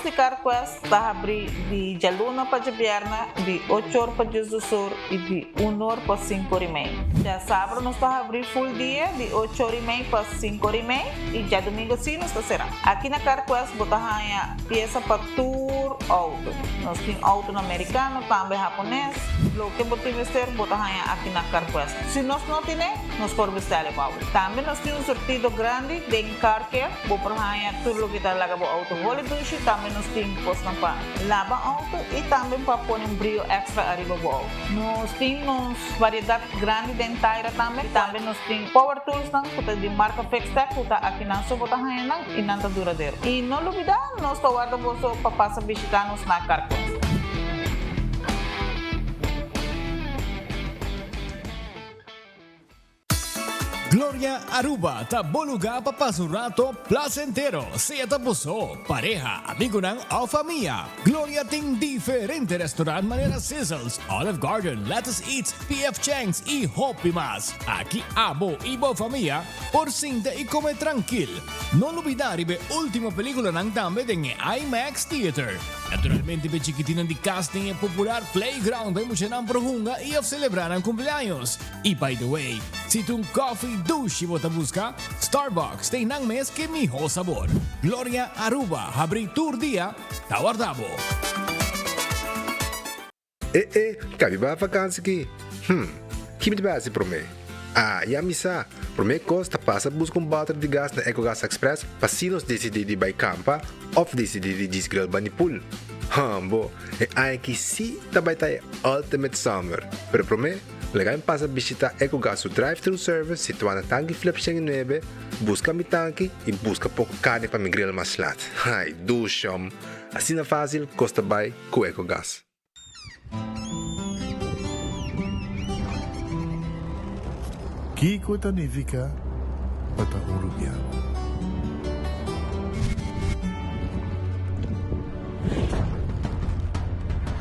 de Carquest está abrir de Jaluna para Javierna, de 8 horas para Jesus Sur e de 1 hora para 5 horas e meia. Já sábado nós está abrir full dia, de 8 horas e meia para 5 horas e meia, e já domingo sim nós está será. Aqui na Carquest, botar a peça para tour auto. Nós temos auto americano, também japonês. Lo que botar vestir, botar aqui na Carquest. Se nós não temos, nós podemos vestir o auto. Também nós temos um sortido grande de car care, botar tudo o que está lá com o auto. Dushi, também nós temos posto para lavar auto e também para pôr um brilho extra arriba do auto. Nós temos variedade grande de inteira também. Também nós temos power tools de marca Fextec, que está aqui na sua bota e não está duradouro. E não olvidar, nós estamos guardando para passar a visitar-nos na Carquest. Gloria Aruba, taboluga papasurato placentero. Sea tapuso, pareja, amigo ng o familia. Gloria ting diferente restaurant manera Sizzles, Olive Garden, Lettuce Eats, PF Chang's y Hopi Mas. Aquí abo ibo familia, por cinta y come tranquil. No olvidar ibe última película ng dame ng IMAX Theater. Naturalmente be chiquitinan di casting e popular playground be mucha ng prohunga y of celebrar ang cumpleaños. Y by the way, si tung coffee douche mo busca, Starbucks tem nang mes que miho sabor. Gloria Aruba, habri tour dia, tawardabo. Cabe ba vakansie ki? Kimi ba si prome? Misa. Prome costa passa busca bater de gas na EcoGas Express pasinos decididi by Campa of decididi disgrel banipul. Hambo, ai que si tabay tayo ultimate summer. Pero prome, legal passa visita EcoGas drive-thru service situado na tanque flip 9, busca mi tanque e busca pouco carne para mi grill mas lat. Ai, dushom. Assim na fácil, costa by com EcoGas. Kiko Tanivika Patahurubiano.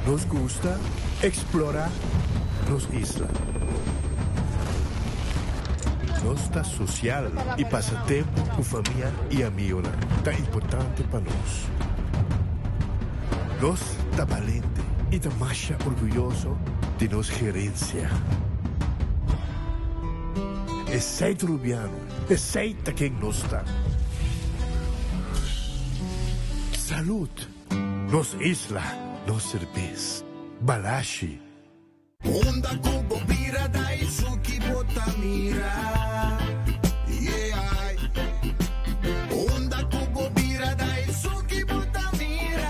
Nos gusta explorar los islas. Nossa social e passatempo com família e amigos tá importante para nós. Nós tá valente e tá mais orgulhoso de nossa gerência. Aceita Rubiano, aceita quem nós está. Salud, nos isla, nos cerveza, balashi. Onda kubo bira dai suki botamira. Yeah. Onda kubo bira dai suki botamira.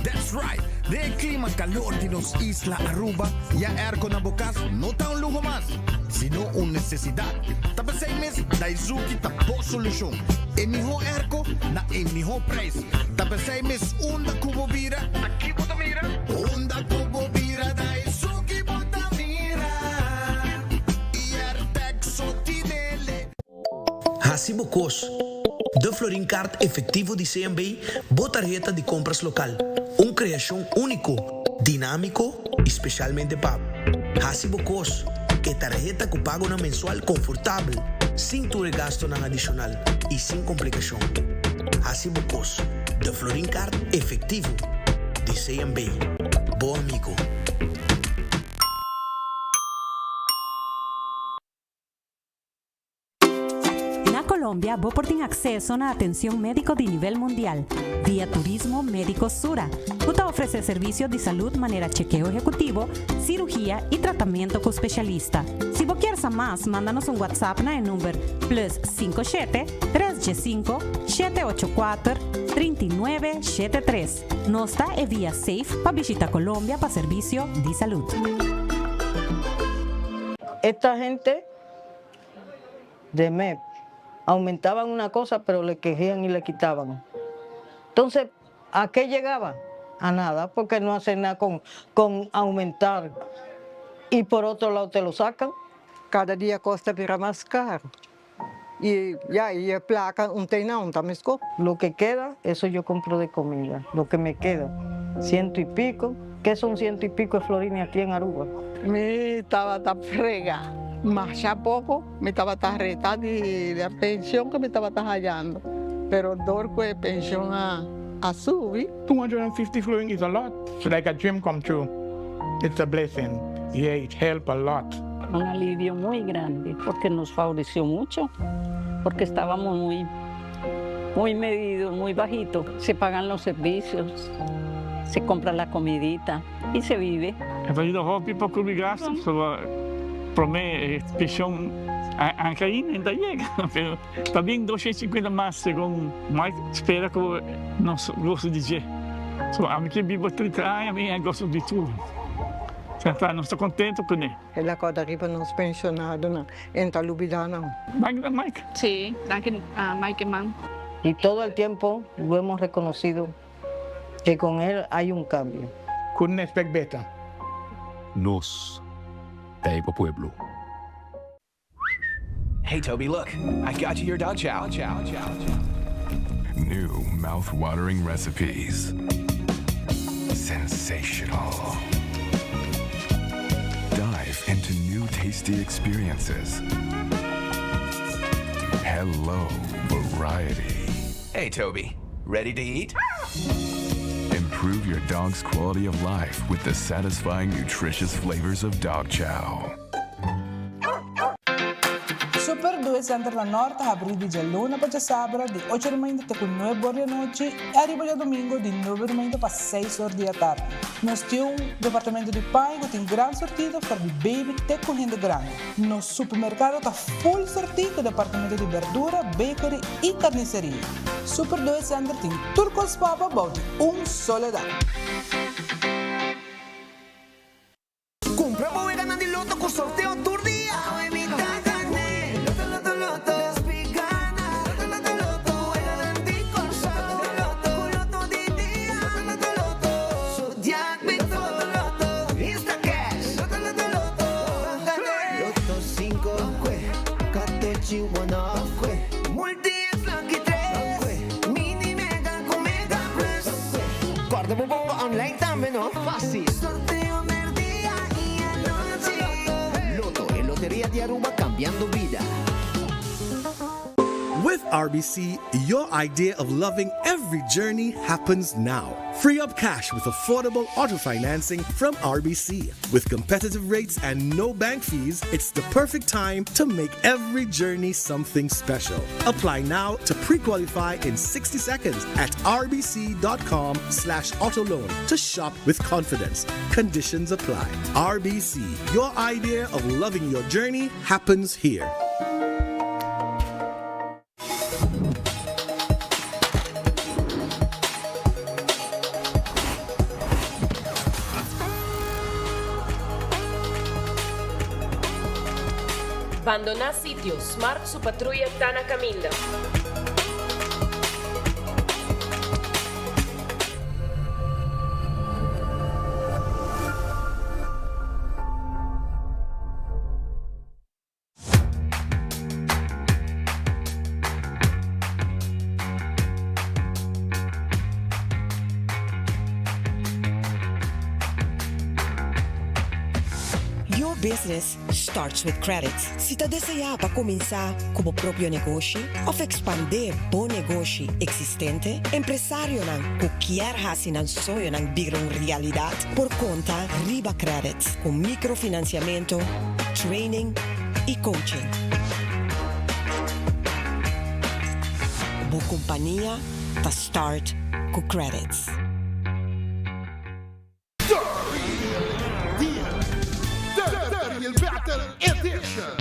That's right. De clima calor de nos isla Aruba, ya erco na bocas no tá un lujo más, sino una necesidad. Tapos 6 meses da Izuki tapo solution. Eniho erco na eniho price. Tapos 6 meses onda kubo bira. Aqui botamira. Onda kubo bira da Izuki botamira. Hasibo Cos, de Florin Card efectivo de CMB, botarjeta de compras local. Uma criação único, dinâmico, especialmente para Hasibo Cos, que tarjeta que paga na mensual confortável, sem tu gasto na adicional e sem complicação. Hasibo Cos, de Florin Card efectivo de CMB. Bom amigo. Colombia, vos tem acesso a atenção médico de nível mundial, via Turismo Médico Sura. Uta oferece serviços de saúde maneira chequeo executivo, cirurgia e tratamento com especialista. Se você quer saber mais, manda-nos um WhatsApp na número +57 3G5 784 3973. Nosta é via Safe para visitar Colômbia para serviço de saúde. Esta gente de MEP aumentaban una cosa, pero le quejían y le quitaban. Entonces, ¿a qué llegaba? A nada, porque no hacen nada con aumentar. Y por otro lado te lo sacan. Cada día cuesta más caro. Y placa un teinao, un tamisco. Lo que queda, eso yo compro de comida. Lo que me queda, 100 y pico. ¿Qué son 100 y pico de florines aquí en Aruba? Me estaba tan frega. Mas ya poco me estaba tarreta de la pensión que me estaba hallando. Pero dorco de pensión a Asubi. 250 flowing is a lot. It's like a dream come true. It's a blessing. Yeah, it helped a lot. Un alivio muy grande porque nos favoreció mucho, porque estábamos muy medidos, muy bajitos. Se pagan los servicios, se compra la comidita y se vive. En ieder geval, people could be gasten. Para mí, pensión anche ainda llega. Pero también 250 más, según Mike, espera que no gosto de dizer. So, a mim que vivo 30 anos, a mim gosto de tudo. Não estou contente com ele. Ela quando arriba nos pensionado na en Talubidana. Mike. Sí, danke Mike Man. Y todo el tiempo lo hemos reconocido que con él hay un cambio. Couldn't expect better. Nos, Taipa Pueblo. Hey, Toby, look. I got you your dog chow. New mouth-watering recipes. Sensational. Dive into new tasty experiences. Hello, variety. Hey, Toby. Ready to eat? Improve your dog's quality of life with the satisfying, nutritious flavors of Dog Chow. Super 2 Center da Norte abre de luna para sábado de 8h30 até 9h da noite e arriba de domingo de 9h30 para 6h da tarde. Nós temos um departamento de pão que tem grande sortido para de baby até correndo grande. Nosso supermercado está full sortido com departamento de verdura, bakery e carniceria. Super 2 Center tem turcos papa about soledad. Compra para ganar de loto con sorteo tour día. Guarda un po' online también, ¿no? Fácil. Sorteo del día y anoche. Loto en Lotería de Aruba, cambiando vida. With RBC, your idea of loving every journey happens now. Free up cash with affordable auto financing from RBC. With competitive rates and no bank fees, it's the perfect time to make every journey something special. Apply now to pre-qualify in 60 seconds at rbc.com/autoloan to shop with confidence. Conditions apply. RBC, your idea of loving your journey happens here. Abandonar sitio, Smart su patrulla está na caminda. Your business starts with credit. Se você deseja para começar como próprio negócio ou expandir bom negócio existente, empresário que quer fazer um sonho virar uma realidade por conta Riba Credit, com microfinanciamento, training e coaching. Boa companhia para start com credits. Il Battle Edition.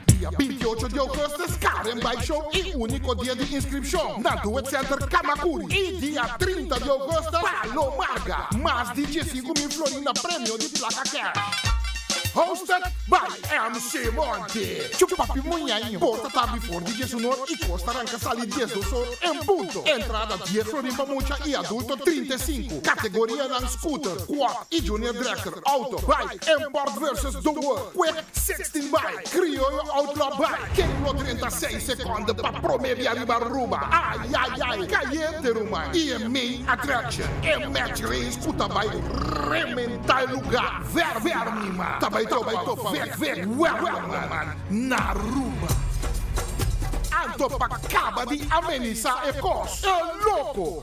Dia 28 de agosto, Karen Bike Show e único dia de inscrição na Duet Center Kamakuri. E dia 30 de agosto, Palomarga. Mais de 15.000 florina prêmio de placa cash. Hosted by MC Monte. Chupapi Munhainho. Porta tabi for DJ Sonor e Costa Ranca Sali 10 do Sol em ponto. Entrada 10 florimpa mucha e adulto 35. Categoria ng scooter, quad e junior director, auto, bike, import versus the world. Quick 16 bike, criollo outlaw bike. Kilo 36 secondi pa promevi arriba Aruba. Ai ai ai, caiete Ruma. E main attraction. E match race, puta bike, rementai lugar. Ver mima. Tabai Weg, man. Na Aruba. tanto pagkaba di amenisa e cos. Loco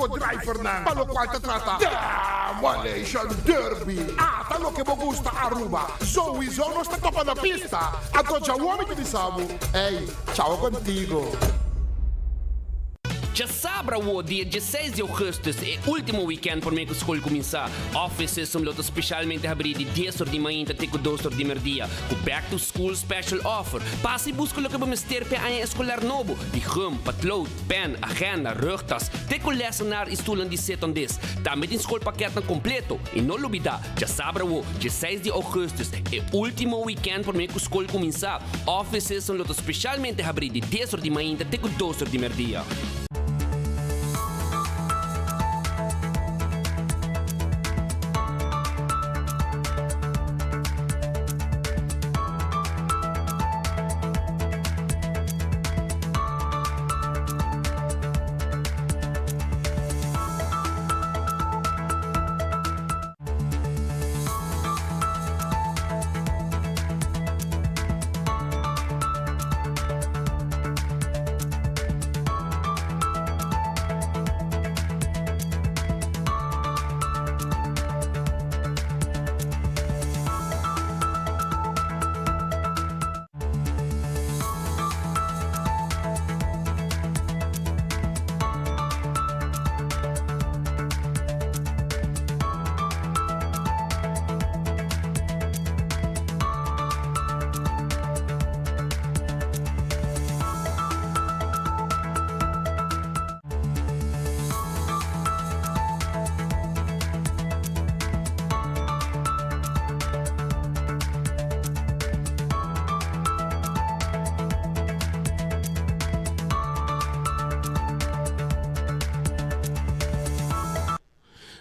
driver na. Palo qual te trata da Malaysian Derby. Talo que me gusta Aruba. Sowieso no está topa na pista. Ato já o homem que disamo. Ei, tchau contigo. Já sabra o dia 16 de agosto é o último weekend por mim que a escola começar. Offices são lotas especialmente abrir de 10 horas de manhã até 2 horas de merdia. Com Back to School Special Offer. Passe e busca o que vamos ter para a escolar novo. De gum, patlood, pen, agenda, rugtas. Te com lecionar e estudan de 7 on 10. Também tem escola paquete completo. E não olvida, já sabra o 16 de agosto é o último weekend por mim que a escola começar. Offices são lotas especialmente abrir de 10 horas de manhã até 2 horas de merdia.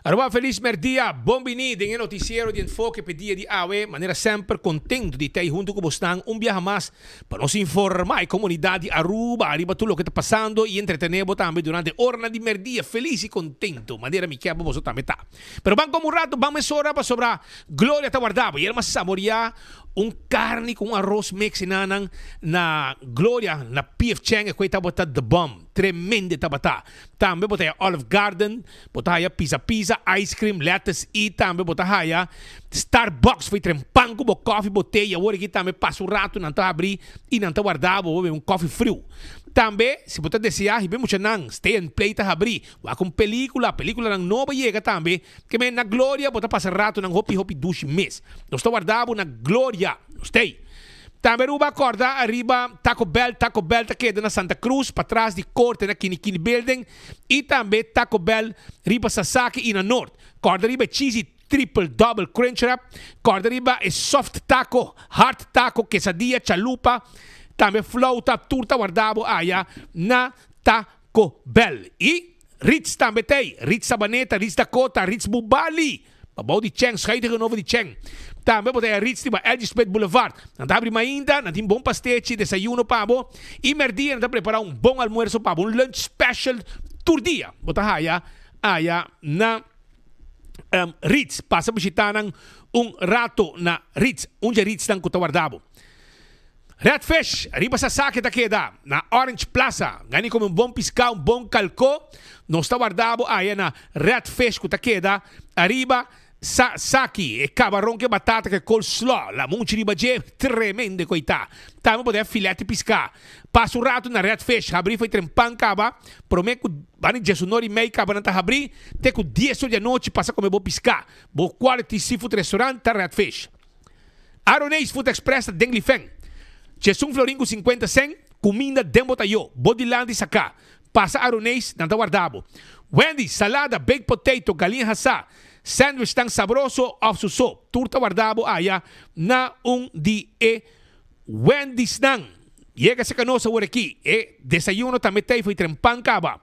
Aruba, feliz merdia, bom venido en el noticiero de enfoque pedía de AWE, manera sempre contento de estar junto con vosotros un viaje más para nos informar comunidad de Aruba, arriba todo lo que está pasando y entretenervos también durante hora de merdia, feliz y contento, manera mi que vosotros también está. Pero van como un rato, vamos ahora para sobre Gloria está guardada, y más saborear un carne con un arroz mexicanan na Gloria, na PF Chang, e questa bota The Bomb, tremende tabata. Também bota Olive Garden, bota aí pizza, ice cream, lettuce e também bota aí Starbucks, foi trempang com coffee, botei, agora aqui também passa um rato, não tá abrir e não tá guardado, vou beber um coffee frio. Também, se você desejar, bem muito não, stay and play tá abrir, vai com película não nova chega também, que me na Gloria, bota passar rato, não hopi duche mês. Nós tá guardado na Gloria, stay. Também ruba corda, arriba Taco Bell tá queda na Santa Cruz, para trás de corte na Kini Building, e também Taco Bell, riba Sasaki e na North. Corda arriba cheesy triple double crunch wrap, corda arriba é soft taco, hard taco, quesadilla, chalupa, também flauta, turta guardado aí na Taco Bell. E Ritz também tem, Ritz Sabaneta, Ritz Dakota, Ritz Bubali, babaw di Cheng, scheidige novo di Cheng. Também botei a Ritz de Elgisbeth Boulevard. Não tá abrindo ainda, não tem bom pastete, desayuno pabo. E merdia, não tá preparar um bom almoço pabo, um lunch special tur dia. Bota aí na Ritz. Passa visitar rato na Ritz. Onde Ritz não está guardado. Redfish, arriba sa saque da queda, na Orange Plaza. Gani como um bom piscão, um bom calco. Não está guardado aí na Redfish que queda, arriba saki e camarão que batata que coleslaw, la munci di bagé, tremende coitá. Também poder filete piscar. Passa um rato na Redfish, abrir foi trempan caba, prometo bani jesunori mei caba não tá abrir, te com 10 horas da noite passa como vou piscar. Bo quality seafood restaurant tá Redfish. Aronês Food Express da Denglifeng. Jesum Floringo 50 cent, comida dentro tayo, bodyland e saca. Passa Aronês, não tá guardado. Wendy, salada, baked potato, galinha assá. Sandwich tão sabroso, of suso. Turta guardado aya na di Wendy's nang. Llega se canosa por aqui. Desayuno também tem, foi trempan caba.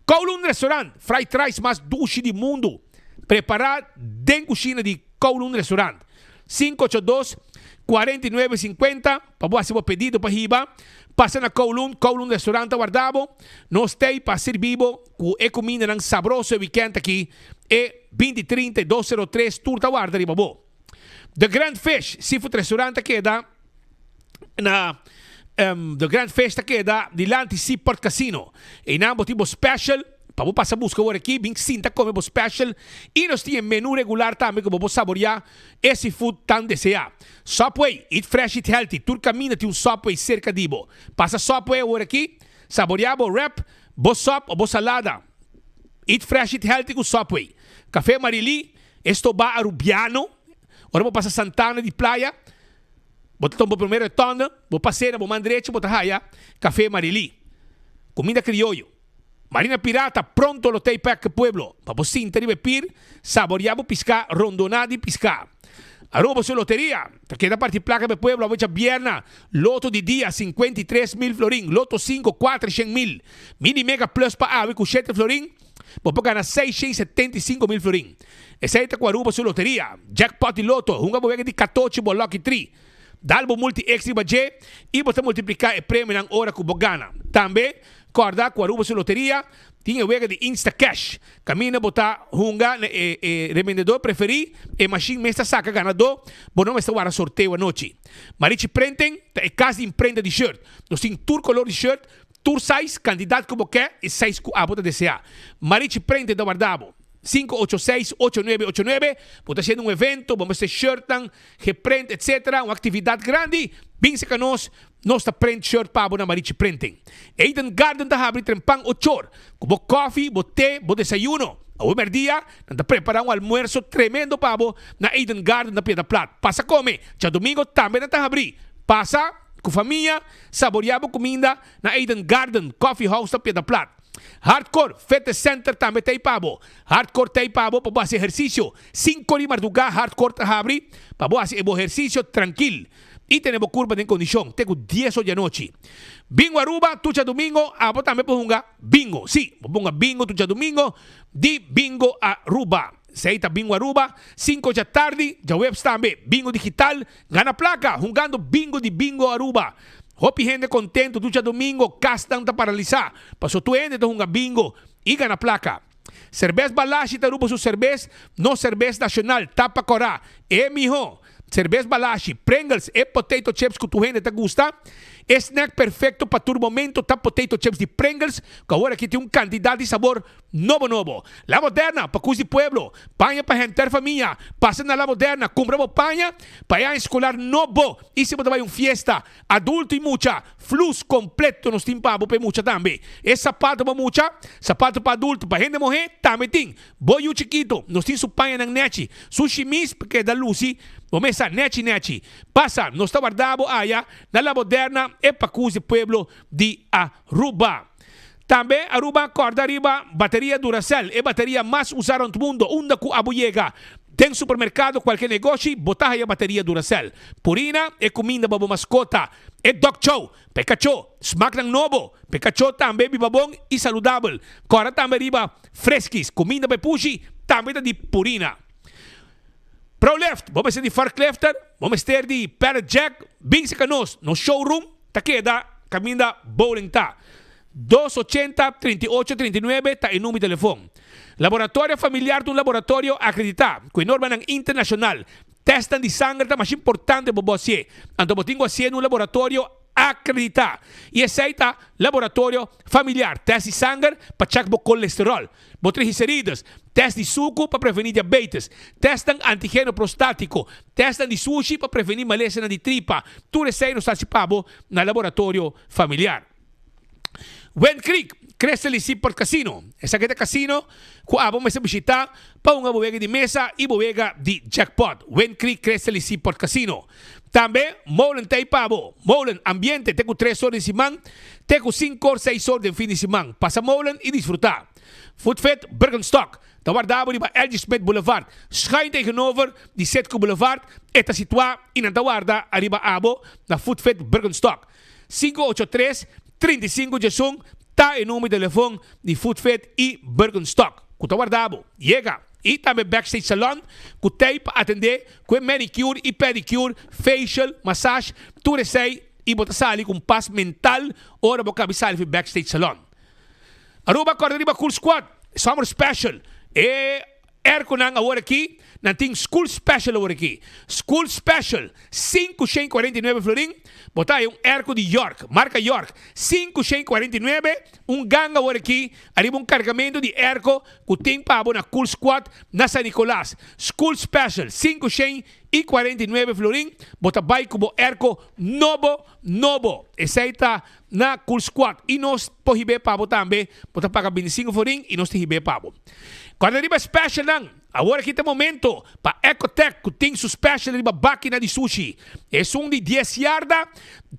Kowloon Restaurant, fried rice mais doce do mundo. Preparado dentro cozinha de Kowloon Restaurant. 582-4950. Para você pedido para riba. Passa na Kowloon Restaurant guardado. Nós tem para ser vivo. Com comida ng sabroso weekend aqui. 2030-203 Turta guarda riba bo. The Grand Fish Seafood Restaurant queda na de Grand Festa queda dilante Seaport Casino. E namo tipo special, para passar busca agora aqui, bem sinta como é special. E nós temos menu regular também que vou saborear esse food tão desejado. Subway, eat fresh, eat healthy. Tu caminha tem Subway cerca de bo. Passa Subway agora aqui, saborear bo wrap, bo sop ou bo salada. Eat fresh, eat healthy com Subway. Café Marili, Estoba Arubiano. Agora vou passar Santana de Playa. Vou tomar primeiro tona, vou passear, vou mandreche, vou trabalhar. Café Marili. Comida criollo. Marina Pirata, pronto lo tei para que pueblo. Para você interior pir, saborear, piscar, rondonada e piscar. Aruba su lotería. Queda parte placa de pueblo, a vierna. Loto de día, 53.000 florín. Loto 5, 400.000. Mini Mega Plus para ave, 7 florín. Vou ganhar 675.000 florín. Essa é a Aruba su lotería. Jackpot de loto, uma boega de 14 lucky 3. Dalbo multi extra budget e você multiplicar o prêmio na hora que você ganha. Também, corda com a Aruba su loteria, tinha o de Insta Cash. Camina botar hunga revendedor preferido e machine mesta saca ganador, bom não está para sorteio à noite. Marichi Prenten, é casa de emprenda de shirt. Nós temos tour color de shirt, tour size, candidato que você quer e size que a você desejar. Marichi Prenten da Guardabo. 586-8989. Vamos hacer un evento, vamos a hacer shirt, reprint, etc. Una actividad grande. Piensa que nos está print shirt para una Marichi Printing. Eden Garden está abriendo trempang 8 horas. Como coffee, bo té, bo desayuno. A primer día, nos prepara un almuerzo tremendo pavo na Eden Garden na Piedra Plata. Pasa a comer. Ya domingo también está abriendo. Pasa com família, saboreava comida na Eden Garden Coffee House na Piedra Plata. Hardcore Fitness Center também tem pabo. Hardcore tem pabo para fazer exercício. 5 de madrugada hardcore está abre para fazer exercício tranquilo. E temos curva de condição. Tenho 10 horas da noite. Bingo Aruba, tuja domingo, abo também para jogar bingo. Sim, ponga bingo tuja domingo de Bingo Aruba. Seita Bingo Aruba, 5 da tarde, já webs também. Bingo digital, gana placa, jogando bingo de Bingo Aruba. Hopi gente contento, tuja domingo, castan tá paralisar. Passou tu gente, tá jogando bingo e gana placa. Cerveza Balashi, tá Aruba, su cerveza, no cerveza nacional, tapa corá. Mijo, cerveza Balashi, Pringles e potato chips que tu gente te gusta. Snack perfeito para tu momento, tá potato chips de Pringles, que agora aqui tem candidato de sabor novo. La Moderna, para cus de pueblo, panha para gente família, passa na La Moderna, compramos panha, para ir escolar novo, e se você vai fiesta, adulto e mucha, flus completo nos timpabo para mucha também. E sapato para mucha, sapato para adulto, para gente morrer, também tem. Boio chiquito, nos tem su panha na nete, sushi mis, porque é da Lucy, começa nete. Passa, nos está guardado allá, na La Moderna, e para cus de pueblo de Aruba. Também Aruba corda arriba, bateria Duracell, é bateria mais usada no mundo, onde que abuyega. Tem supermercado, qualquer negócio, botar aí a bateria Duracell. Purina é comida para mascota. É Dog Chow, Pikachu, smack ng novo. Pikachu também bibabong e saludável. Corda também arriba, fresquis, comida para pushi, também de Purina. Pro Left, vamos ser de Fark Lefter, vamos ter de Parrot Jack, bem se canos, no showroom, ta queda, caminda bowling ta. 280-3839 está em número de telefone. Laboratório familiar de um laboratório acreditado, com norma internacional. Testam de sangue é mais importante para você. Então, você tem que um laboratório acreditado. E aceita laboratório familiar. Teste de sangue para checar o colesterol. Triglicéridos. Teste de suco para prevenir diabetes. Testam antígeno prostático. Testam de sushi para prevenir maleza de tripa. Tudo isso não está participado no laboratório familiar. Wen Creek, Crestely Seaport Casino. Essa aqui é casino, que vamos visitar para uma bodega de mesa e bodega de jackpot. Wen Creek, Crestely Seaport Casino. Também, Molen Taipabo. Molen Ambiente, tenho 3 horas de semana, tenho 5 ou 6 horas de fim de semana. Passa Molen e desfrutar. Foodfet Bergenstock. Está guardado em L.G. Smith Boulevard. Schijn tegenover de Setco Boulevard. Está situado em na guarda arriba abo na Foodfet Bergenstock. 583-35 Jason, está em número de telefone de Foodfet e Bergenstock. Kuta guardado, chega. E também Backstage Salon, que tem para atender com manicure e pedicure, facial, massage, tudo isso aí, e botar sali com paz mental, ora boca bisali para Backstage Salon. Aruba, corda arriba, Cool Squad, Summer Special. E Erko nang agora aqui, nanting School Special over aqui. School Special, 549 florin. Botar aí airco de York, marca York, 549. Ganga over aqui. Arriba cargamento de airco que tem pabo na Cool Squad na San Nicolás. School Special, 549 florin. Bota vai como airco novo. Essa aí tá na Cool Squad. E nós pohibe pabo também. Bota paga 25 florin e nós hibe pabo. Quando arriba special lang, agora aqui tem momento para Ecotech, que tem su special arriba máquina de sushi. É de 10 yarda,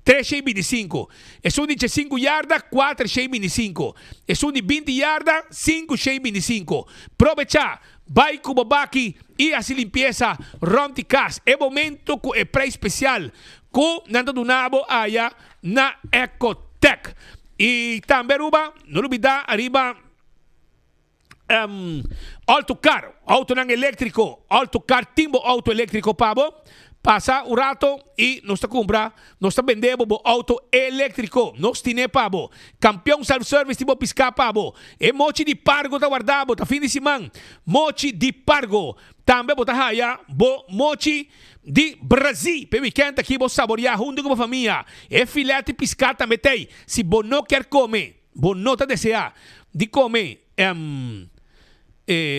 3,25. É de 15 yarda, 4,25. É de 20 yarda, 5,25. Aprovecha, vai com o baki e assim limpeza, rompe cas. É momento que é pré-especial, que nanda do nabo aya na Ecotech. E também, não olvidar, arriba, autocar, auto ng elétrico, autocar timbo auto elétrico pabo, pasa un rato y nos ta compra, nos ta vendemos auto elétrico, nos tiene pabo, campeón self-service tipo pisca pabo, e mochi di pargo ta guardabo, ta fin di siman, mochi di pargo, tambe bota haya, mochi di Brasil, per weekend aqui bo saborear junto com a família, e filete piscata metei, se bo não quer comer, bo não ta desejar de comer,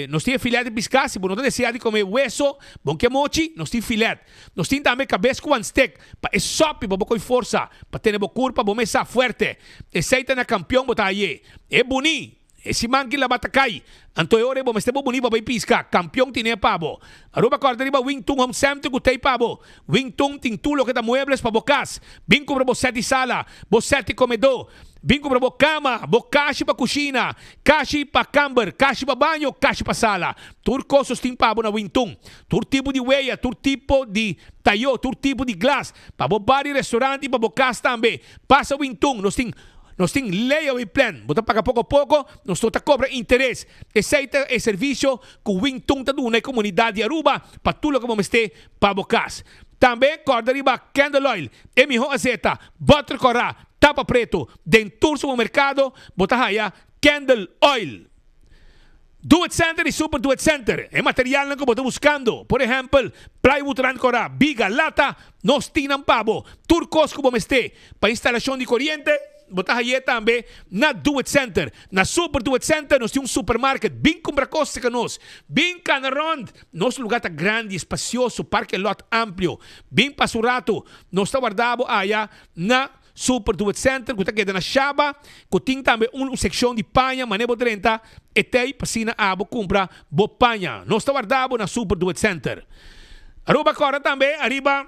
nos tem filete de pescar, se você não deseja de comer hueso, bom que mochi, nos tem filete. Nos tem também cabeça com steak, para sope, para botar força, para ter boa curva, para mesa forte. Esse na campeão, botar aí. É bonito. Esse mangue la batacai. Anto ore bo meste bo bonito para pisca. Campeão tinha pabo. Aruba corda riba Wingtung home sempre gutei pabo. Wingtung ting tulo que da muebles para bocas. Binco para bosete sala, bosete comedor. Bingo para cama, caixa para cozinha, caixa para camber, caixa para banho, caixa para sala. Tur coisas tem pabo na Wingtung. Tur tipo de weia, tur tipo de tayo, tur tipo de glass. Para bar e restaurante, para casa também. Passa Wingtung, nós tem layaway plan. Bota paga pouco a pouco, nós toda cobra interesse. Aceita o serviço que o Wingtung está dando na comunidade de Aruba, para tudo como este para casa. Também corda riba candle oil, emiho azeta, butter corá, tapa preto, dentro do mercado, botahaya, candle oil. Do It Center e Super Do It Center. É material que você está buscando. Por exemplo, plywood rancora, biga, lata, nos tinam pabo, turcos como este, para instalação de corrente, botahaya também na Do It Center. Na Super Do It Center, nós temos supermarket, bem compra costa que nós, bem canarond, nosso lugar está grande, espacioso, parque lot amplo, bem passurato, nós está guardado aí na Super Do It Center, que está aqui na Chaba, que tem também uma secção de panha, maneira 30, e tem para abo compra bo panha. Nós está guardado na Super Do It Center. Aruba agora também, arriba,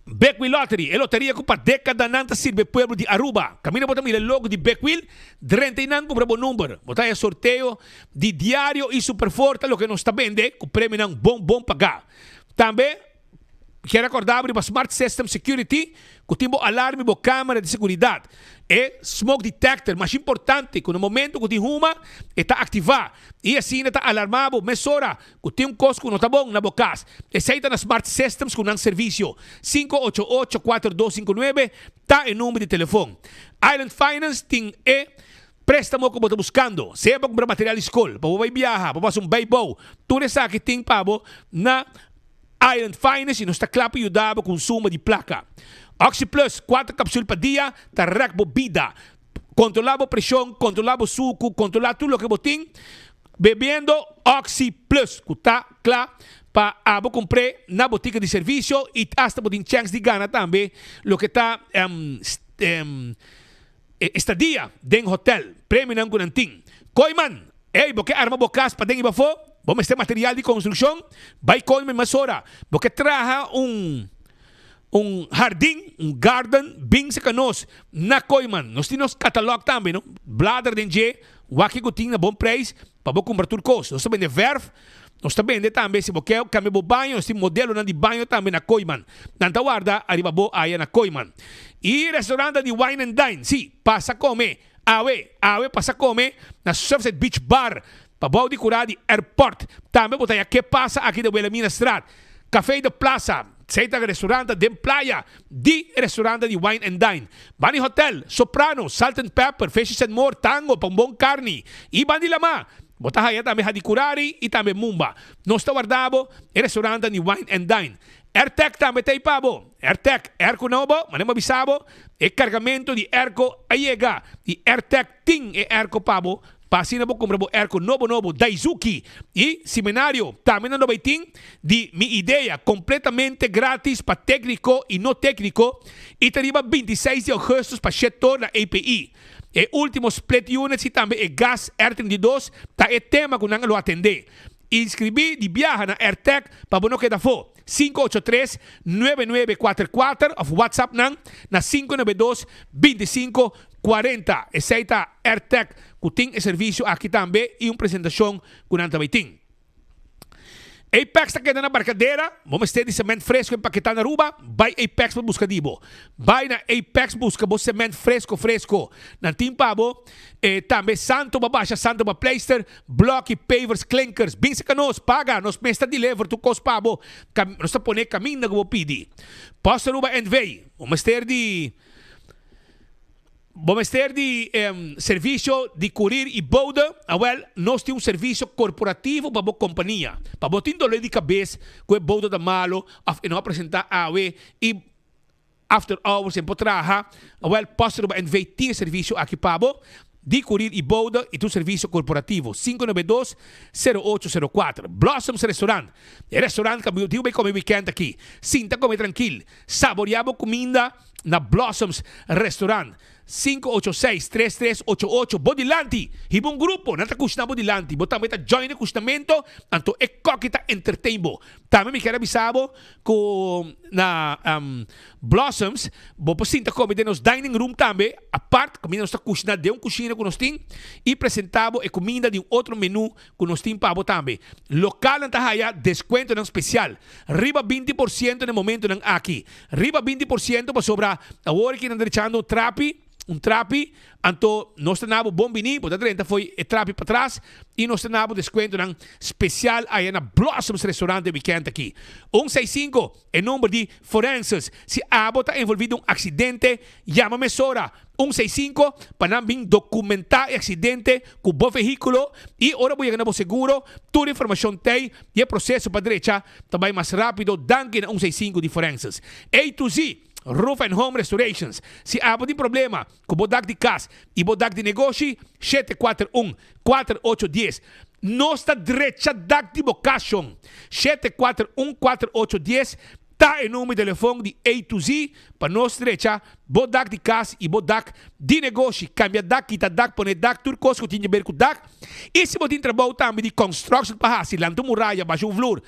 Beckwil Lottery, é loteria que para década nanta sirve pueblo de Aruba. Camina botamos o logo de Beckwil, 39 compra bom número. Botar o sorteio de diário e superforte, o que nos está vendendo, que o prêmio não bom pagar. Também, quero acordar para Smart System Security, que tem alarme, câmera de segurança. É smoke detector, mais importante, que no momento que tem uma, está ativado. E assim está alarmado, mesora, que tem custo que não está bom na boca. Aceita na Smart Systems com um serviço. 588-4259, está em número de telefone. Island Finance tem préstamo que você está buscando. Se para comprar material de escola, para você viajar, para fazer um beibo, tudo isso que tem para na Island Finance e nos está claro para ajudar o consumo de placa. Oxy Plus, 4 cápsulas por dia, está recbo vida. Controlar a pressão, controlar o suco, controlar tudo o que você tem. Bebendo Oxy Plus, que está claro para comprar na botica de serviço e hasta você tem chance de ganhar também o que está estadia dentro do hotel. Prêmio não tem. Coiman, porque arma bocas para dentro bafo, vamos ter material de construção, vai Coiman masora, porque traja jardim, garden, bem se canos na Coiman. Nós temos catalog também, não? Bladder de waki que tem na bom preço, para você comprar tudo coisa. Nós também de verf, nós também de também se você quer cambiar banho, nós temos modelo de banho também na Coiman. Nanta guarda, arriba bo aí na Coiman. E restaurante de wine and dine, sim, passa comer, awe passa comer na Sunset Beach Bar, para você de curar de airport. Também botar aqui passa aqui de Wilhelmina Strat, Café de Plaza. Seita restaurante de playa, di restaurante de wine and dine. Bani Hotel, Soprano, Salt and Pepper, Fishes and More, Tango, Pambong Carne. E Bani Lama, Botahaya também Hadikurari e também Mumba. Nós está guardado e restaurante ni Wine and Dine. Airtech também tem pabo. Airtech, Erco Novo, manema bisabo, e cargamento de Erco Ayega. E Airtech Ting e Erco pabo. Pasina po compra po Erco Novo Daisuki. E seminário também no Baiting de mi ideia completamente grátis para técnico e não técnico. E tariba 26 de agosto para setor na API. E último split units e também e gas R32 tá e tema que não lo atender. Inscrevi de viaja na Airtech para bono que da fo 583-9944 of WhatsApp na 592-2540. Essa Airtech que tem serviço aqui também e uma apresentação com Nanta Baiting. Apex está quedando na barcadeira. Vamos ter de cimento fresco empaquetado na Aruba. Vai Apex para buscar dibo. Vai na Apex busca o cimento fresco. Na Timpabo, também Santo Babasha, Santo Bapleister, block, pavers, clinkers. Bem se que nós paga, nós mesta de lever tu cos pabo. Nós está poner caminho na go pidi. Posta Aruba and Vei. Vamos ter de serviço de curir e boda. Nós temos serviço corporativo para a companhia. Para botar dor de cabeça com a boda da malo, e não apresentar a AWE e after hours em potraha. Posso invertir serviço aqui para de curir e boda e tu serviço corporativo 592-0804 Blossoms Restaurant. É restaurante que eu tive como weekend aqui. Sinta como tranquilo. Saboreamos comida na Blossoms Restaurant. 586-3388 Bodilanti. Hibong grupo nata kusna Bodilanti. Bota meta join na kustamento anto e kokita entertainbo. Tama mi kera bisabo ko na Blossoms. Bo pasinta como de nos dining room tambe apart comida nos ta kusna de kusina com nos ting e presentabo e comida de outro menu com nos ting pabo tambe. Local nata haya descuento ng especial. Riba 20% no momento ng aqui. Riba 20% pa sobra awori que nanderechando trapi. Trapi, anto nós tenamos bombini, bota 30 foi trapi para trás e nós tenamos desconto ng especial aí na Blossoms Restaurante weekend aqui. 165 é número de forenses. Se a bota envolvido acidente, llama-me Sora. 165 para nambing documentar o acidente com o veículo e ora vou chegar no seguro, toda a informação tem e o processo para direita também mais rápido, danke na 165 de forenses. A to Z. Roof and Home Restorations. Se há de problema com bodak de casa e bodak de negócio, 741-4810. Nossa direita dak de vocação. 741-4810. Tá em número de telefone de A to Z para nossa direita, bodak de casa e bodak de negócio. Cambia dak, quita dak, põe dak, tudo coisa que tinha a ver com dak. E se você trabalha também de construction para assim, lanto muralha, baixo flor,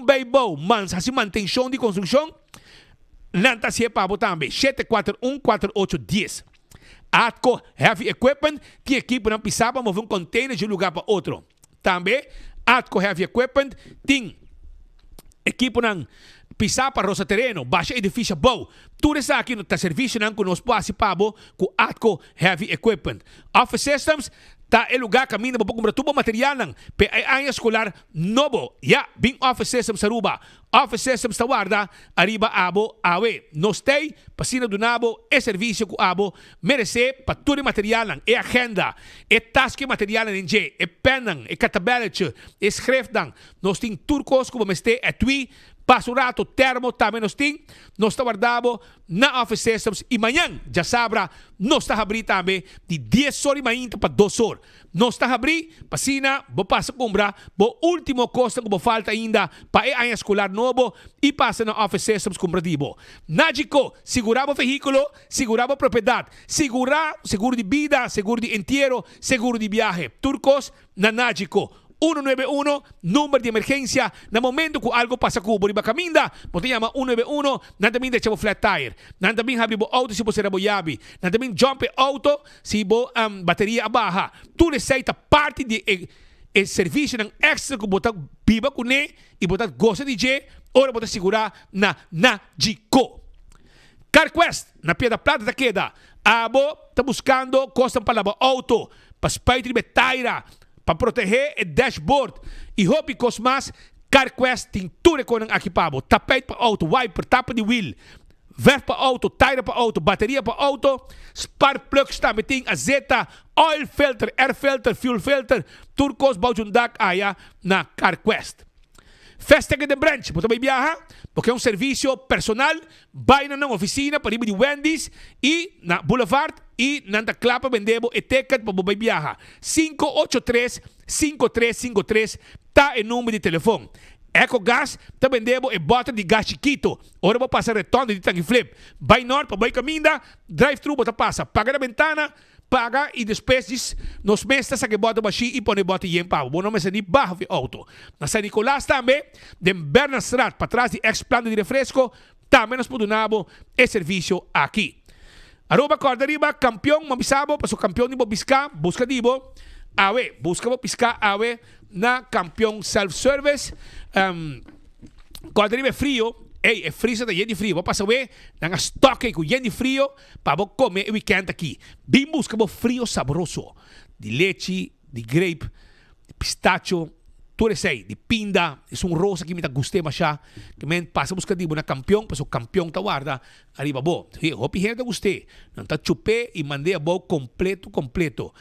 beibo, mans, assim manutenção de construção, Lanta se pabo também, 741-4810. Atco Heavy Equipment, que equipe não pisava, mover um container de um lugar para outro. Também, Atco Heavy Equipment, tem equipe não pisar para roça terreno, baixa edifício bom. Tudo isso aqui no serviço não conosco passa pabo com Atco Heavy Equipment. Office Systems, tá é lugar caminho para comprar tudo material não. Pe ano escolar novo. Ya, bem Office Systems Aruba. Office Systems ta guarda arriba abo awe. Nós tem pasina do nabo é serviço com abo merece para tudo material não. É agenda, é task material não je, é pen não, é catabelete, é schrift não. Nós tem turcos como este é tui Pasurato, termo, também nós tem. Nós está guardado na Office Systems. E amanhã, já sabra, nós está abrindo também de 10 horas e meia para 2 horas. Nós está abrindo, pasina, vou passar a comprar, vou último custo que vou falta ainda para a escolar novo e passa na Office Systems comprativo. Nágico, segurava o veículo, segurava a propriedade, seguro de vida, seguro de entierro, seguro de viaje. Turcos, na Nágico. 191, número de emergência. No momento que algo passa com o Boriba Caminda, você chama 191, não também deixa flat tire. Não também abre o auto se você era boiabi. Não também jump auto se a bateria abaja. Tu receita parte de serviço extra que você biba com ele e você gosta de je, ora você segurar na Nagico. CarQuest, na Pia da Plata da queda. Abo está buscando costa para lavar auto, para spaitre de taira, para proteger o dashboard. E hope cosmas CarQuest tem tudo com aqui pabo. Tapete para auto, wiper, tapa de wheel, verf para auto, tire para auto, bateria para auto, spark plugs também tem a Zeta, oil filter, air filter, fuel filter, turcos baujundak aya na CarQuest. Festival de branch, você vai viajar, porque é um serviço personal, vai na oficina, para ir de Wendy's, e na Boulevard, e na Clapa vendemos e ticket para você viajar. 583-5353, tá o número de telefone. EcoGás, tá vendendo e bota de gás chiquito. Ora vou passar retorno de tanque flip. Vai norte, para vai caminho, drive-thru, você passa, paga na ventana, paga e depois diz, nos meses que bota baixi e põe bota em pau. Bom nome é de barro de auto. Na San Nicolás também, de Bernastrat, para trás de ex-plano de refresco, também nós podemos esse serviço aqui. Aruba, corda riba, campeão, mamisabo, passo campeão de Bobisca, busca dibo, awe, busca Bobisca, awe, na campeão self-service, corda riba é frio, é frio, está de frio. Vou passar na estoque com de frio para comer o weekend aqui. Bem busca frio saboroso. De leite, de grape, de pistacho, tudo isso aí. De pinda. É rosa que me gostei mais já. Que me passa busca de na campeão, para o campeão tá guarda. Arriba bo. Hopi gente gostei. Não tá chupé e mandei a bo completo.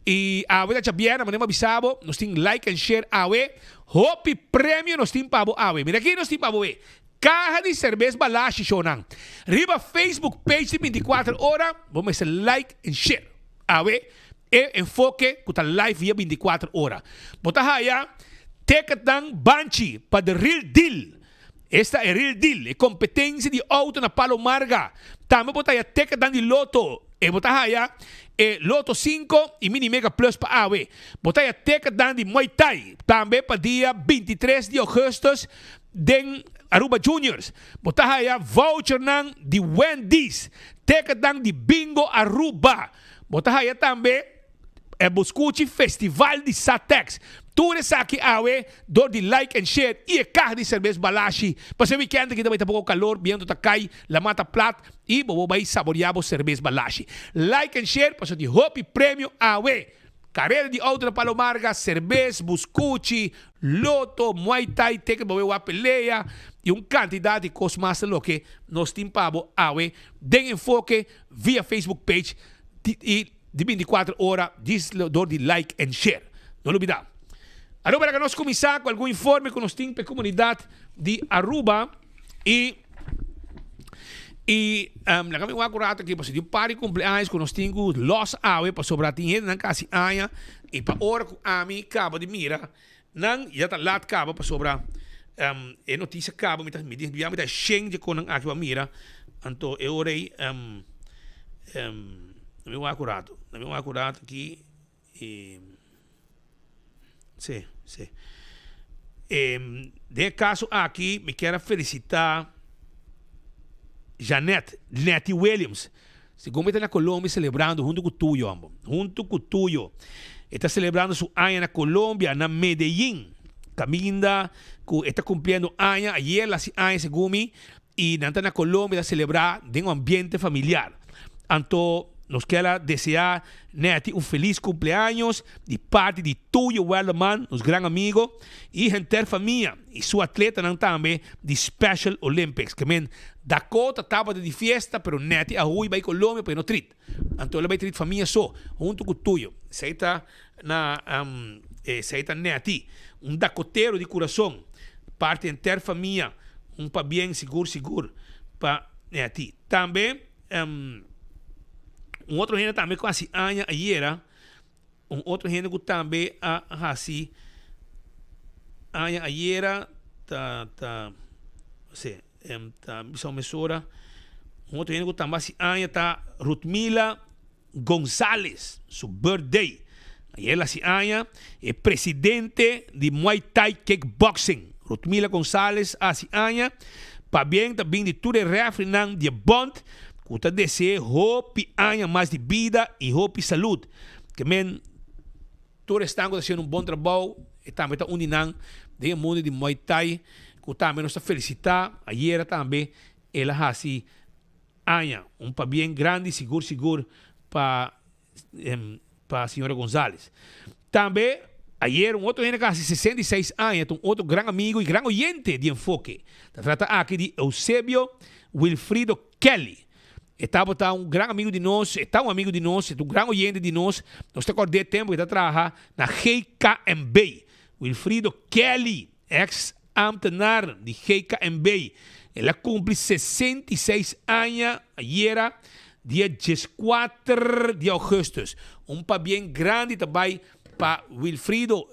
E a vida chabiana, mandei avisado, nós tem like and share awe. Hopi prêmio nós tem pabo awe. Mira aqui nós tem pabo awe. Caja de cerveja Balashi Shonan. Riba Facebook page de 24 horas. Vamos a like and share. A ver, enfoque que está live via 24 horas. Bota aí, ticket dan Banshee para The Real Deal. Esta é Real Deal. É competência de auto na Palo Marga. Também bota aí ticket dan de Loto. E bota aí, Loto 5 e Mini Mega Plus para AW. Bota aí ticket dan de Muay Thai. Também para dia 23 de agosto. Den Aruba Juniors. Bota aí voucher nang de Wendy's. Ticket nang de Bingo Aruba. Bota aí também buscuchi Festival de Satex. Tudo isso aqui awe, dor de like and share e carro de cerveja Balashi. Para o weekend que também tá pouco calor, viento tá cai, la mata plat e bobo vai saborear a cerveja Balashi. Like and share, para o de Hopi Prêmio awe. Carreira de auto na Palomarga, cerveja, buscuchi, loto, muay thai, ticket para ver a peleia e quantidade de coisas mais lo que nós timpamos awe. Den enfoque via Facebook page de 24 horas, diz dor de like and share. Não olvidar. Aruba, para que nós começar com algum informe que nós temos para a comunidade de Aruba e na kami wakurato aqui, para um par de cumpleaños que nós temos los awe para sobrar dinheiro na casa aia e para hora que a mim acaba de mira, não já está lá acaba para sobrar e notícia acaba me diz me tá change com a que mira, então eu orei na meu wakurato aqui e sim. De caso aqui, me quero felicitar Nettie Williams. Segundo está na Colômbia celebrando junto com o Tuyo. Está celebrando su año na Colômbia, na Medellín. Caminda, está cumpliendo año. Ayer la año según y nanta na Colômbia a celebrar de ambiente familiar. Anto nos quero desejar Nettie feliz cumpleaños de parte de Tuyo Wellerman, nosso grande amigo, e gente família, e sua atleta também de Special Olympics, que Dakota estava de festa, pero Nettie a Rui vai Colômbia para não treat. Então ela vai treat família só, junto com Tuyo. Seita Nettie, dacoteiro de coração, parte inteira família, para bem seguro para Nettie. Também outro gente também com assim año ayer, outro gente que também assim año ayer são mesura, outro gente que também assim año tá Rutmila González, su birthday. Ayer assim año é presidente de Muay Thai Kickboxing. Rutmila González assim año, para bem também de tudo refri de bond. Uta deseja hope años mais de vida e hope saúde. Que todos estão fazendo bom trabalho e também está unindo de mundo de Muay Thai. Que também nos felicitar. Ayer também ela assim año para bem grande seguro para a senhora González. Também ayer outro gente casi 66 anos, outro grande amigo e grande oyente de Enfoque. Se trata aqui de Eusebio Wilfrido Kelly. Estava um grande amigo de nós, está um amigo de nós, um grande oyente de nós. Nós temos acordado tempo que está trabalhando na GKMB. Wilfrido Kelly, ex-ambtenaar de GKMB. Ele cumpre 66 anos ayer, dia 14 de augustus. Bem grande também para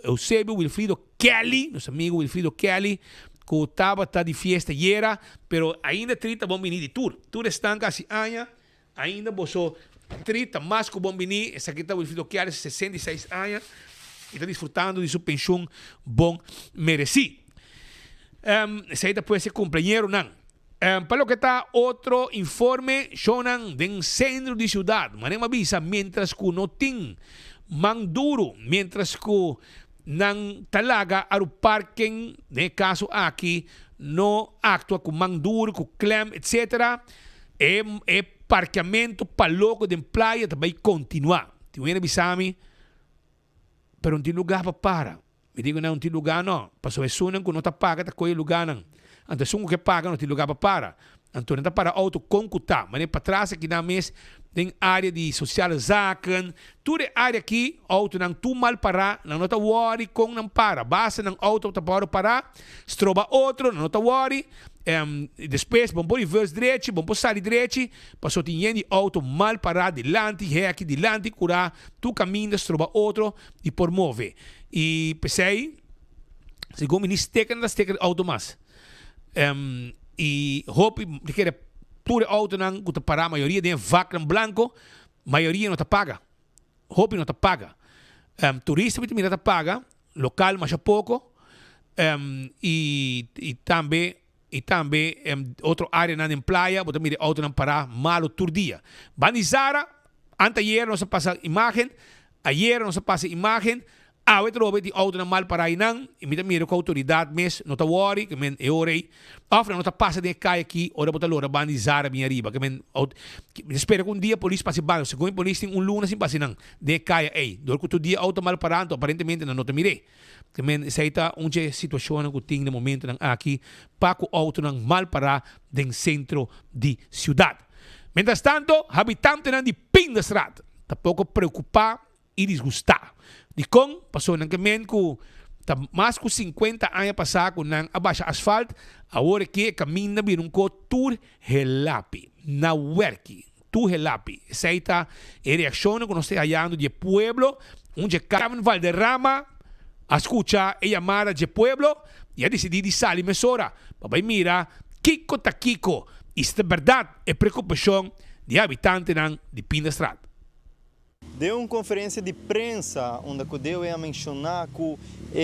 Eusébio Wilfrido Kelly, nosso amigo Wilfrido Kelly, que estava de fiesta ayer, pero ainda 30 bom venir de tour. Tour está quase anos, ainda você 30 mais que bom venir. Essa aqui está Wilfrido Kelly, 66 anos, e está desfrutando de sua pensão bom merecido. Essa aí depois se companheiro não. Para lo que está outro informe, shonan del centro de ciudad. Manem avisa, mientras que no tem manduro, mientras que nang talaga aru parking, ne caso aqui, no actua com manduro, com clem, etc. É parqueamento para logo de playa também continuar. Tiwena bisami, pero não tem lugar para. Me digo, não tem lugar não. Passou é sunan que não está paga, está com lugar não. Então, sungo que paga, não tem lugar para. Então, não está para auto concutar. Mas para trás aqui na mesa, tem área de social zaken. Tudo é área aqui, auto não tu mal para, não está worry com não para. Basta não auto tá para parar, stroba outro, não está worry. Depois, vamos por reverse direito, vamos por sair direito. Passou tem auto mal para, delante, aqui, delante, curar. Tu caminha, stroba outro e por mover. E pensei, segundo o ministro, steker auto mais. E hope que tudo auto não que para a maioria de vaca branco, maioria não te paga. Hope não te paga. Turista muito te paga, local mais pouco. E também outra área na praia, botar mira auto não para malo todo dia. Banizara, anteayer não se passa imagem, ayer não se passa imagem. Outra vez de auto mal para aí não, e me mira com a autoridade mes, não tá worry, que men é orei. Afra não tá passa de cai aqui, ora botar lora banizar bem arriba, que men espera que dia polícia passe banho, segundo polícia tem lunes sem passe não, de cai ei, dor que tu dia auto mal parando, aparentemente não te mirei. Que men essa uma situação que tem no momento aqui, para que o auto não mal parar dentro centro de cidade. Mientras tanto, habitante de Pindastrat, tá pouco preocupado e desgostado. De com passou nang kemen ko mais que 50 anos passar com nang abaixa asfalto, agora que caminha birung ko tur helapi na werki tu helapi. Essa é a reação que nós estamos hallando de pueblo, onde Carmen Valderrama escuta a chamada de pueblo e a decidir de sair mesora. Papai mira, Kiko ta Kiko, isto é verdade, é preocupação de habitante de Pindastrat. Deu uma conferência de prensa onde eu deu a mencionar que o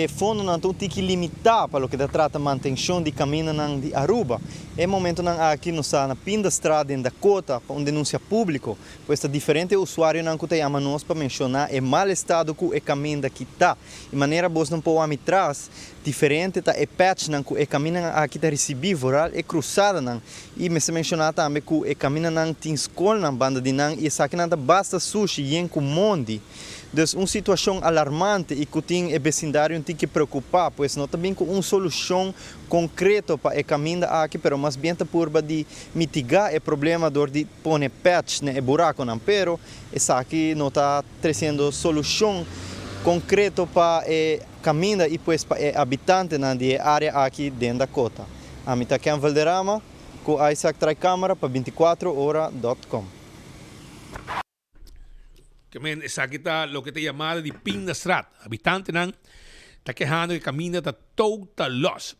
fundo não tem que limitar para o que trata a manutenção de caminho de Aruba. É momento aqui na Pindastrat, em Dakota, para um denúncia público, pois está diferente usuário não que tem a nós para mencionar é mal estado que o caminho daqui está. De maneira boa não pode atrás, diferente tá é patch não que o caminho aqui está recebido, é cruzada não. E me se mencionar também que o caminho não tem escola na banda de não e isso aqui não basta sushi e com monde. Então, uma situação alarmante e que tem o vecindário tem que preocupar, pois não também com uma solução concreta para o caminho aqui, mas mais bem por de mitigar o problema de pôr patch no buraco, não, pero essa aqui não está trazendo solução concreta para o caminho e pois para o habitante na área aqui dentro da cota. A mim está aqui em Valderrama, com a Isaac trai câmera para 24hora.com. Que essa aqui está o que te chamada de Pindastrat. Habitante não está quejando que o caminho está total lost.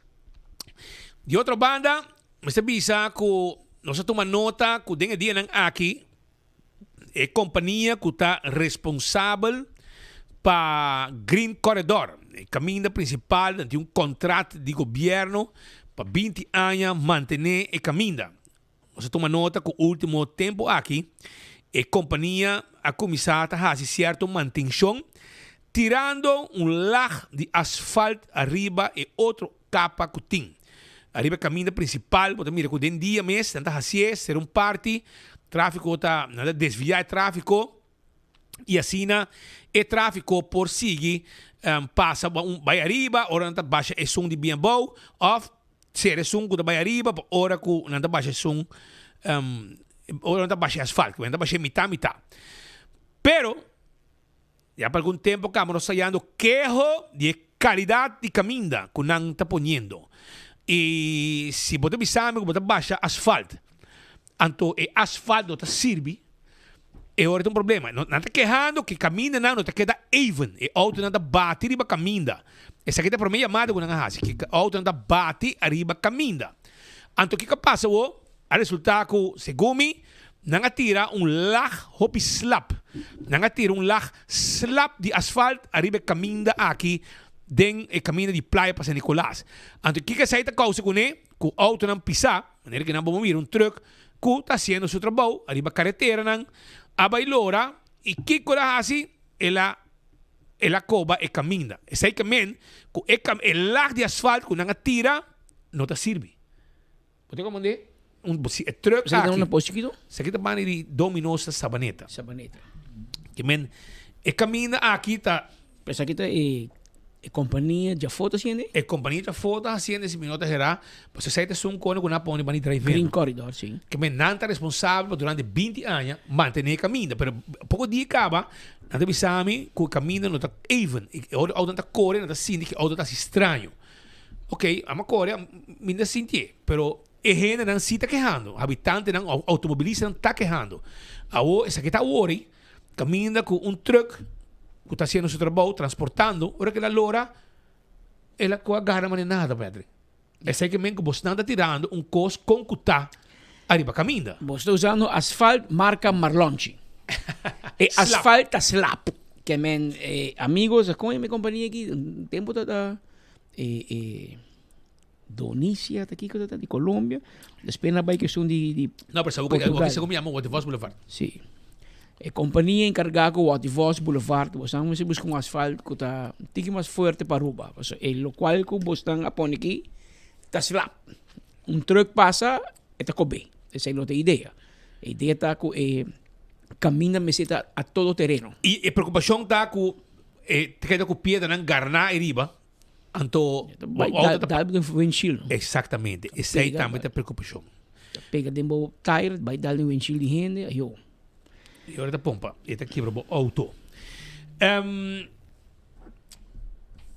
De outra banda, me avisa que nós tomamos nota que o dia aqui é a companhia que está responsável para Green Corridor. O caminho principal tem um contrato de governo para 20 anos manter o caminho. Nós tomamos nota que o último tempo aqui a companhia a começar a fazer certa manutenção, tirando lag de asfalto arriba e outra capa que tem. Arriba o caminho principal, porque mira que den dia mês, tenta fazer, ser parte, tráfego está desviar o tráfego, e assim o tráfego por seguir passa vai arriba, ora não baixa é som de bem bom, ou ser som que vai arriba, ora que não baixa som Ahora está baixo asfalto, está baixo mitad. Pero, ya por algum tempo, estamos saindo quejo de qualidade de caminho que não está poniendo. E se você pensar que você baixa asfalto, então o asfalto não está serve, é hora de um problema. Não está quejando que caminha não está queda even, e auto não está bate riba caminha. Essa aqui é a primeira chamada que não faz, que auto não está bate riba caminha. Então o que passa? O resultado que segundo não atira lag hop slap, não atira lag slap de asfalto riba caminha aqui. Den e caminho de praia para San Nicolás. Então, o que sai da causa com ele? Que o auto não pisar, maneira que não vamos vir truck que está fazendo seu trabalho, arriba a carretera, não, a bailora, e que coisa assim, ela coba e caminha. Esse aí também, que o lag de asfalto que não atira, não te serve. Pode comandar? Truck aqui. Você está chiquito? Isso aqui está de Domino's Sabaneta. Que men, e caminha aqui está. Essa aqui está companhia de foto haciendo? A companhia de foto haciendo esse minuto será, você sai de um cone que não pode para drive. Green Corridor, sim. Que me não está responsável durante 20 anos manter o caminho, mas pouco dia acaba, não te pensamos que o caminho não está even, o auto não está correndo, não está sentindo que o auto está estranho. Ok, a uma corre, me dá sentir, pero a gente não se está quejando, habitante não, automobilista não está quejando. Essa aqui está worry, caminha com truck que está haciendo su trabajo, transportando, ahora que la lora, ela com a garra mas nada, Pedro. Essa é que mesmo que você está tirando cos com que está arriba caminho. Você está usando asfalto marca Marlonchi. E asfalto slap. Que men, amigos, com a minha companhia aqui, um tempo está Donicia, está aqui, está de Colômbia, depois na vai que são de não, mas sabe o que se chama Waterfalls Boulevard? Sim. A companhia encargada com o Waterfalls Boulevard, você busca asfalto que está mais forte para Aruba. O local que você está pondo aqui está slap. Truck passa, está bem. Essa é a outra ideia. A ideia está que caminha meseta a todo terreno. E a preocupação está com que o pé não garna arriba. Então, dá um windshield. Exatamente. Essa é também a preocupação. Pega dentro do tire, vai dar um windshield de gente, aí eu. E agora pompa, esta quebra o auto.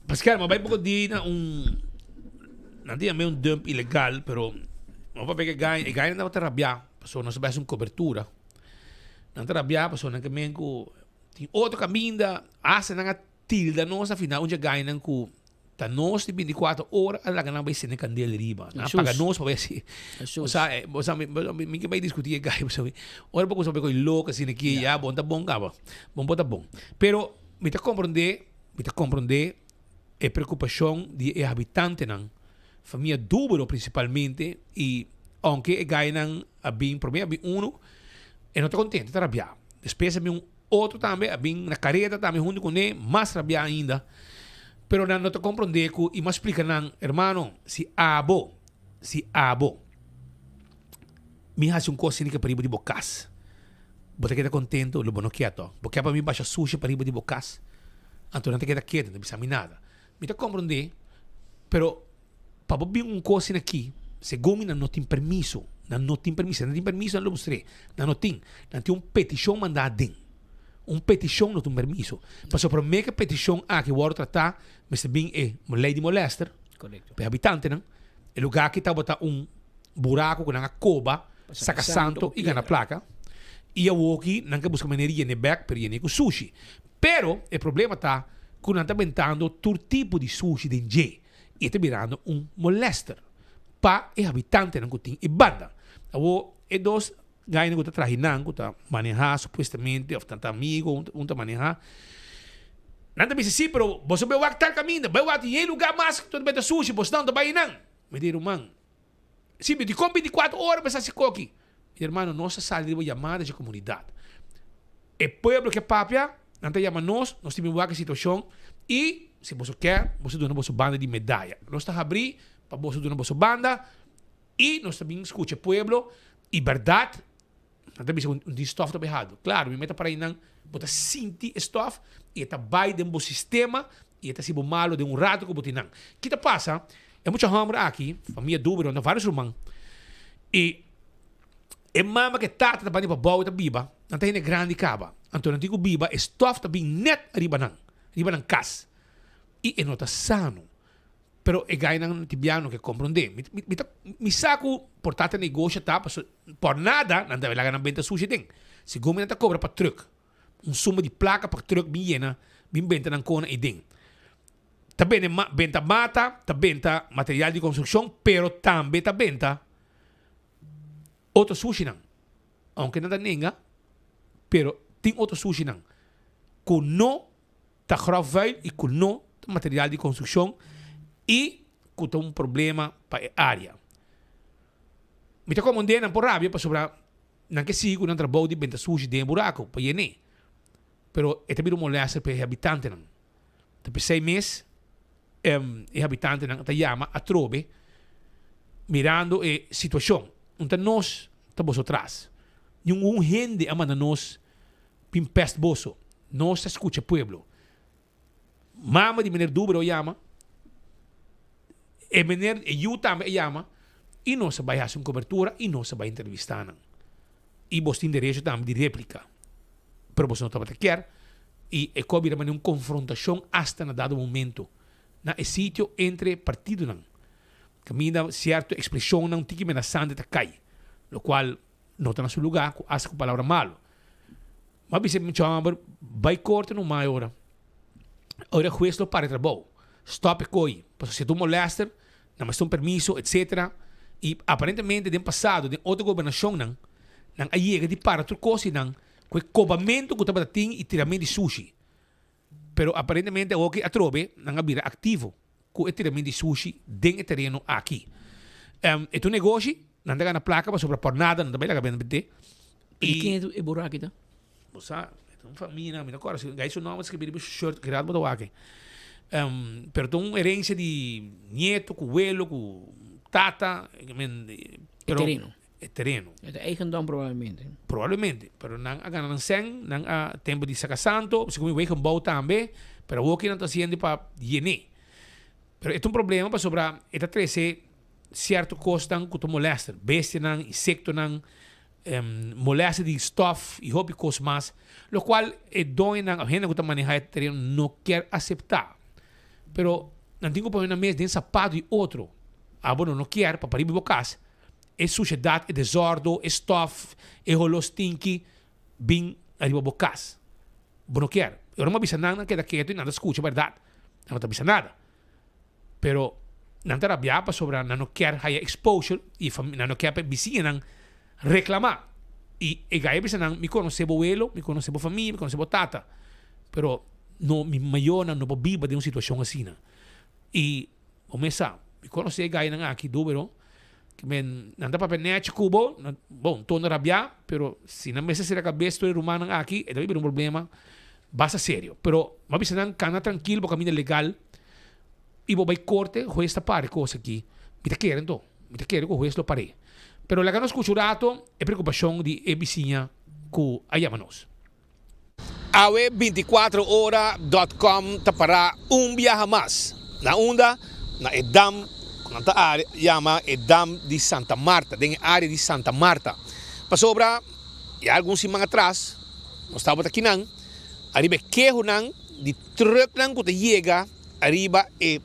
Pascal, mas vai pouco de não tinha meio dump ilegal, pero não vai pegar ganha não vai rabiar, pessoa não sabe cobertura. Não vai rabiar, pessoa não que meio tem outro caminho da asa não tilda nossa final onde ganha não que tá nós de 24 horas ela não vai ser nem candela riba, não paga nós para ver se você me que vai discutir gai, você ora pouco sabe que louco assim aqui já bom tá bom gaba bom tá bom, pero me te compreender a preocupação de habitante não família dúbero principalmente e aunque gai não a bem problema bem uno e não está contente tá rabiar depois bem outro também a bem na careta também junto com ele mais rabiar ainda. Pero não te compreender que e me explica não, hermano, se abo, me hace coisa que para ir de bocas. Você queda contento, lo bueno quieto. Porque para mim baixa sushi para ir de bocas. Então não te queda quieto, não precisa nada. Me te compreender, pero para vir coisa aqui, segundo não tem permisso, não tem permisso, não lo mostrei, não tem petição mandada dentro. Petição não tem permisso. Mas a primeira petição que o outro tratar, mas também é uma lei de molester. Correto. Para habitante, não? O lugar que está botar buraco com uma coba, saca santo e ganha placa. E eu aqui não quer buscar maneira de back para ir com sushi. Pero o problema está que não está inventando todo tipo de sushi de J. E está virando molester para o habitante não tem e banda. E dois ganha que está trajinando, que está manejando supostamente, ou tanto amigo, está manejando. Nada me diz assim, pero você vai estar caminhando, vai estar em lugar mais que tu vai ter sushi, você não vai não. Me diz, irmão, sim, me diz, com 24 horas para se coque. Irmão, nossa saída de chamada de comunidade. O povo que papia, não te chama nós temos uma situação, e se você quer, você dá uma banda de medalha. Nós estamos abrindo para você dar uma banda, e nós também escuta o povo, e verdade, não tem um stuff tá errado. Claro, me meta para aí não, bota sentir stuff e tá vai de um sistema e tá sibo malo de rato que botin não. Que tá passa? É muita hamra aqui, família dúvida, não vários irmãos. E E mama que tata ta bani pa bau ta biba, nanta hine grande kaba. Anto nantigo biba e stof ta bing net riba nang kas. E nota sano. Pero e gai nang tibiano que comprende. Mi saco portata negócio tá, por nada, não deve lá na venda sushi ding. Se gome nanta cobra pa truck. Suma de placa pa truck biena, bim benta nang kona e ding. Ta bene benta mata, ta benta material de construção, pero também ta benta outro sushi nang. Aunque nada ninga, pero tem outro sushi nang. Kuno ta grafvuil e kuno material de construção e kuta problema pa área. Mi ta comandé nan por rabia pa sobra nan que sigo nan trabalho de benta sushi de buraco pa yene. Pero ete biro molesta pe habitante nang. Ta pe 6 meses e habitante nang ta llama a trobe mirando e situação. Unta nós ta boso atrás. Yung gente ama na nós pim pest boso. Nós ta escucha pueblo. Mama de meneer Dubro llama. E meneer eu também llama. E nós se vai fazer uma cobertura e nós se vai entrevistar. E você tem direito também de réplica. Pero você não está quer. E é cobre uma confrontação hasta na dado momento. Na sítio entre partidos. Camina certa expressão não tem que amenaçante te cai. Lo qual não está no seu lugar, acha com palavra malo. Mas você me chama, vai corte no mai hora. Ora juez lo para trabalho. Stop e coi. Porque se tu molesta, não mais um permisso, etc. E aparentemente, no passado, de outra governação, não aí de para outra coisa, não. Com o cobamento que estava tendo e tiramento de sushi. Pero aparentemente, o que atrobe, não vira ativo com o tiramento de sushi dentro do terreno aqui. E tu negócio, não dá na placa, para sobra por nada, não dá bem lá bem bem. E quem é buraco então? Você, então família, me agora, se gajo não mas que bebe shirt criado para o aqui. Pero tem uma herência de neto, com abuelo, com tata, pero terreno. É terreno. É eigendom provavelmente. Provavelmente, pero não a ganhar sen, não a tempo de sacar santo, se como vai bom também, pero o que não está sendo para llenar. Pero é um problema para sobrar, é tá trece certo costan que tu molesta, bestia não, insecto não, molesta de stuff e hobby coisas mais, lo qual é dono não, a gente que tá manejar terreno não quer aceitar. Pero não tenho para uma mesa de sapato e outro, bueno não quer para parir bocas. É sociedade, é desordem, é stuff, é rolos stinky, bem arriba bocas. Não quer. Eu não me avisa nada que é quieto e nada escuta, verdade. Não te avisa nada. Pero não te rabia para sobre não quer higher exposure e não quer para vizinha não reclamar. E aí avisa não me conhece o abuelo, me conhece a família, me conhece a tata. Pero não me maior não viva de uma situação assim. E o mesa, me conhece a gai não aqui dúvero. Que men nanda pa penete cubo, bom, tô na rabia, pero se na mesa será cabeça do romano aqui, é daí um problema basta sério. Pero mas não cana tranquilo para caminho legal. E vou vai corte, o juez está pare coisa aqui. Me te querem então, me te querem que o juez lo pare. Pero la que nos escuchurato é preocupação de vizinha que ayamanos. Awe24hora.com para viaje mais. Na onda, na edam nanta área chama Edam de Santa Marta, dentro da área de Santa Marta. Para sobra, e alguns semanas atrás, nós estávamos aqui não, arriba queijo não, de truck não que chega, arriba e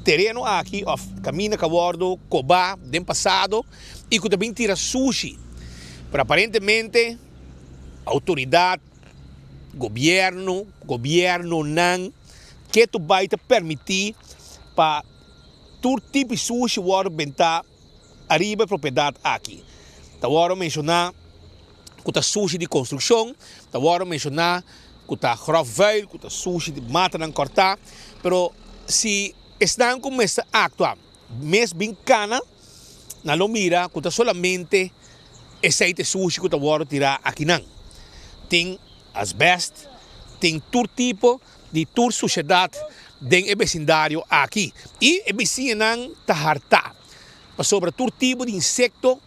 terreno aqui, caminha com bordo, coba, dentro passado, e que também tira sushi. Pero aparentemente, autoridade, governo não, que tu vai te permitir para todo tipo de sushi war bentar arriba propriedade aqui. Tá war mencionar que tá sushi de construção, tá war mencionar que tá grafvuil, que tá sushi de mata não cortar, pero se estão começando a actuar, mês bem cana, na lo mira que tá solamente esse sushi que tá war tirar aqui não. Tem asbest, tem todo tipo de toda sociedade dentro do vecindário aqui. E a vizinha não está harta. Sobre todo tipo de insecto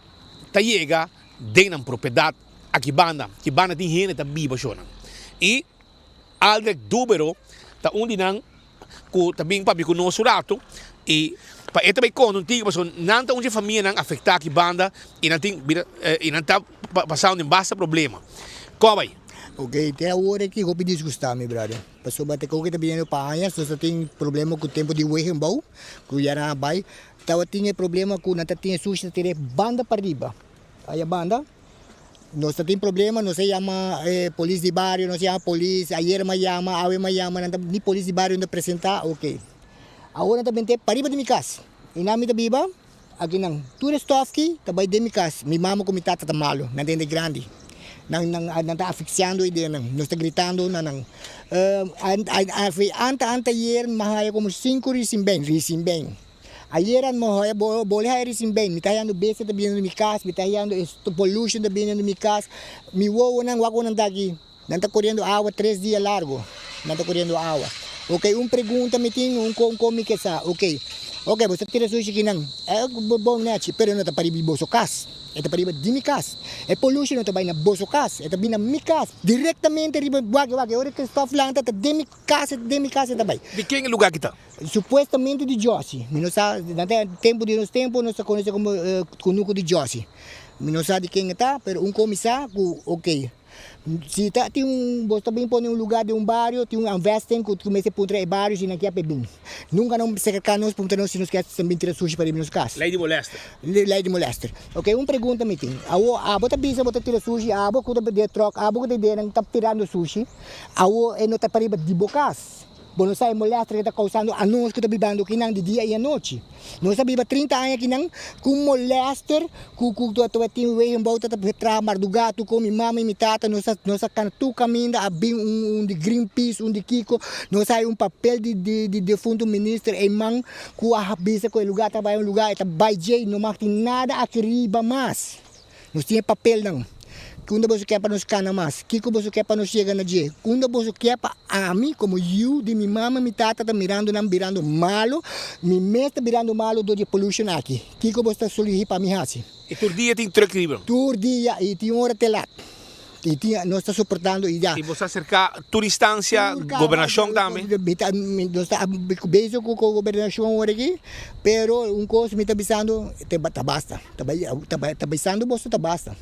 que chega dentro da propriedade aqui banda. Que banda tem gente que vive assim. E algo dúbero está onde não que também para conosco rato e pa ito may konunti so nanta unja família nang afectar ki banda inanta passaw ng basta problema. Kobay. Ok, até a hora que eu pedi desgostar, meu brother. Passou bater com o que tá vindo para a só tem problema com o tempo de wei embau, que já não vai. Tava tinha problema com não tinha sushi ter banda para riba. Aí a banda nós tem problema, nós se chama polícia de bairro, nós se chama polícia, ayer me chama, awe me chama, ni polícia de bairro não apresentar, ok. Agora também tem para riba de minha casa. E na minha biba, aqui não, tudo estofque, também de minha casa. Minha mama com minha tata tá malo, não tem de grande. Nang tá asfixiando ideia nang nós está gritando nang anta ayer mahaya como 5 risim bem ayer an mahaya boleh hai risim bem mitayando base tá vindo mi casa mitayando pollution tá vindo mi casa mi wo nang wako nang dagi não tá correndo água 3 dias largo não tá correndo água ok pergunta me tem come que sa ok você tira sushi que não é bom né pero não tá para biboso cas ito pa riba di mi kas. Pollution ito ba na boso kas. Ito ba na mi kas. Directamente riba wag. Ora que stuff lang ito di mi kas ito ba. De quem lugar kita? Supostamente de Josi. Minosa nante tempo de nos tempo nós conhece como kunuko de Josi. Minosa de quem está, pero comisa ku ok. Se tá tem bosta bem pôr lugar de bairro, tem investing que comece a puntra e bairro e naquela bem. Nunca não se quer nós puntra nós se nos quer também tirar sushi para nos casa. Lei de molester. Lei de molester. Ok, pergunta me tem. Bota bisa bota tirar sushi, kuda de troca, kuda de nang tap tirando sushi. Não tá para de bocas. Bono sai molestre que está causando anos que está vivendo aqui de dia e à noite. Nós sabemos 30 anos aqui com molester, com tu tem um volta para trabalhar do gato com minha mãe e minha tata, nós can tu caminha a bem de Greenpeace, de Kiko, nós sai papel de defunto ministro e man com a bisa com o lugar trabalha lugar eta by J não mais tem nada aqui riba mais. Nós tinha papel não. Kunda você quer para nos cana mais, Kiko você quer para nos chegar na J. Kunda você quer para a mim como eu de minha mama, minha tata tá mirando malo, minha mãe tá mirando malo do de pollution aqui. Kiko você tá solihir para mim assim. E tur dia tem truck riba. Tur dia e tem hora telat. E tinha nós está suportando e já. E você cercar turistância, governação também. Nós está beijo com a governação aqui, pero coisa me tá bisando, tá basta. Tá bisando você tá basta.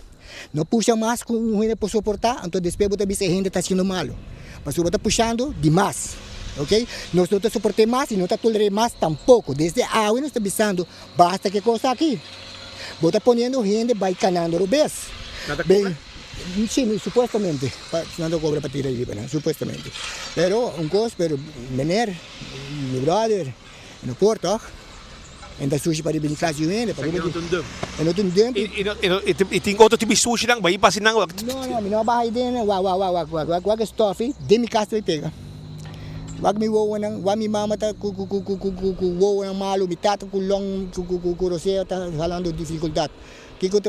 Não puxa mais com o rende para suportar, então depois você bisa rende está sendo malo. Mas você está puxando demais, ok? Nós não está suportando mais e não está tolerando mais tampouco. Desde a água nós está bisando, basta que coisa aqui. Você está ponendo rende, vai canando o bes. Bem, sim, supostamente, não cobra para tirar riba, supostamente. Pero pero menor, meu brother, no porto. Ainda sushi para ibig klase yun eh. Ano tundem? Iting outro tipo de sushi lang, ba? Ipasin lang. No, minabahay din. Wag stuffy. Demi casta pega. Wag mi wo nang, wag mi mama ta ku wo nang malo, mi tata ku long ku roseo ta halando dificuldad. Kiko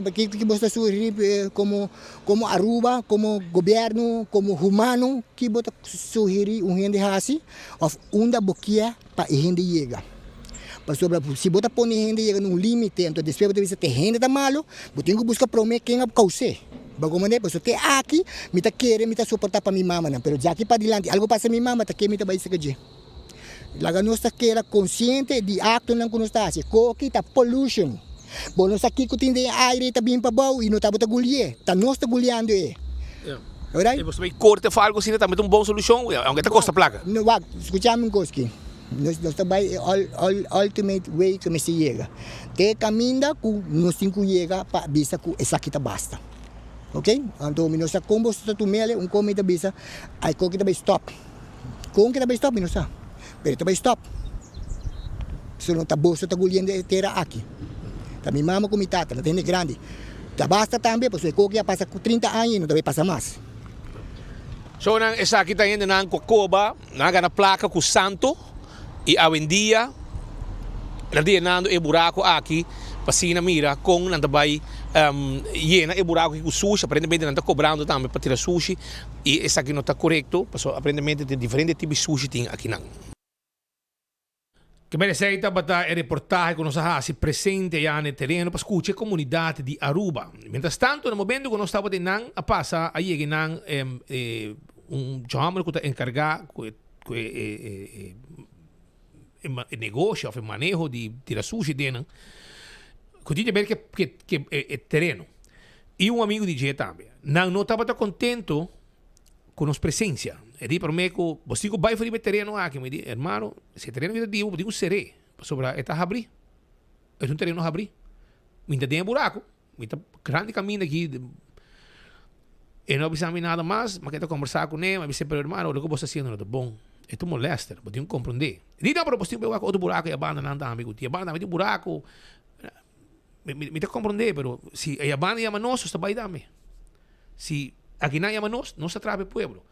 basta suhiri como Aruba, como governo, como humano, que bota suhiri gente hasi of unda boquia pa gente chega. Se você põe renda chega num limite, então depois você tem renda da malo, você tem que buscar prometer quem é causa. Bagaimana você tem aqui, me tá querendo, me tá suportar para minha mama, não, pero já aqui para dilante, algo passa minha mama, tá que me tá vai seguir. Laga nós tá queira consciente de acto não que nós tá assim, coque tá pollution. Bom nós aqui que tem aire tá bem para bau e não tá bota gulhe, tá nós tá gulhando é. Alright? E você vai cortar algo assim, também tem uma boa solução, aunque tá custa placa. Não, wag, escutamos coisa aqui. Nós trabalhamos ultimate way que se chega. Te caminha com nós cinco chega para bisa com essa aqui tá basta. Ok? Então nós combo está tu mele come tá bisa, aí co que tá stop. Com que tá stop nós sa. Pero tá stop. Se não tá bolsa tá gulhando terra aqui. Tá minha mama com minha tata, ela tem grande. Tá basta também, porque co que passa com 30 anos não vai passar mais. So nang esa kita yun nang Cocoba, naga na placa com santo. E hoje em dia, nando e buraco aqui, pasina mira com nanda vai llena e buraco com sushi, aparentemente não está cobrando também para tirar sushi e essa aqui não está correto, porque aparentemente tem diferentes tipos de sushi tem aqui não. Que mereceita bata e reportaje con nossa hasi presente ya nel terreno para escuchar a comunidade de Aruba. Mientras tanto, no momento que nós estava de nan a passa, aí que nan chamamos que está encarregado negócio, o manejo de tirar sushi dentro. Continua bem que é terreno. E um amigo DJ também. Não estava tão contente com a presença. Ele para mim, você vai fazer terreno aqui, me diz, irmão, esse terreno é de eu digo seré, sobre esta abrir. É um terreno abrir. Ainda tem buraco, ainda grande caminho aqui. E não precisa nada mais, mas quero conversar com ele, mas disse, pero irmão, o que você está fazendo não é bom. Esto molesta, eu tenho que compreender. Ele não propôs outro buraco e a banda não está, amigo. E a banda tem um buraco. Me tem que compreender, pero se a banda chama nós, está bem também. Se aqui não chama nós atrapa o povo.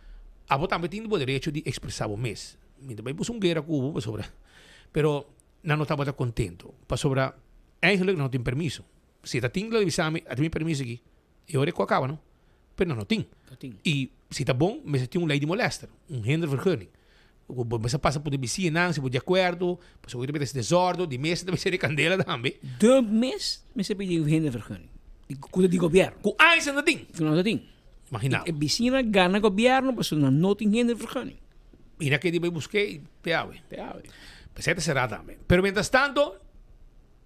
A voz também tem o direito de expressar o mês. Me também pus guerra com o sobre. Pero não estava contente. Para sobre, eigenlijk não tem permisso. Se está tem que exame, tem permisso aqui. E agora que acaba, não? Pero não tem. E se está bom, mas tem lei de molester, hindervergunning. Você passa por vizinhança, se por de acordo, você pode ter esse desordem, de mês também seria candela também. De mês, você pede hindervergunning. Cuida de governo. Com eins en dat ding. Não dat ding. Imagina. E vicina gana governo, mas não tem hindervergunning. E naquele dia eu busquei, peawe. Peseta será também. Pero mientras tanto,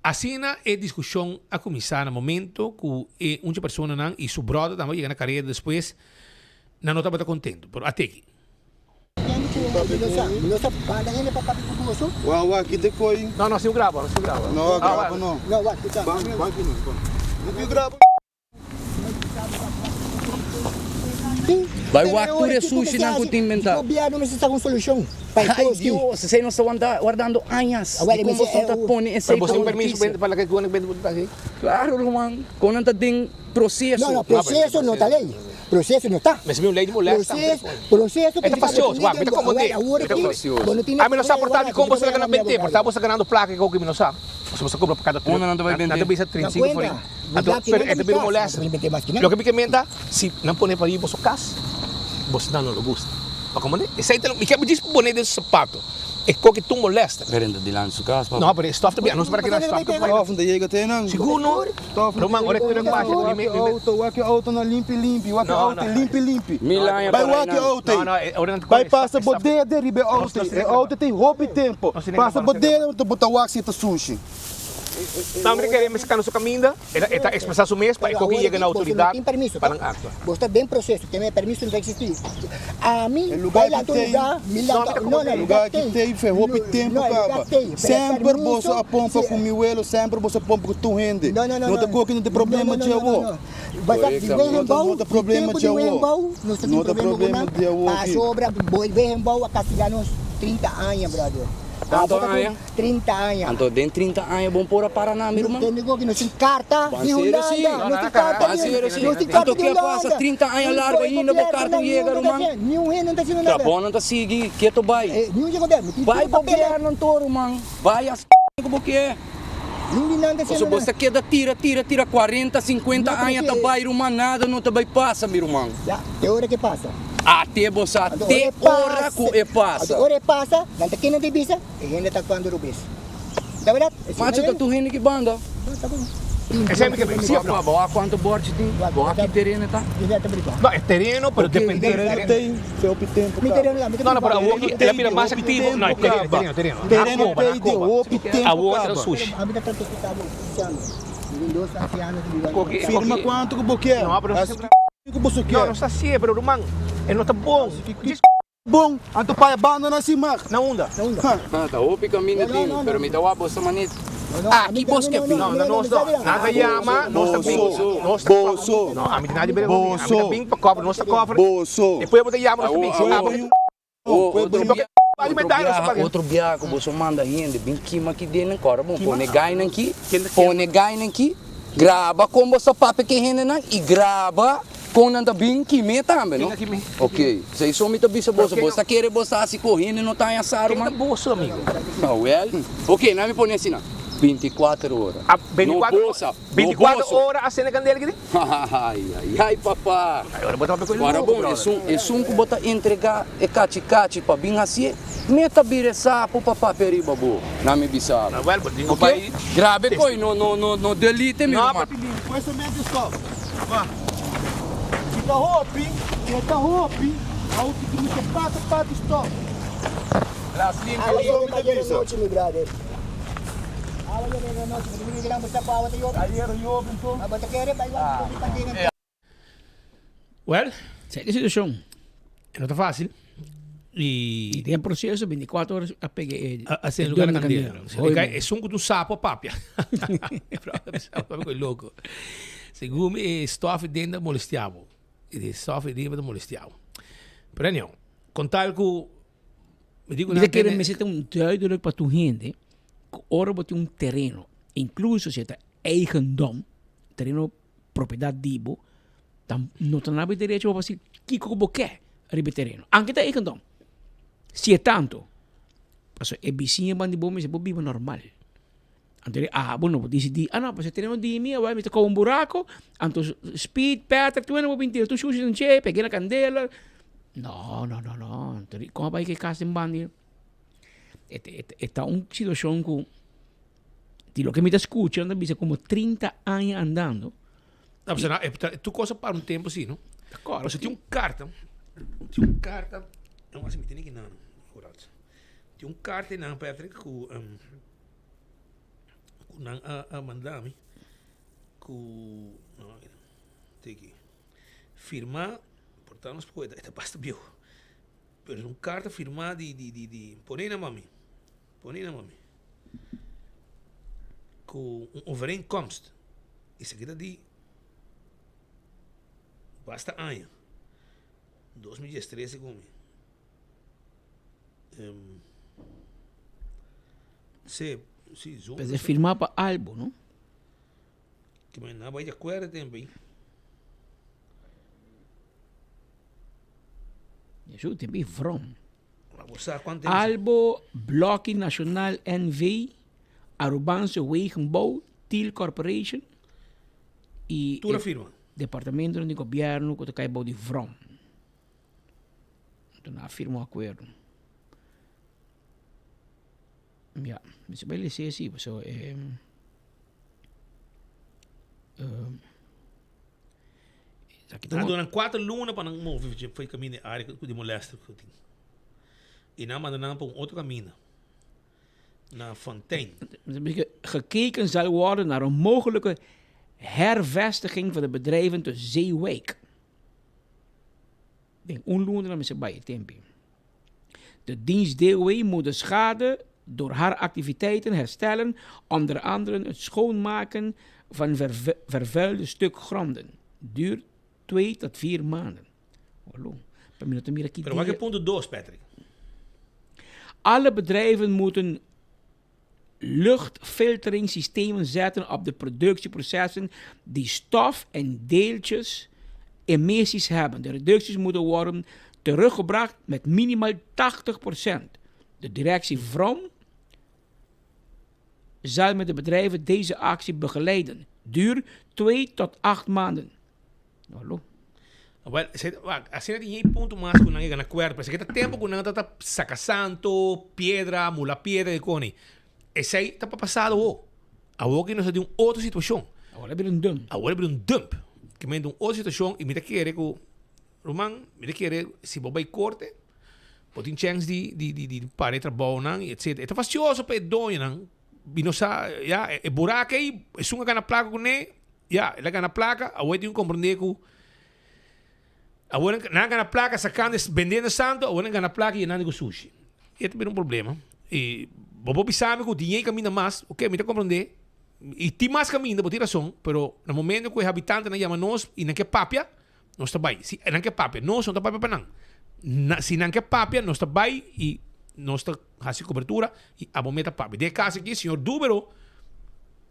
assim é discussão a começar no momento que uma pessoa não e seu brother também chega na carreira depois, não estava contente. Pero até aqui. Uau, kita koi. Não, se eu gravo. Não, gravo não. Não, kita. Banki não. Eu gravo. Vai o sushi não pode inventar. O governo precisa com solução. Ai, Deus, você não está guardando anos. Como você está pondo esse você tem permisso para que você venda aqui? Claro, irmão. Quando não tem processo. Não, processo não está lei. Processo não está. Mas meu lei de molesta. Processo. É facioso, vai, me como de. A mim não sabe portar de como você ganha 20, portar você ganhando placa que o que não sabe. Você compra para cada tudo. Não vai vender. Não vai 35 por aí. É também molesta. Lo que me comenta, se não põe para ir para sua casa, você não gosta. Mas como é? Esse aí me quer dizer boné desse sapato. É que tu molesta. Verenda de lá na sua casa. Não, mas stof também. Não sei para que não stof. Stof, daí chega até não. Seguro. Romang, olha que não baixa. O auto na limpe. O auto limpe. Milanha. Vai o auto. Vai passa bodeia deribe auto. Auto tem roupa e tempo. Passa bodeia, tu botar o axi e sushi. Não, mas queremos ficar no seu caminho, está expressar o mês para que chegue na autoridade para não actuar. Você tem processo, tem permisso, não vai existir. A mim, vai lá do lugar, não, lugar que tem, roupa e tempo, caba. Sempre você apompa com miuelo, sempre você apompa com tu rende. Não tem coisa que não tem problema de avô. Não tem problema de avô. Não tem problema de avô. A sobra, vem embora, a Castellanos, 30 anos, brother. 30 anos. Então, dentro de 30 anos é bom pôr a Paraná, meu irmão. Não tem carta de Holanda. Não tem carta de Holanda. Então, que passa 30 anos largo ainda para carta chega, irmão? Nenhum não está sendo nada. Tá bom, não está seguindo. Que tu vai? Vai governo, irmão. Vai as como que é. Se você quer tira 40, 50 anos, tá vai, irmão, nada, não tá vai passa, meu irmão. Tem hora que passa. Até você, até hora que passa. Hora passa, não tem quem não tem visa, e ainda está quando o bis. Tá verdade? Mas você tá rindo que banda? Tá bom. Esse é o que precisa. Boa, quanto borte tem? Boa, aqui terreno tá? Não, é terreno, mas depende. Tem, seu tempo. Não, para o outro, ele é mais ativo. Não, é terreno. Terreno tem, o tempo. A outra é sushi. Firma quanto que você quer? Não, não está assim, pero irmão, ele não está bom. Bom, anto pai abandona assim, mas na onda. Tá, o caminho tem, pero me dá uma boa manita. Aqui bosque não, nada chama, nós também. Bolso. Não, a mim nada de bolso. A mim bem para cobra, nossa cobra. Bolso. Depois eu vou ter nós também. Outro biaco, você manda ainda, bem queima aqui dentro, agora bom, põe gai aqui, grava com você papo que rende e grava com nada bem queima também, não? Ok, se isso me tá bicho você quer você assim correndo não tá em assaro, mano. Bolso, amigo. Não, well, ok, não me põe assim não. 24 horas. 24 horas a cena candela aqui? Ai, papá. Agora bom, é um que bota entregar e cachi para bem assim. Meta bire sapo papá periba bo. Não me bisava. Ok? Grave coi, no delete meu irmão. Coisa mesmo stop. Vá. Fica roupa, auto que me pata stop. Alas 7 ayer de noche, mi brother. Alas 7 de noche, pero hindi lang basta pa awat yung. Ayer yung po. Abata kere pa yung pandingan. Well, esa es la situación. No está fácil. Y tiene proceso 24 horas a pegar. Assim, lugar na candeira. É sungo do sapo, papia. Sapo é louco. Segundo é stof dentro molestiavo. E stof dentro molestiavo. Pero não, contar com me digo Você quer me sentar duidelijk para tu gente, ora botar terreno, incluso se é eigendom, terreno propriedade dibo, não tem nada de direito para fazer que como quer ribe terreno. Anche da eigendom. Se é tanto, porque é vizinha bandi bom, mas é vivo normal. Então, bueno, decidi, não, mas terreno de mim, vai me tocar buraco, então speed, Peter, tu não vou pintar, tu sujas um che, peguei na candela. No. ¿Cómo va a ir que casa en bandi? Está una situación que lo que me está escuchando dice como 30 años andando. No, pues, tu cosa para un tiempo sí, ¿no? Claro. Você tem carta, não assim me tem que não, correto. Tem carta não Patrick com não a mandar-me com não tem que firmar. Portanto, esta pasta bio. Pero uma carta firmada de põe na mami. Com overeenkomst. Isso aqui de basta ano. 2013 comigo. Se zoom. Mas é firmar para algo, não? Que mas não vai de acordo também. Isso tem bem from. quanto Albo Blokkie Nacional NV, Arubanse Wegenbouw, TIL Corporation e tu firma. Departamento de Governo que cai de Vrom. Então na firma acordo. Ja, mas bem dizer assim, so durante 4 lunas para não mover, foi caminho de área de molesta que eu tinha. E não mandando para outro caminho. Naar Fontaine. Gekeken zal worden naar een mogelijke hervestiging van de bedrijven te Zeewijk. Denk onloonende met z'n bij tempi. De dienst DOE moet de schade door haar activiteiten herstellen, onder andere het schoonmaken van vervuilde stuk gronden. Duurt 2 tot 4 maanden. Hallo. Maar welke punt 2, Patrick? Alle bedrijven moeten luchtfilteringssystemen zetten op de productieprocessen die stof en deeltjes emissies hebben. De reducties moeten worden teruggebracht met minimaal 80%. De directie Vrom zal met de bedrijven deze actie begeleiden. Duur 2 tot 8 maanden. Hallo. Well, assim não tem ponto mais que não chega na cuerda, porque está tempo que não está sacasanto, pedra, mula pedra e cone. Esse aí está passado o. Agora que nós temos outra situação. Agora é um dump. Que me dá outra situação e me quer que Roman, me quer se bobai corte, pode ter chance de parar trabalho não, etc. Está facioso para dono não. Binosa, ja, é buraco aí, é sunga cana placa com né, ja, ela cana placa, agora tem que compreender que agora não ganha placa sacando vendendo santo, agora ganha placa e não sushi. E é um problema. E bobo sabe que o dinheiro caminha mais, ok, me está compreender. E tem mais caminho, por ter razão, pero no momento que o habitante não chama nós e não quer papia, nós está bem. Se não quer papia, nós não está bem para não. Se não quer papia, nós está bem e nós está fazendo cobertura e a momento papia. De caso aqui, senhor Dúbero,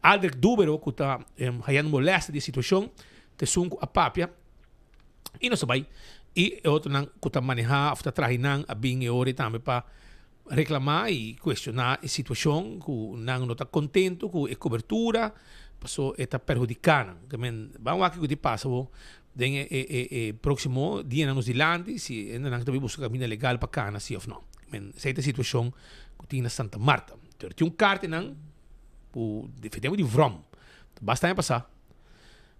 Aldrich Dúbero, que está fazendo molesta de situação, te sunco a papia. E não sabe. E outro não que está manejando, está trazendo a bem e hora também para reclamar e questionar a situação que não está contente com a cobertura, passou está prejudicando. Vamos aqui o que passa, den próximo dia nos dilante, se ainda não está buscando caminho legal para cá, sim ou não. Essa situação que tem na Santa Marta. Tem carta não, defendemos de Vrom. Basta passar.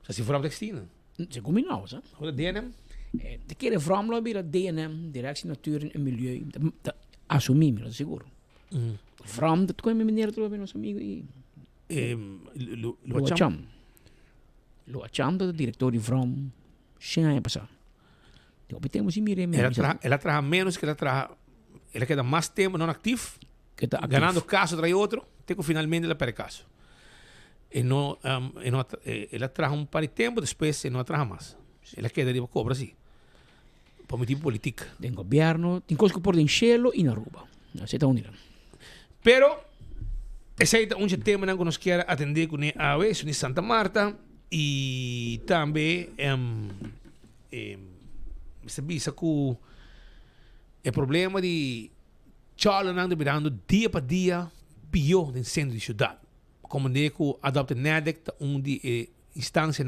Se Vrom textina. Ze combinaus, hè? Wat DNM? De keren Vrom lobby dat DNM, Directie Natuur en Milieu. assumimos, seguro. From dat kwam meneer terug bij ons amigo e Lo acham dat director de From Shanghai passar. Eu temos Ela trabaja menos que ela trabaja. Ela queda más tiempo no activo. Ganando caso tras otro. Tengo finalmente ela perde caso. Ela trabaja un par de tiempo, después no trabaja más. Ela queda de cobra así. Por mi tipo política. Tem governo, tem coisa que por em Chelo e na Aruba. Assim está unido. Pero esse é um tema que nós queremos atender com a AWE, em Santa Marta, e também se visa que o problema de Charles não virando dia para dia pior no centro da cidade. Como de que adopta NEDEC, de instância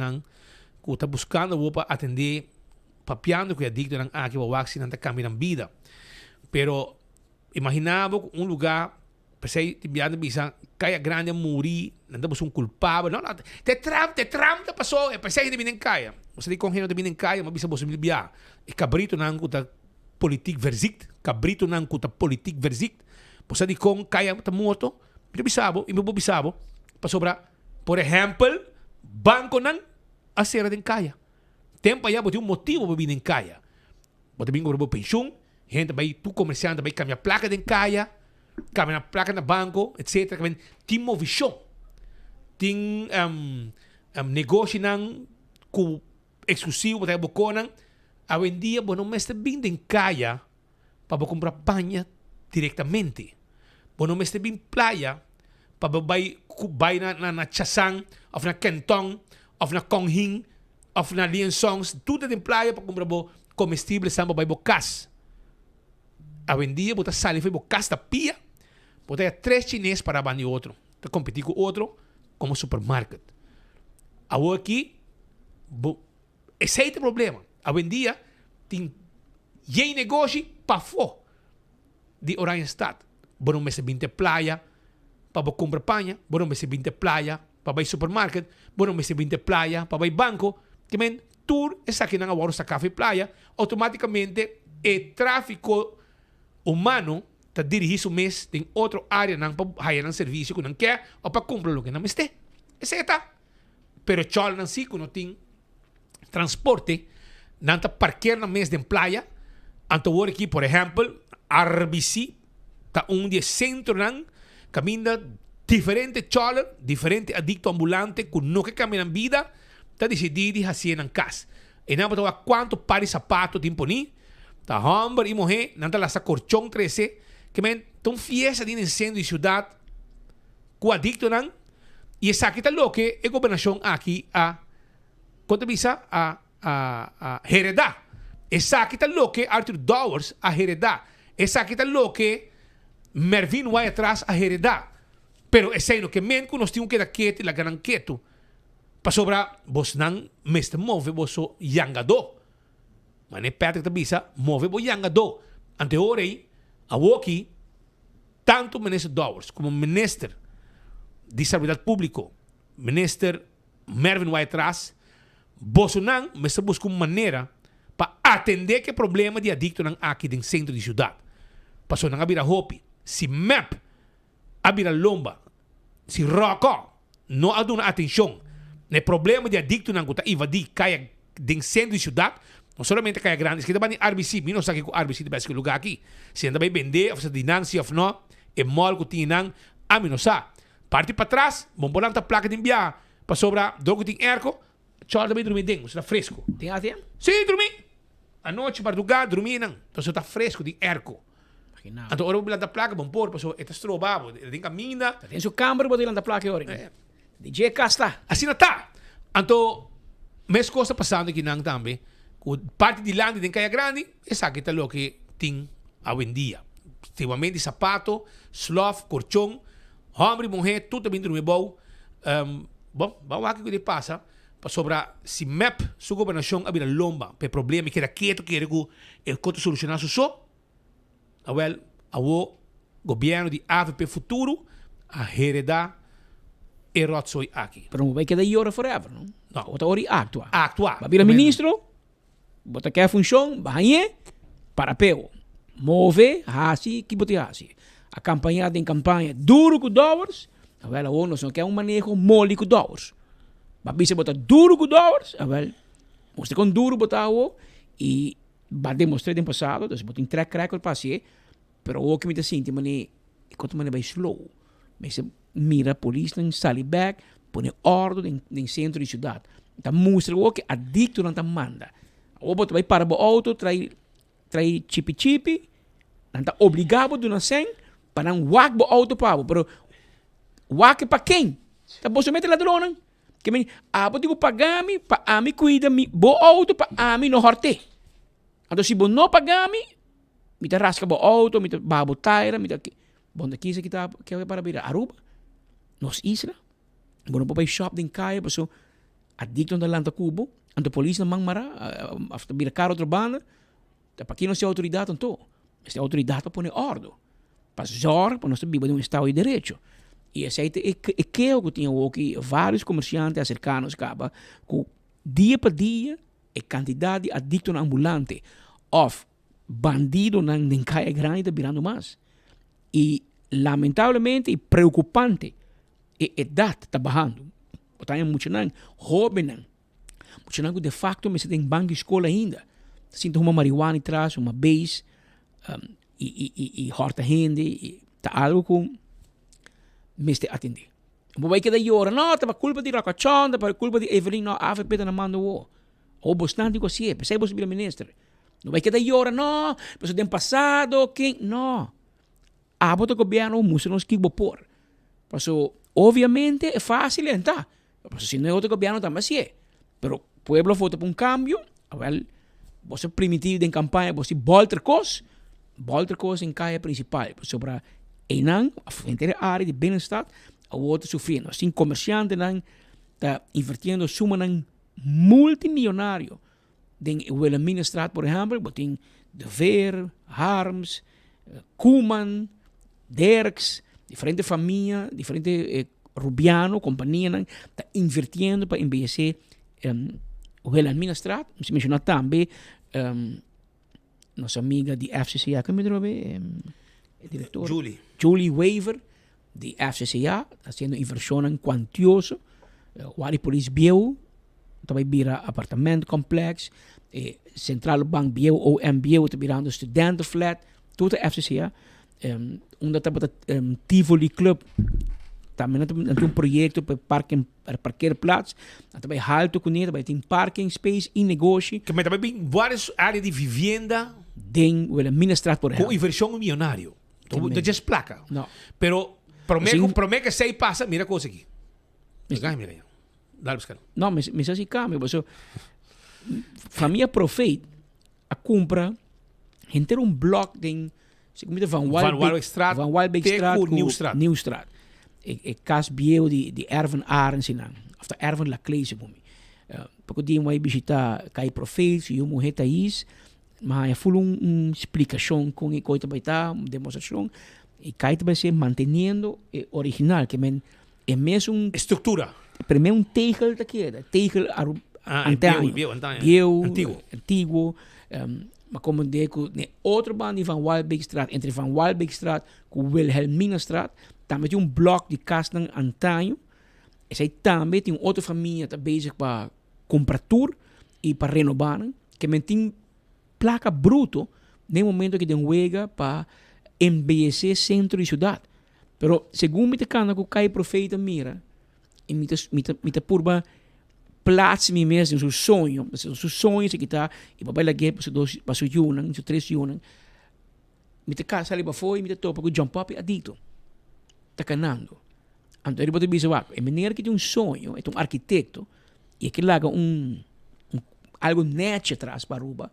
que está buscando para atender papiando que adicto que o vacina está cambiando vida. Pero imaginava um lugar pensei tibiando bisa kaya grande morir nandamos um culpável não te tram passou e pensei de binen kaya você de congênio de binen kaya mas bisa você milbia e cabrito nan kuta politik verzicht cabrito nan kuta politik verzicht você de con kaya ta morto bisabo e meu bisabo passou para por exemplo banco nan a sera den kaya tempo já botou um motivo para binen kaya botou bingo robo pensión gente vai tu comerciante vai cambiar placa den kaya cambiar placa na banco etc tem movição tem negócio nan com exclusivo para boconan a vendia bom não mestre bem den kaya para comprar panha diretamente bom não mestre bem playa para vai na Chasang ou na Kenton ou na Konghing ou na Liansongs tudo tem playa para comprar comestível samba vai bocas a vendia bota sali foi bocas da pia bota 3 chineses para banir outro para competir com outro como supermarket aqui esse é o problema a vendia tem negócio para fora de Oranjestad bom mês 20 playa para comprar panha bom mês 20 playa para ir supermarket bom mês 20 playa para ir banco que men tour essa aqui na agora essa café playa automaticamente o tráfico humano está dirigido mês em outra área não para hire um serviço que não quer ou para comprar o que não este esse está pero chol não si que não tem transporte não está parquear na mês de playa anto aqui por exemplo RBC está de centro não caminha diferente chola diferente adicto ambulante que não que caminham vida está decidido fazer em casa e não para quanto par de sapato tem por aí tá homem e mulher não está lá sa colchão 13 que men tão fiesta de incêndio de cidade com adicto não e essa aqui tá louco a governação aqui a quanto visa a heredar essa aqui tá louco Arthur Dowers a heredar essa aqui tá louco Mervyn vai atrás a heredar pero esse no que men que nós temos que dar quieto e la ganan quieto para sobra vos não mestre move vos yangado mas nem Patrick Tabisa move vos yangado ante hora aí a aqui tanto ministro Dowers como ministro de Seguridade Público ministro Mervyn vai atrás vos não mestre busca uma maneira para atender que problema de adicto não aqui dentro do centro de cidade passou não abrir a hopi se map abrir a lomba se roco não há uma atenção no problema de adicto não está invadir caia dentro do centro de cidade não somente caia grande que também RBC não sabe que o RBC é o lugar aqui se anda bem vender ou se dinância ou não é mal que tem não a mim não sabe parte para trás bom bolanta placa de enviar para sobrar droga tem erco chora também dormir dentro está fresco tem ATM? Sim dormir a noite para lugar dormir não então está fresco de erco então ora bilanta placa bom por passou está estrobado tem caminha tem sua câmera para bilanta placa ora DJ Casta assim não está então mais coisa passando aqui não também parte de land tem caia grande essa aqui está lo que tem a vendia efetivamente sapato slof colchão homem mulher tudo também dormir bom bom vamos aqui que passa para sobrar se map sua governação abrir a lomba para problema que era quieto que era o que solucionar só well o governo de AVP futuro a heredar e rotsoi aqui pero não vai quedar aí hora forever não não outra hora actuar actuar vai vir ministro bota que a função vai para pego move, hasi, kibote hasi. A campanha tem campanha duro com dólares, agora o não quer manejo mole com dólares. Mas se botar duro com dólares, agora mostra com duro botar o e vai demonstrar no passado, então botar em track record passei, pero o que me sente mane, enquanto mane vai slow. Mas mira a polícia em sali back, põe ordem em centro de cidade. Então mostra o que adicto não tá manda. O botar vai para o auto, trai chipi, não tá obrigado do nascem para não wak o auto para, pero wak para quem? Tá bom somente ladrão. Que me digo pagami pa ami cuida mi bo auto pa ami no horte. Então se bo não pagami, me tá rasca bo auto, me tá babo taira, me tá bom daqui se kita que é para vir Aruba. Nos isla. Bo não pode shop din kaya, so adicto na lanta cubo, ante polícia na mangmara, after vir carro outro banda, tá para aqui não se autoridade então. Esta autoridade para pôr ordem. Para zorgar para nós viver em estado de direito. E esse é que eu tinha aqui vários comerciantes cercanos acaba com dia para dia a quantidade de adictos no ambulante of bandido na caia grande virando mais. E lamentavelmente e preocupante a idade está bajando. Tem muito não jovem muito não de facto me tem banco de escola ainda. Sinto uma marihuana atrás, uma base e horta gente, tá algo com me este atender. Mo vai que da llora, no, te va culpa di Racachonda, per culpa di Evelyn, no, AFP na mando o. O bastante ko siya, pensei vos bila ministro. No vai que da llora, no, pero den passado, quem, no. Abo to governo muso nos kibo por. Paso, obviamente é fácil entrar. Paso si no é outro governo também siya. Pero pueblo vota por cambio, a ver, você primitivo em campanha, você volta cos em caia principal, sobre Enang, a frente da área de bem-estar, a outra sofrendo. Assim, comerciante está invertindo suma multimilionário. O administrado, por exemplo, tem De Ver, Harms, Koeman, Derks, diferentes famílias, diferentes Rubiano, companhia, está invertindo para envelhecer o administrado. Se mencionar também nossa amiga de FCCA, como é diretor? Julie Weaver, de FCCA, haciendo inversión cuantiosa. Wari Police Bieu, também vira apartamento complex. Central Bank Bieu, OM Bieu, está virando studentenflat. Tudo FCCA. Onde está Tivoli Club. Também tem projeto para parkeerplaats. Também halto com ele, também tem parking space e negócio. Que também tem várias áreas de vivenda. Den o administrado por com inversão milionário. Não é just placa. Não. Pero promete que se passa, mira a coisa aqui. Mira. Dá buscar. Não, mas assim cambia. Família Profeit a compra inteiro bloco de Van Walbeekstraat Nieuwstraat. Cas Bieu de Erwin Arends in of de Erwin Laclese bumi. Porque dia vai visitar Kai Profeit, se eu morrer Thaís, mas é full explicação com e coisa baita, demonstração e Kai vai ser mantendo original, que é mesmo estrutura. Primeiro tegel daquela, tegel antigo, mas como digo, outro band de Van Walbeekstraat, entre Van Walbeekstraat com Wilhelminastraat, também tem bloco de casa antaño. Esse também tem outra família que está bezig para comprar e para renovar, que tem placa bruto no momento que tem huelga para embellecer centro de cidade. Pero segundo me te cana que cai profeta mira, e me te purba plaats me mesmo seu sonho se que tá e papai lá que para su yunan, su 3 yunan. Me te casa ali para foi, me te topa com jump up e adito. Tá canando. Então ele pode dizer, é maneira que tem sonho, é um arquiteto e que laga algo net atrás para Aruba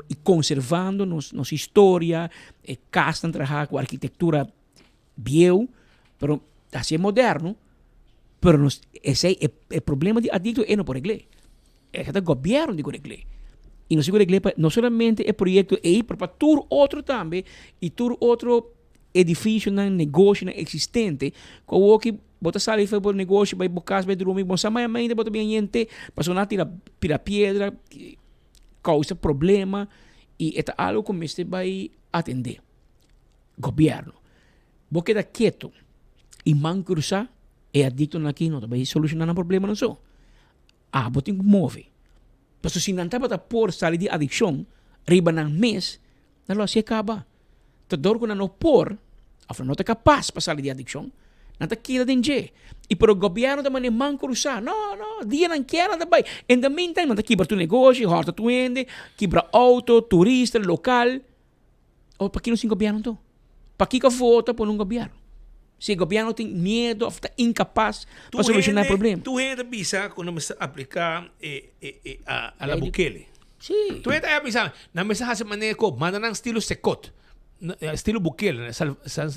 e conservando nossa história, e casa trabalhar com arquitetura bieu, pero assim é moderno, pero esse é problema de adicto é não por inglês. É o governo de inglês. E não segura inglês não somente é projeto é para tur outro também e tur outro edifício na negócio existente, com o que bota sala e foi por negócio, vai bocar, vai dormir, bom sama ainda bota bem gente, passou na tira pedra, causa problema e é algo como este vai atender. Governo. Vos queda quieto e man cruzar é adicto aqui, não vai solucionar o problema não só. Vos tem que mover. Mas se não está por sair de adicção, riba ng mês, não se acaba. Tador ko na no por, after não está capaz para sair de adicção, não está queda de je. E para o governo também man cruzar. Não, dia não quer nada bem. In the meantime, não está quebra tu negócio, horta tu ende, quebra auto, turista, local. Ou para que não se governo to? Para que vota por um governo? Se o governo tem medo, está incapaz para solucionar o problema. Tu ainda bisa quando você aplicar a la Bukele. Sim. Tu ainda bisa na mesa hasa maneira ko manda ng estilo Secot, estilo Bukele,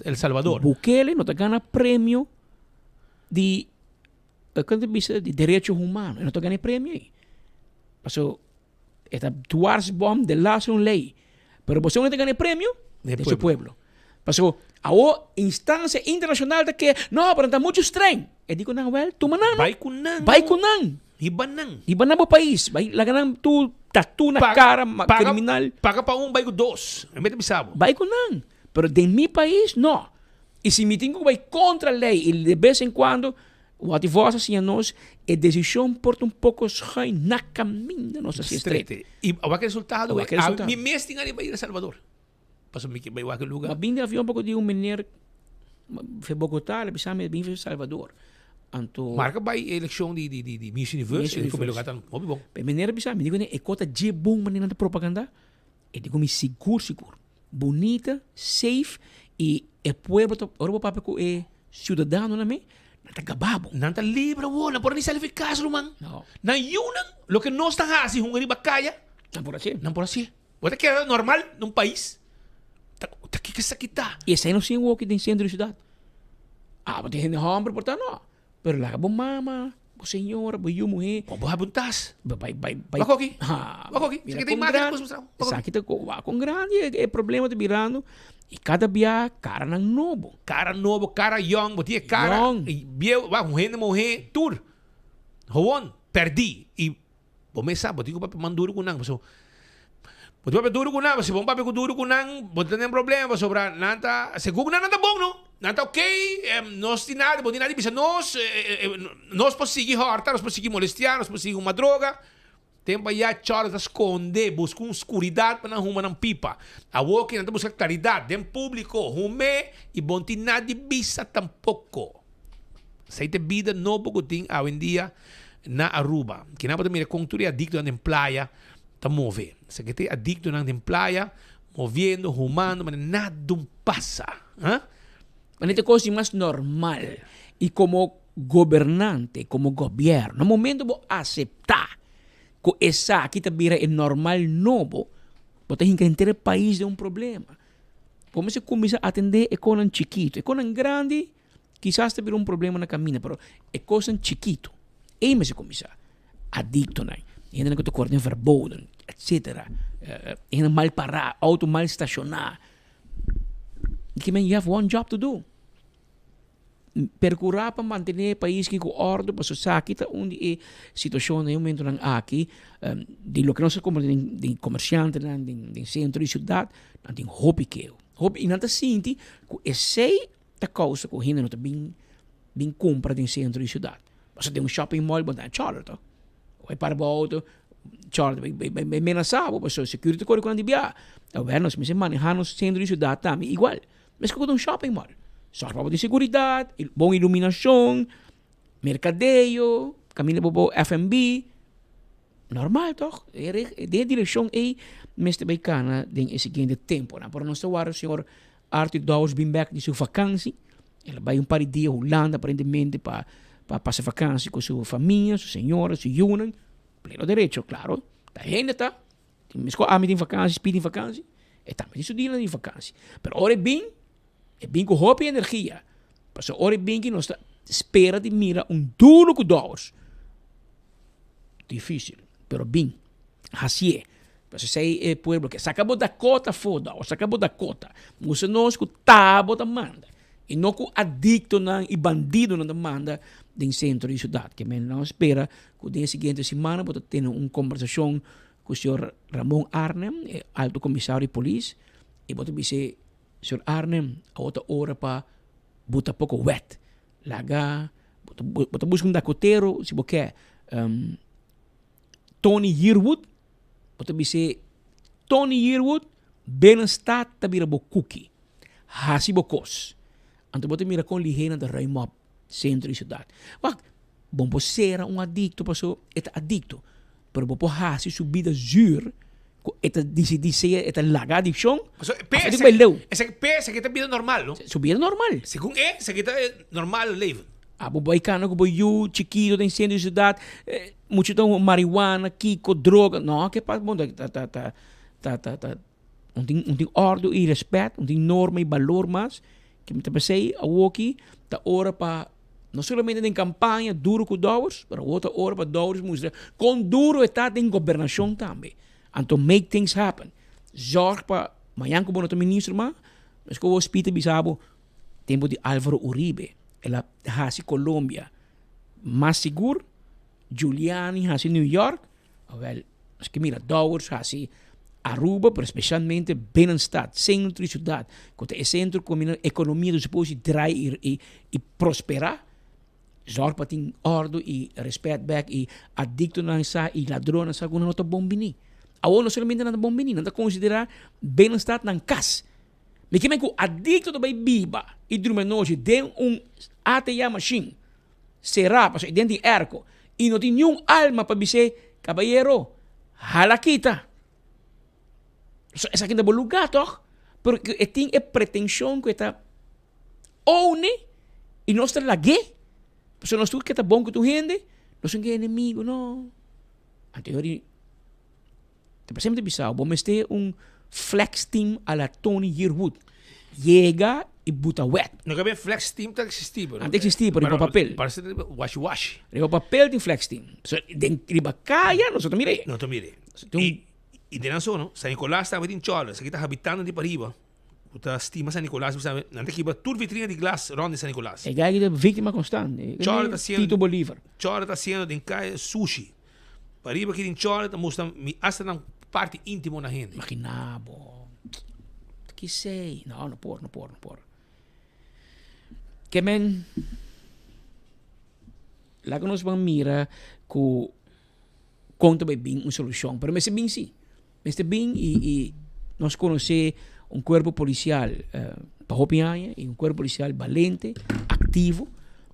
El Salvador. Bukele não está ganhando prêmio de de direitos humanos, não está ganhando prêmio aí. Paso esta dwarsbom de la lei, pero você não está ganhando prêmio de seu pueblo. Paso a instância internacional de que não, pero está muito estranho. E digo, não, well, tu manan. Vai kunang. Iba na mo país. Vai laganang tu tatu na cara criminal. Paga pa vai com dos. É mesmo bisabo. Vai kunang. Pero de mi país, não. E se me tenho que vai contra a lei, e de vez em quando, o advogado assim nós, a decisão porta pouco sai na caminho da nossa estreita. E o que resultado é, a mi mês tinha de ir a Salvador. Paso me vai aquele lugar. Mas bem de avião pouco de menino foi Bogotá, ele pensava bem foi Salvador. Anto marca vai eleição de Miss Universe, como lugar tá muito bom. Menino pensava, me digo né, cota de bom maneira de propaganda. E digo me seguro, bonita, safe e o pueblo ora papo com é cidadão na me. Nata gababo. Nanta libre wo, na por ni salve caso man. No. Na yunang lo que no está hasi hungari bakaya. Não por assim. Não por assim. Wala que é normal num país. Taki que sakita. E esse aí não se walk em centro de cidade. Mas tem gente hambre, portanto, não. Pero lá, bom mama, bom senhora, bom mulher. Bom habuntas. Vai. Bakoki. Bakoki. Você tem máquina para mostrar. Sakita com grande é problema de mirando. E cada dia, cara não novo. Cara young, botia cara. Young. E biel, morrer, tour. Hawon, perdi. E, bom mesa, botia ko pa manduro ko nang. So, pode papai duro com nada, se bom papai com duro com não, pode ter problema sobre nada, seguro nada bom não, nada ok, nós tem nada, bom nada, bisa nós podemos seguir horta, nós podemos seguir molestar, nós podemos seguir uma droga, tempo já Charles esconde, busca uma escuridade para não arrumar uma pipa, a walking não busca claridade, dem público, rume e bom tem nada de bisa tampouco, sai de vida novo que tem hoje em dia na Aruba, que não pode mirar contura adicto na playa. Tá mover. Se que te adicto na playa, moviendo, humando, mas nada passa. Mas é coisa mais normal. E como governante, como governo, no momento vou aceitar que essa aqui vira é normal novo, vou ter que entender o país de problema. Como se começa a atender é com chiquito, é com grande, quizás te vira problema na caminho, mas é coisa chiquito. E me se começa adicto na. E ainda que tu cortem verboden, etc. Ainda mal parar, auto mal estacionar. Que man, you have one job to do. Percurar para manter o país que com ordem, para só que onde é situação no momento não aqui, de lo que nós como de comerciante, de centro de cidade, não tem hobby que hobby e não tá sente que esse é causa que ainda não tá bem compra de centro de cidade. Você tem shopping mall, mas não é Charlotte. Vai para o auto, Charlotte, vai ameaçar, mas o security corre quando dia. O governo se manejar no centro de cidade também igual. Mas que com shopping mall, só para de segurança, boa iluminação, mercadeio, caminho para F&B, normal, toch? De direção é mestre bacana em seguinte tempo, na por nosso o senhor Arthur Dawes bem back de sua vacância, ele vai par de dias Holanda aparentemente para passar vacância com sua família, sua senhora, sua yunan, pleno direito, claro. Da gente tá, mas com a mim tem vacância, speed em vacância, e também isso dia em vacância. Mas ora bem com hope e energia. Mas ora bem que nós espera de mira duro com Dawes. Difícil, pero bem, assim é. Mas sei é pueblo que sacamos da cota foda, ou sacamos da cota. Você nós que tabo da manda. E não com adicto e bandido na demanda do centro de cidade. Que não espera que o dia seguinte semana pode ter uma conversação com o senhor Ramon Arnem, alto comissário de polícia, E boto bise, Sir Arnhem, a outra hora pa, buta pouco wet. Laga, boto busca um dakotero, se você quer, Tony Yearwood, boto bise, Tony Yearwood, binnenstad tabira bo cookie. Hasi bo kos. Anto boto mira con ligena de Raimop, centro e cidade. Wak, bom posera um adicto, paso, eta adicto. Pero bo hasi subida zuur, eta dice eta laga adicción. Essa que tá vida normal, não? Subida normal. Segundo essa que tá normal leven. Boy cana ko boy you chiquito tem centro de cidade, muito tão marihuana, kiko, droga, não, que passa bom um tem ordem e respeito, um tem norma e valor mas que me pensei a woki da hora para não somente em campanha duro com dólares, mas outra hora para dólares mostra com duro está em governação também, and to make things happen. Zorg para amanhã como nosso ministro mas que o hospital bisabo tempo de Álvaro Uribe, ela hasi Colômbia, mais seguro, Giuliani hasi New York, well, as que mira dólares hasi Aruba, pero especialmente binnenstad, centro e cidade. Quando é centro, como a economia depois draai e prosperar, zorg para ter ordem e respeito back e adicto na sa e ladrão na sa kung ano bombini. Awo não somente na bombini, não considerar binnenstad ng kas. Me que adicto também biba e drumenoji den ATM machine. Será, paso identi erco. E não tem nenhum alma para dizer, caballero, halakita. So, essa aqui é bom lugar, toch? Porque tem a pretensão que está one e nós estamos lá gay. Se nós tudo que está bom que tu rende, nós somos inimigo, não. Anterior, te sempre bisau, vamos ter flex team a la Tony Yearwood. Llega e buta wet. Não cabe flex team tá existir, não existe, pero papel. Parece wash. O papel tem flex team. So, dentro da caia, nós mire. Não mire. E de não no, San Nicolás estava em Chola, se está habitando de Pariba. Puta estima San Nicolás, sabe? Nante que tur vitrina de glass ronde San Nicolás. É que é vítima constante. Chola está sendo Tito Bolívar. Chola está sendo de caia sushi. Pariba que em Chola está mostrando hasta na parte íntima na gente. Imaginabo. Que sei? Não por. Que men lá que nós vamos mirar que conta bem uma solução, pero mas bem sim. Mas bem e nós conhecemos corpo policial para Hopianha e corpo policial valente, ativo,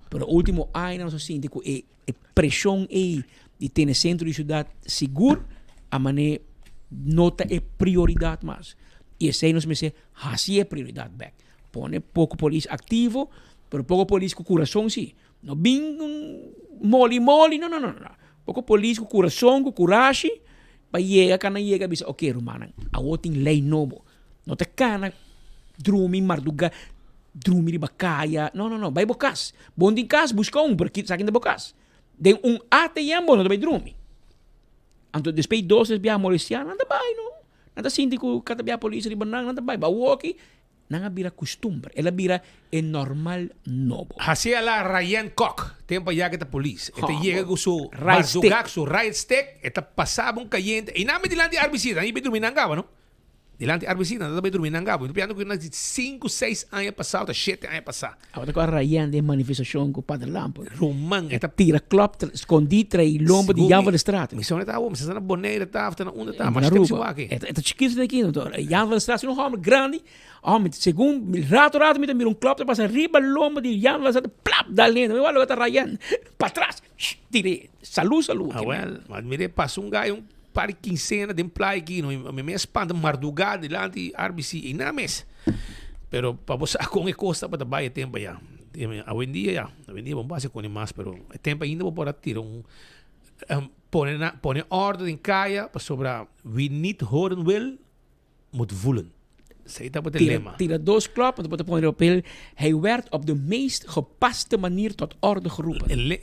pero último ano nós sentimos que a pressão de ter centro de cidade seguro, a maneira nota é prioridade mais. E esse aí nós me diz, assim é prioridade back. Pone pouco polícia ativo, pero pouco polícia com coração sim. Não bem mole, não. Pouco polícia com coração, com coragem, para chegar, cana chega, bisa, ok, Romana, a outra lei novo. Não te cana, drumi, marduga, drumi de bacaia. Não, vai bocas. Bom de casa, busca porque saquem de bocas. Den ATM, bom, não vai drumi. Então, depois doces, via molestia, nada vai, não. Nada síndico, cada via polícia, nada vai. Ba walkie, nada vira costumbre. Ela vira é normal novo. Assim ela Ryan Koch, tempo já que a polícia. Esta chega com seu riot stick, esta passava caliente. E não me dilante arbicida, nem dormir na gava, não? Dilante arbicida, não vai dormir na gava. Eu piano que nós 5, 6 anos passados, 7 anos passados. Agora com a Ryan de manifestação com o Padre Lampo. Roman, esta tira club, escondida e lombo de Jan van de Straat. Missão está bom, mas na boneira está, está na onda está, mas tem seu aqui. Esta chiquita daqui, não? Jan van de Straat, não homem grande. Homem, segundo rato, me mira club, passa arriba lombo de Jan van de Straat, plap, dá lenda. Eu olho para Ryan, para trás, tire, saúde. Ah, well, mas mire, passou gajo par quincena de play aqui, não me espanta mardugado delante RBC e na mesa. Pero para você com a costa para trabalhar tempo já. Hoje em dia vamos fazer com mais, pero é tempo ainda vou para tirar pone ordem em caia para sobrar we need horen wel moet voelen. Zij dat het dilemma. Tira 2 kloppen, dat betekent op heel. Hij werd op de meest gepaste manier tot orde geroepen.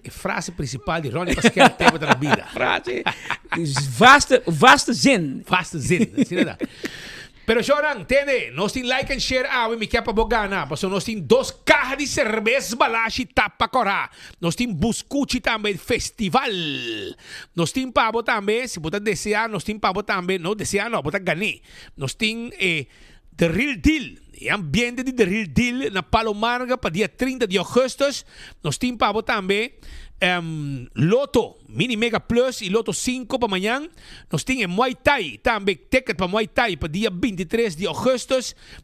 Frase principal die Ronnie Pascal tem na vida. Frase. Vaste zin. Vaste zin, zie je dat? Pero Jorang, tende, nós tem like and share awe mi kaya pabogana. Paso nós tem 2 cajas de cerveja balashi tapacorá. Nós tem buscuchi também festival. Nós tem pabo também, se botar desejar, nós tem pabo também, não desejar não, botar ganhar. Nós tem The Real Deal. E ambiente de The Real Deal na Palomarga para dia 30 de agosto. Nós tem pabo também. Loto Mini Mega Plus e Loto 5 para amanhã. Nós temos Muay Thai, também ticket para Muay Thai para dia 23 de agosto.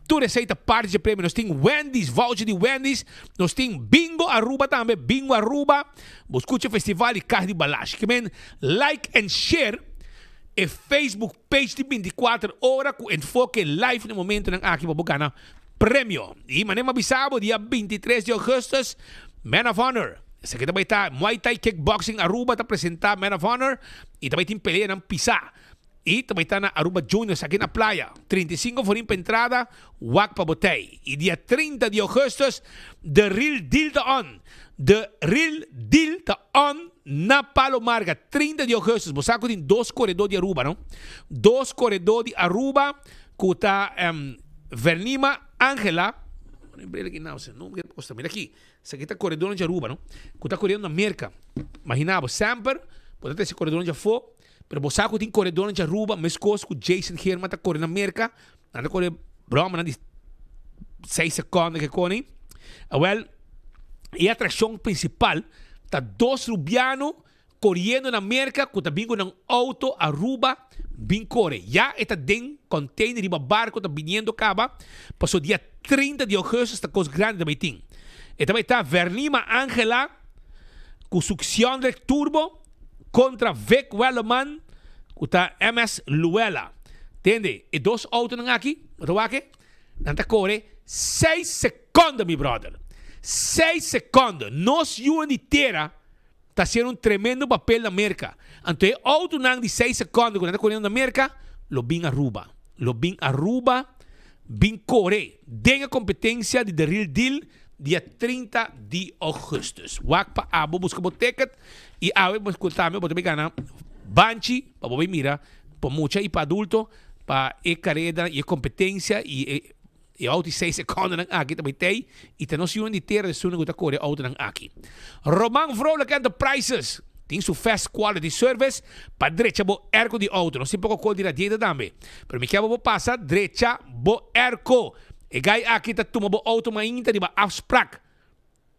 Tu receita parte de prêmio. Nós temos Wendy's, voucher de Wendy's. Nós temos Bingo Aruba também, Bingo Aruba. Buscuche Festival e Carro de Balage. Que men, like and share e Facebook page de 24 horas com enfoque live no momento ng aqui para prêmio. E manema bisabo dia 23 de agosto, Man of Honor. Sa kita ba ita, Muay Thai Kickboxing Aruba ta presenta Man of Honor. Ita ba iting pelea ng pisa. Ita ba ita na Aruba Junior sa akin na playa. 35 for pa entrada, wak pa botay. E dia 30 de agosto, The Real Deal ta on. The Real Deal ta on na Palomarga. 30 de agosto. Bosako din 2 corredor de Aruba, no? 2 corredor de Aruba. Kuta Vernima Angela. Mira aqui, essa aqui está corredor de Aruba, não? Que está correndo na Merca. Imaginava, sempre, pode ter esse corredor de Afo, mas você sabe que tem corredor de Aruba, mas coisa que Jason Herman está correndo na Merca, anda correndo, broma, de 6 segundos que correm. Well, e a atração principal, está 2 rubianos correndo na Merca, que está vindo ng auto Aruba, bem corre. Já está dentro container de barco, está vindo caba, passou dia 30 de agosto, esta coisa grande também tem. E também está Vernima Angela, com sucção de turbo, contra Vic Wellerman, com está MS Luella. Entende? E 2 autos aqui, não está corre 6 segundos, meu brother. 6 segundos. Nós, inteira, está sendo tremendo papel na América. Então, auto de 6 segundos, quando está correndo na América, lo bin Aruba. Lo bin Aruba, bin Coré. Den a competência de The Real Deal, dia 30 de agosto. Wak pa abo, busca o ticket. E awe, mas contame, bote ganhar banchi, para você mira, para mucha e para adulto, para carreira e competência e auto 6 segundos ng aqui também tem. E tem noção de ter de suno que corre auto ng aqui. Roman Vrolijk Enterprises. Tem su fast quality service para direita bo erco de auto. Não se pouco col de radieta também. Pero me quero passa direita bo erco. E gai aqui tá tuma bo auto mainta di ba afspraak.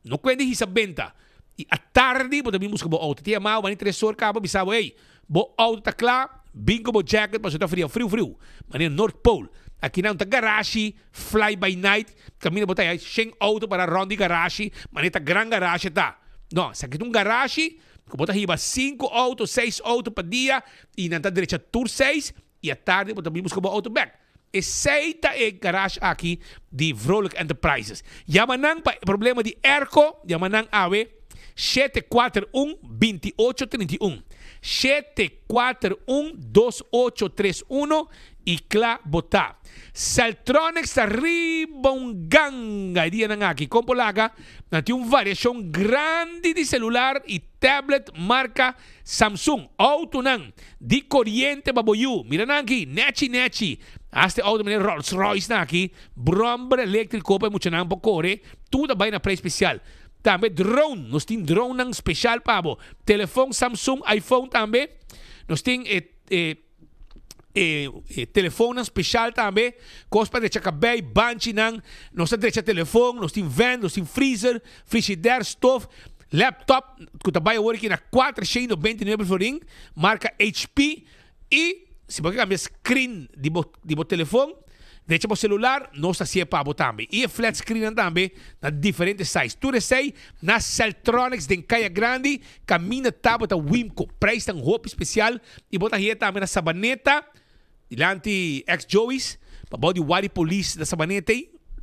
Não quende hisa benta. E a tarde bo também busca bo auto. Tia mau mani 3 horas cabo bisabo ei. Bo auto tá claro. Bingo bo jacket para tá frio. Mani North Pole. Aqui não tá garage, fly by night. Camina botar aí, sem auto para round de garage. Mani tá gran garage tá. Não, se aqui um garage, bota riba 5 autos, 6 autos por dia. E na direita tour 6. E à tarde bota também busca bo auto back. E seita é garage aqui de Vrolijk Enterprises. Yamanang pa problema de erco, yamanang awe 741-2831. 741-2831 e Cla Bota. Celtronics sa ribongganga idea na aqui. Compolaga, nanti variação grande de celular e tablet marca Samsung. Auto nang di corriente baboyu. Mira na aqui, nechi. Este auto de Rolls Royce na aqui. Bromber elétrico pa mucha nang pokore. Tudo vai na preço especial. Também drone. Nós temos drone nang special pabo. Telefone Samsung, iPhone também. Nós temos telefone special também. Cospa de chacabay, banchi nang. Nós temos telefone, nós temos van, nós temos freezer, frigidaire, stove, laptop. Que trabalha hoje aqui na 499 florin. Marca HP. E se você cambiar screen de bo telefone, deixa o celular, nós está pabo também. E flat screen também, na diferentes sizes. Tudo sei, na Celtronics de Caia Grande, caminha tábua da Wimco. Preço tão roupa especial. E bota aí também na Sabaneta, dilante ex-Joey's, para body Wari Police da Sabaneta,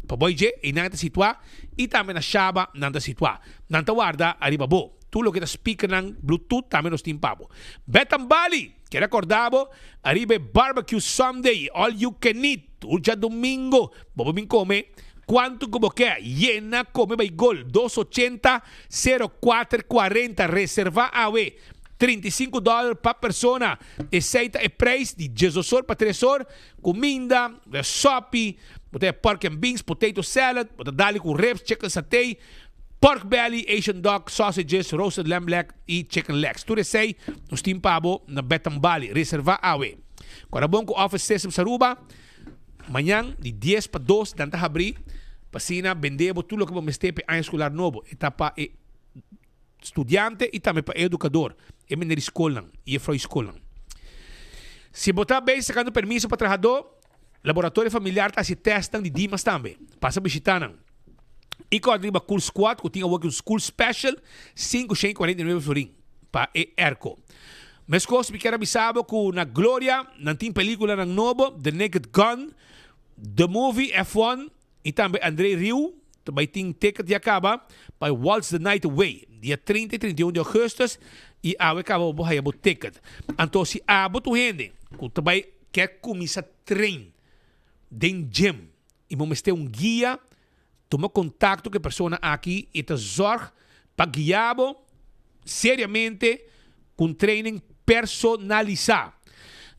para boi J, e nanta situa. E também na Shaba, nanta situa. Nanta guarda, arriba bo. Tudo que está speaker ng Bluetooth, também nós tem pabo. Betambali, que recordavo, arriba Barbecue Sunday, all you can eat. Ulja domingo, bobo min come, quanto como que llena come by gol, 280-0440, reserva AWE, $35 per persona. Aceita e prijs die $16 per 3 horas. Comida, sopi, pork and beans, potato salad, dali com ribs, chicken satay, pork belly, Asian dog, sausages, roasted lamb leg e chicken legs. Tudo isso aí, nos team pabo na Betambali. Reserva awe. Quando bom com office system sa Aruba, manhã de 10 para 2, danta abrir, pasina, vendebo tudo que vamos estepe a escolar novo. Etapa e estudiante e também para educador. É menor escola e é fra escola. Se botar bem, sacando permisso para trabalhador, laboratório familiar está se testando de dimas também. Passa a visitar. E quando arriba Cool Squad, que tinha um School Special, 549 florim para ERCO. Mas coisa que quero avisar que na Glória, na tem película ng novo, The Naked Gun, The Movie F1, e também André Rieu, também tem ticket de acaba, para Waltz the Night Away, dia 30 e 31 de agosto, e a acaba o bohaya o ticket. Então, se a boto gente, que também quer começar a trein, den gym, e vamos ter guia, toma contato com a pessoa aqui e te zorg para guiar seriamente com training personalizado.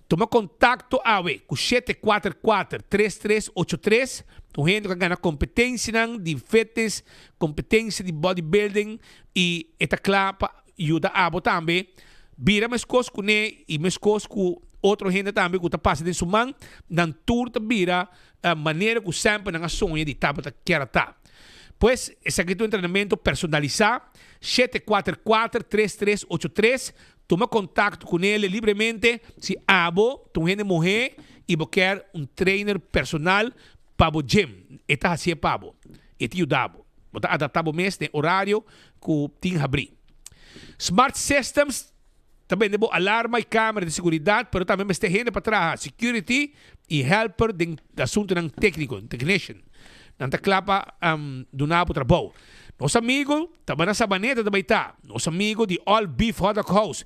Toma contato com 744-3383. Tu gente que ganha competência de fitness, competência de bodybuilding e esta clapa ajuda a também. Vira mais coisas com ele e mais coisas com outro gente também que está passando em sua mão. Dan tour te vira a maneira que sempre na sonha de tabata quer estar. Pois, esse aqui é um treinamento personalizado. 744-3383. Toma contato com ele livremente. Se abo, tu gente morrer e você quer trainer personal para o gym. Eta assim é para o. Eta ajudava. Você adaptava mesmo no horário que tem abrir. Smart Systems também debo alarma e câmera de segurança, mas também tem gente para trabalhar security e helper de assunto ng técnico, technician. Nanta clapa do nabo trabalho. Nosso amigo, também na Sabaneta também está. Nosso amigo de All Beef Hot Dog House.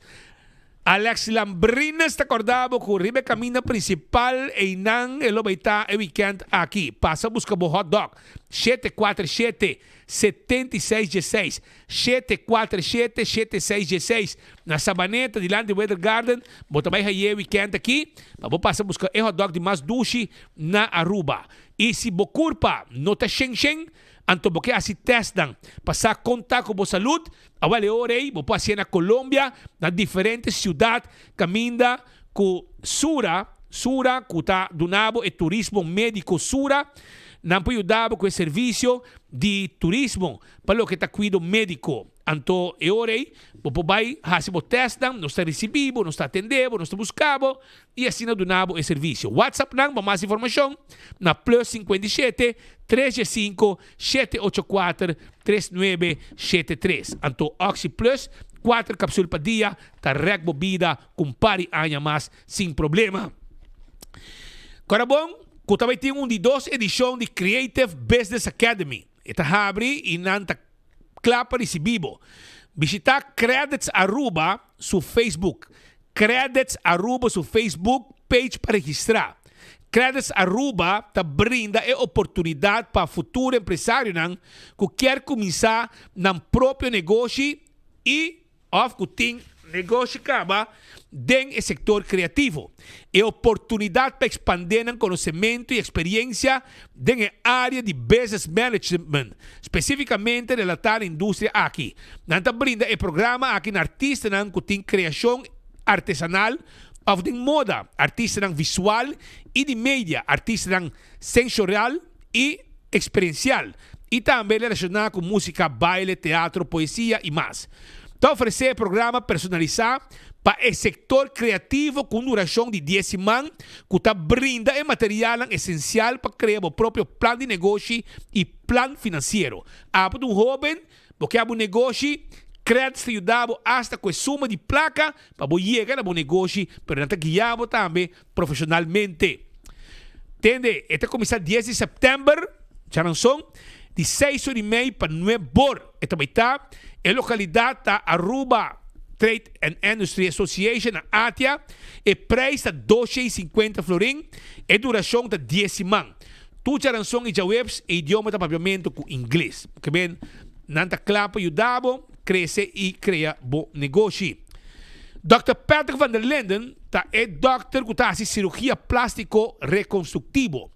Alex Lambrina está acordado com o ribe caminho principal e não ele vai estar o weekend aqui. Passa a buscar o hot dog. 747-7616. 747-7616. Na Sabaneta, de lá de Weather Garden. Vou também ir o weekend aqui. Vou passar a buscar o hot dog de mais duche na Aruba. E se você curpa, não está xeng-xeng, então você assim testam, passar contato com a saúde, agora orei, você pode ir na Colômbia, na diferentes cidades, caminha com Sura, que está donado e turismo médico Sura, não pode ajudar com o serviço de turismo para o que está cuidando médico. Então, eu orei, você vai fazer o teste, não está recebendo, não está atendendo, não está buscando, e assim não donamos o serviço. WhatsApp não, para mais informação, na plus 57 305 784 3973. Então, Oxy Plus, 4 cápsulas por dia, está regbo vida, com pari anos mais, sem problema. Agora bom, que também tem de 2 edições de Creative Business Academy. Está abre e não está clapa recibivo. Visita Credits Aruba su Facebook. Credits Aruba su Facebook page para registrar. Credits Aruba te brinda a oportunidade para futuro empresário que quer começar no próprio negócio e que tem negócio acaba dentro do setor criativo. É oportunidade para expandir conhecimento e experiência dentro da área de business management, especificamente relatada à indústria aqui. Nós brinda o programa aqui na artista que tem criação artesanal, of de moda, artista visual e de mídia, artista sensorial e experiencial. E também relacionado com música, baile, teatro, poesia e mais. Então, oferecer programa personalizado para o setor criativo com duração de 10 semanas, que está brinda o material essencial para criar o próprio plano de negócio e plano financeiro. Para um jovem, porque há um negócio, crédito te ajudava hasta com a suma de placa para chegar ao negócio, mas não está guiado também profissionalmente. Entende? Este começa 10 de setembro, já não são, de 6h30 para 9h. Esta vai estar em localidade da Aruba Trade and Industry Association, na Atia, e preço de 12,50 florim, e duração de 10 semanas. Tu já são e webs e idioma de papiamento com inglês. Porque bem, não está claro para ajudar, crescer e criar bom negócio. Dr. Patrick van der Linden é dokter que faz cirurgia plástico reconstrutivo.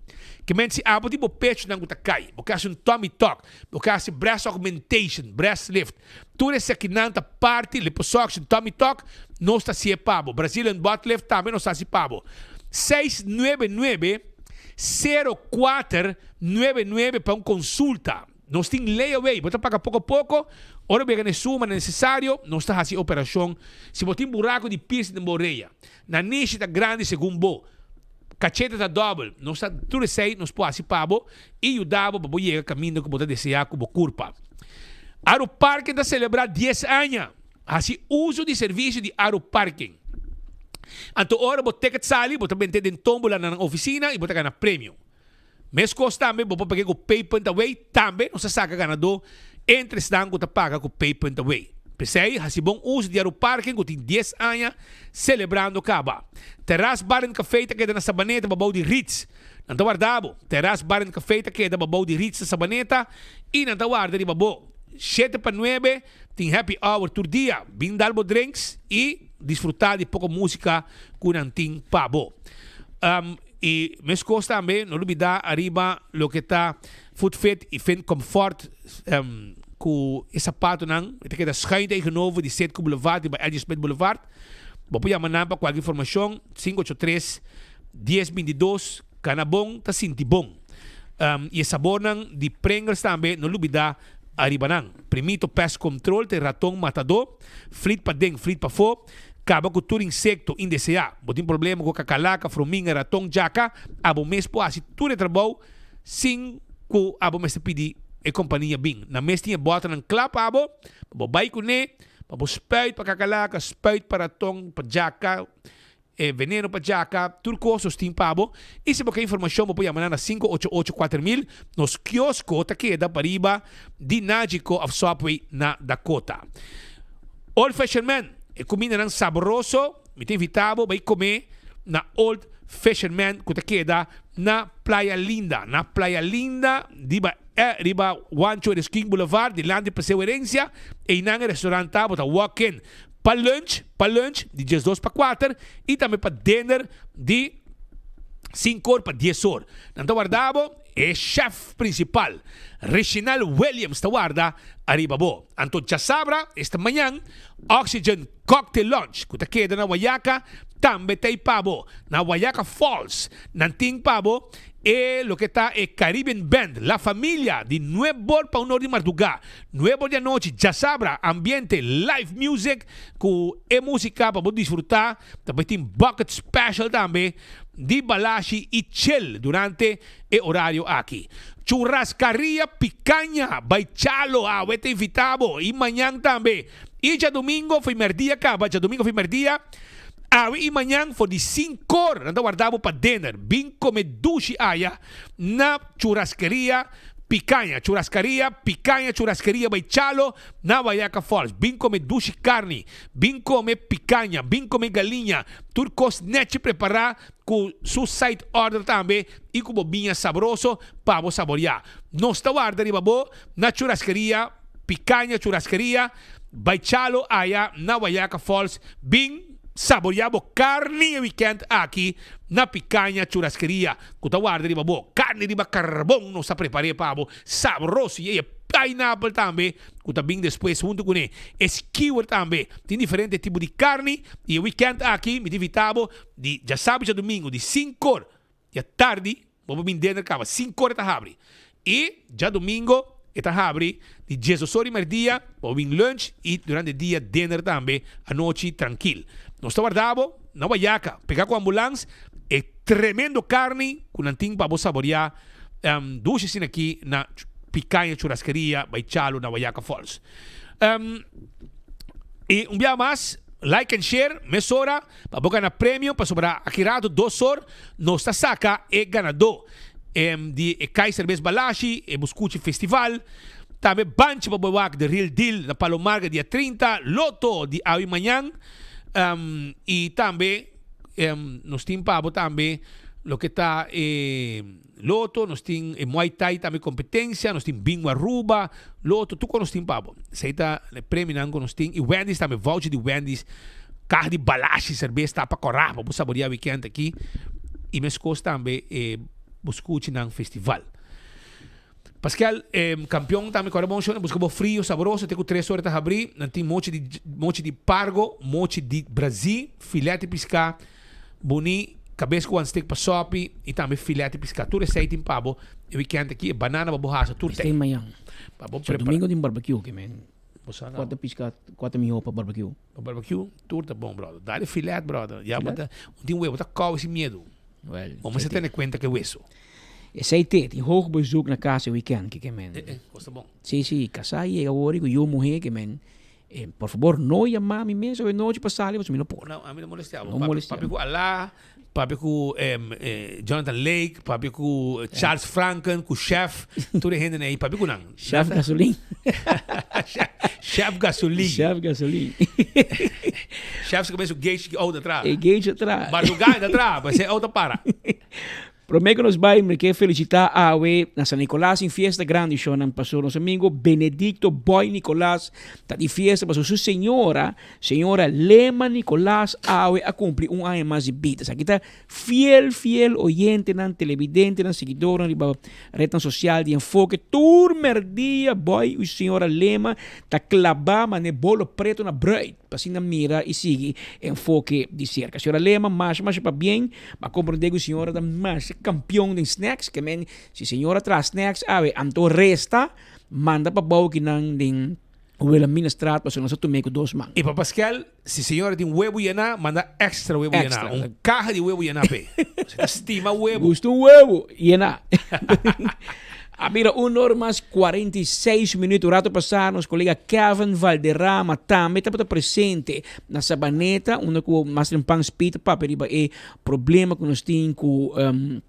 Que mensen abo tipo pecho nang utakai. Porque um tummy tuck, porque breast augmentation, breast lift. Tudo esse aqui nanta parte liposuction, tummy tuck, não está se pabo. Brazilian butt lift também não está se pabo. 699-0499 para consulta. Nós tem layaway, você paga pouco a pouco, ora bem a suma necessário, nós está fazendo operação. Se você tem buraco de piercing de moreia, na niche está grande segundo bo, cacheta está double, nós está tudo isso aí, nós podemos fazer e ajudar para chegar ao caminho que você deseja com a curva. Aeroparking está celebrar 10 anos, assim uso de serviço de Aeroparking. Então, ora, você tem que sair, você tem que ter tombola na oficina e você ganha prêmio. Mas costa também, você pode pegar o Pay Point Away, também não se saca ganador, entre os danos que você paga com o Pay Point Away. Pensei, assim, bom uso de Aeroparking, que tem 10 anos, celebrando acaba. Terras Bar and Café, que é na Sabaneta, babau de Ritz. Não está guardado. Terras Bar and Café, que é da babau de Ritz, na Sabaneta, e não está guardado de babau. 7 para 9, tem happy hour todo dia, bem dalbo drinks e desfrutar de pouca música com um pabo. E me costa também, não olvidar arriba lo que está Food Fit e Fin Comfort com esse sapato não, que é da Schijnt Eigenovo de Setco Boulevard, de Edge Smith Boulevard. Você pode mandar para qualquer informação 583-1022, canabong ta sintibong. E esse sabor de Pringles também, não olvidar arriba não. Primito Pest Control, te ratong matador, flit pa deng, flit pa fo, acaba com todo insecto indesejado. Você tem problema com cacalaca, formiga, ratão, jaca, abo mês po assim tudo trabalho sem que abo mês pedir a companhia bem. Na mês tinha bota num clap abo, vai com ne, abo spuit para cacalaca, spuit para ratão, para jaca, veneno para jaca, tudo coisas tem pabo. E se você informação, você pode mandar na 5884000 nos quioscos que queda para riba de Nagico of Subway na Dakota. Old Fashioned Man, é comida não saboroso, me tem invitado, vai comer na Old Fashioned Man que queda na Playa Linda. Na Playa Linda, riba Juancho de King Boulevard, de Land de Perseverencia, e nang restaurante, você walk-in. Para lunch, de 2 para 4, e também para dinner, de 5 para 10 horas. Não está guardado, é chefe principal, Reginald Williams, está guardado, arriba bo. Então, já sabra, esta manhã, Oxygen Cocktail Lunch, que está queda na Guayaca, também tem pabo, na Guayaca Falls, nanting pabo, e lo que está é Caribbean Band, la familia de Nuevo para honor de madrugada, Nuevo de noche, ya sabra, ambiente, live music, com música para poder disfrutar, também tem bucket special também, de balashi e chill durante o horário aqui. Churrascaria Picanha, Baichalo, te invitado, e amanhã também. E já domingo foi merdia, acaba, já domingo foi merdia, e amanhã foi de 5 horas, não guardamos para dinner. Vim comer duche aya na churrascaria Picanha. Churrascaria Baichalo na Guayaca Falls. Vim comer duche carne, vim comer picanha, vim comer galinha. Turcos net preparar com seu side order também e com bobinha saboroso para você saborear. Nós está guardando babo na churrascaria Picanha, churrascaria Baichalo aya na Guayaca Falls. Vim saboreamos carne weekend aqui na Picanha Churrascaria. Kuta guarda di babo, carne di carbon não se prepare pabo, saboroso e pineapple também. Kuta bem depois junto com ele, skewer também. Tem diferente tipo de carne e weekend aqui me invitamos de já sábado e domingo de 5 horas da tarde, vamos bem dinner acaba 5 horas tá abre. E já domingo está abre de 10 horas e meia, vamos bem lunch e durante o dia dinner também, a noite tranquilo. Nós estamos guardado na Guayaca, pegar com a ambulância, é tremendo carne, com nanting para você saborear, duas assim aqui na Picanha Churrascaria, Baichalo, na Guayaca Falls. E dia mais, like and share, mesora, para você ganhar prêmio, para sobrar aqui rato 2 horas, nós está saca e ganador de Kaiser Bes Balashi, e Buscuchi Festival, também Banchi para você de Real Deal, na Palomarga, dia 30, Loto de hoje manhã, e também nós temos pabo também lo que está Loto, nós temos Muay Thai também competência, nós temos Bingo Aruba, Loto, tudo nós temos pabo. Se está prêmio nós temos e Wendy's também, voucher de Wendy's carro de balashi, cerveja tapa corrapa, vou saborear weekend aqui. E meus coisas também buscuchi nang festival. Pascal, campeão também corre bom show, buscou frio, saboroso, tem com 3 horas de abrir, não tem mochi de pargo, mochi de Brasil, filete piscar, boni, cabeça com steak para sopi e também filete piscar. Tudo receita em pabo. E weekend aqui, banana para borracha, tudo tem. Tem manhã. Pabo Domingo tem barbecue, que man. 4 piscar, 4 mil para barbecue. Para barbecue, tudo tá bom, brother. Dá-lhe filete, brother. Já bota, tem huevo, tá cau esse medo. Well, mas você tem conta que é isso. Esse aí tem hoog bezoek na casa weekend, que man. Costa bom. Sí, casa e agora que eu morrer, que man. Por favor, não chamar a mim mesmo, eu não te passar, você me não pode. Não, a mim não molestava. Não molestava. Papi com Alá, papi com Jonathan Lake, papi com Charles Franken, com o chef, tudo gente aí, papi com não. Chef Gasolin. Chef Gasolin. Chef Gasolin. Chef que começa o gate que outra atrás. E gate atrás. Bardugai atrás, vai ser outra para. Prometo que nos vai me quer felicitar a Awe na San Nicolás em festa grande show não passou nosso amigo Benedicto Boy Nicolás tá de festa passou sua senhora Lema Nicolás Awe a cumprir ano mais de vida. Aqui tá fiel oyente nan televidente nan seguidor nan riba rede social de enfoque turmer dia boy o senhora Lema tá clavar mane bolo preto na bread assim na mira e sigue enfoque de cerca. Senhora Lema mas para bem, mas compreender que a senhora da mais campeão de snacks, que men, si senhora traz snacks, anto resta, manda para bau que não den o administrado, para nós tomar com 2 man. E para Pascal, se senhora tem huevo llena, manda extra huevo llena, caja de huevo llena pe. Você estima huevo. Gusto huevo llena. Mira, 1 hora mais 46 minutos. O rato passado, nosso colega Kevin Valderrama também está presente na Sabaneta, onde o Master Pan Speed paperiba é problema que nós temos com o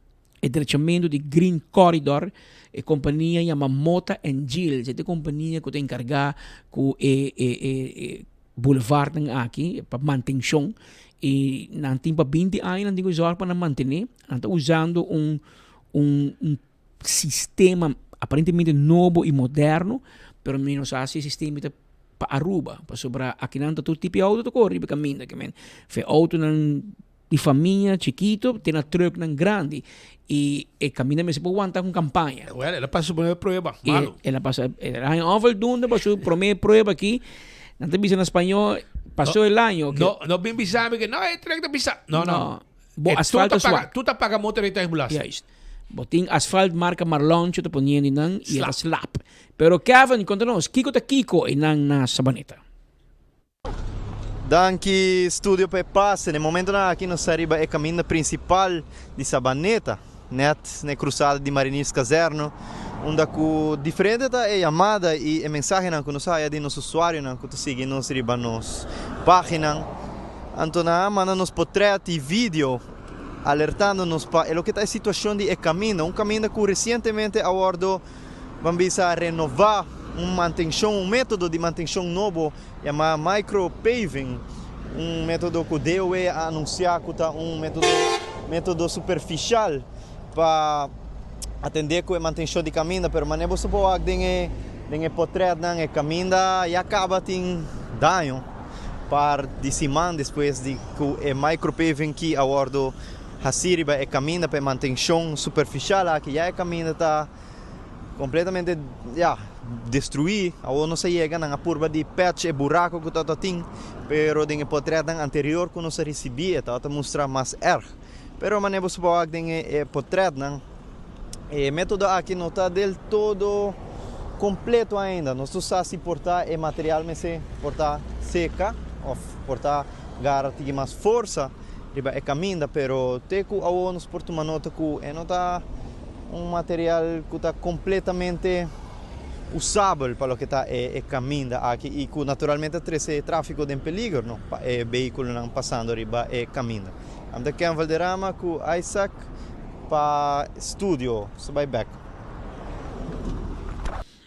direcionamento de Green Corridor. A companhia chama Mota and Gilles. Essa companhia que está encarregada com o boulevard aqui, para manutenção. E não tem para 20 anos, não tem que usar para manter. Não está usando um sistema aparentemente novo e moderno, pero menos assim sistema para Aruba, para sobrar aqui não todo tipo de auto que corre para caminho, que men, fe auto de família chiquito, tem a truck grande e caminha mesmo para aguentar com campanha. Well, ela passa por uma prova, malo. Ela passa, ela em overdoende passou por uma prova aqui, não te dizem em espanhol, passou o ano. Não bem bisame que não é truck de bisa. Não. Asfalto suave. Tu tá paga motor e tá embulas. Boting asfalt marca Marlon te poniendo nang e era slap. Pero Kevin, contanos, Kiko ta Kiko inang na Sabaneta. Danke studio per passe, nel momento aqui nós arriba é caminho principal de Sabaneta, net na cruzada de Marinis Caserno, onde com diferente tá é chamada e a mensagem que nós sai de nosso usuário, que tu sigue nos riba nos página, antona manda nos portrait e vídeo alertando-nos para o que está a situação de caminho, caminho que recentemente a bordo vamos a renovar um método de manutenção novo chamado micropaving, método que deu anunciar que está método superficial para atender com a manutenção de caminho, mas não é possível que tem portrait de caminho e acaba tendo dano para de cima depois de que o micropaving que a bordo Hasiriba é caminho para manutenção superficial, que já é caminho está completamente destruído, ou não se chega na curva de patch e buraco que está tem, pero den portrait anterior que nós recebia está mostrar mais erro, pero mas não é possível que tem portrait e método aqui não está del todo completo ainda, nós só se portar e material mas se portar seca ou portar garantir mais força riba é caminho, pero teco ao nos porta uma nota que não está material que está completamente usável para o que está é caminho aqui e que naturalmente trece tráfego de peligro, não? Veículo não passando riba é caminho. Am daqui em Valderrama com Isaac para estúdio, so by back.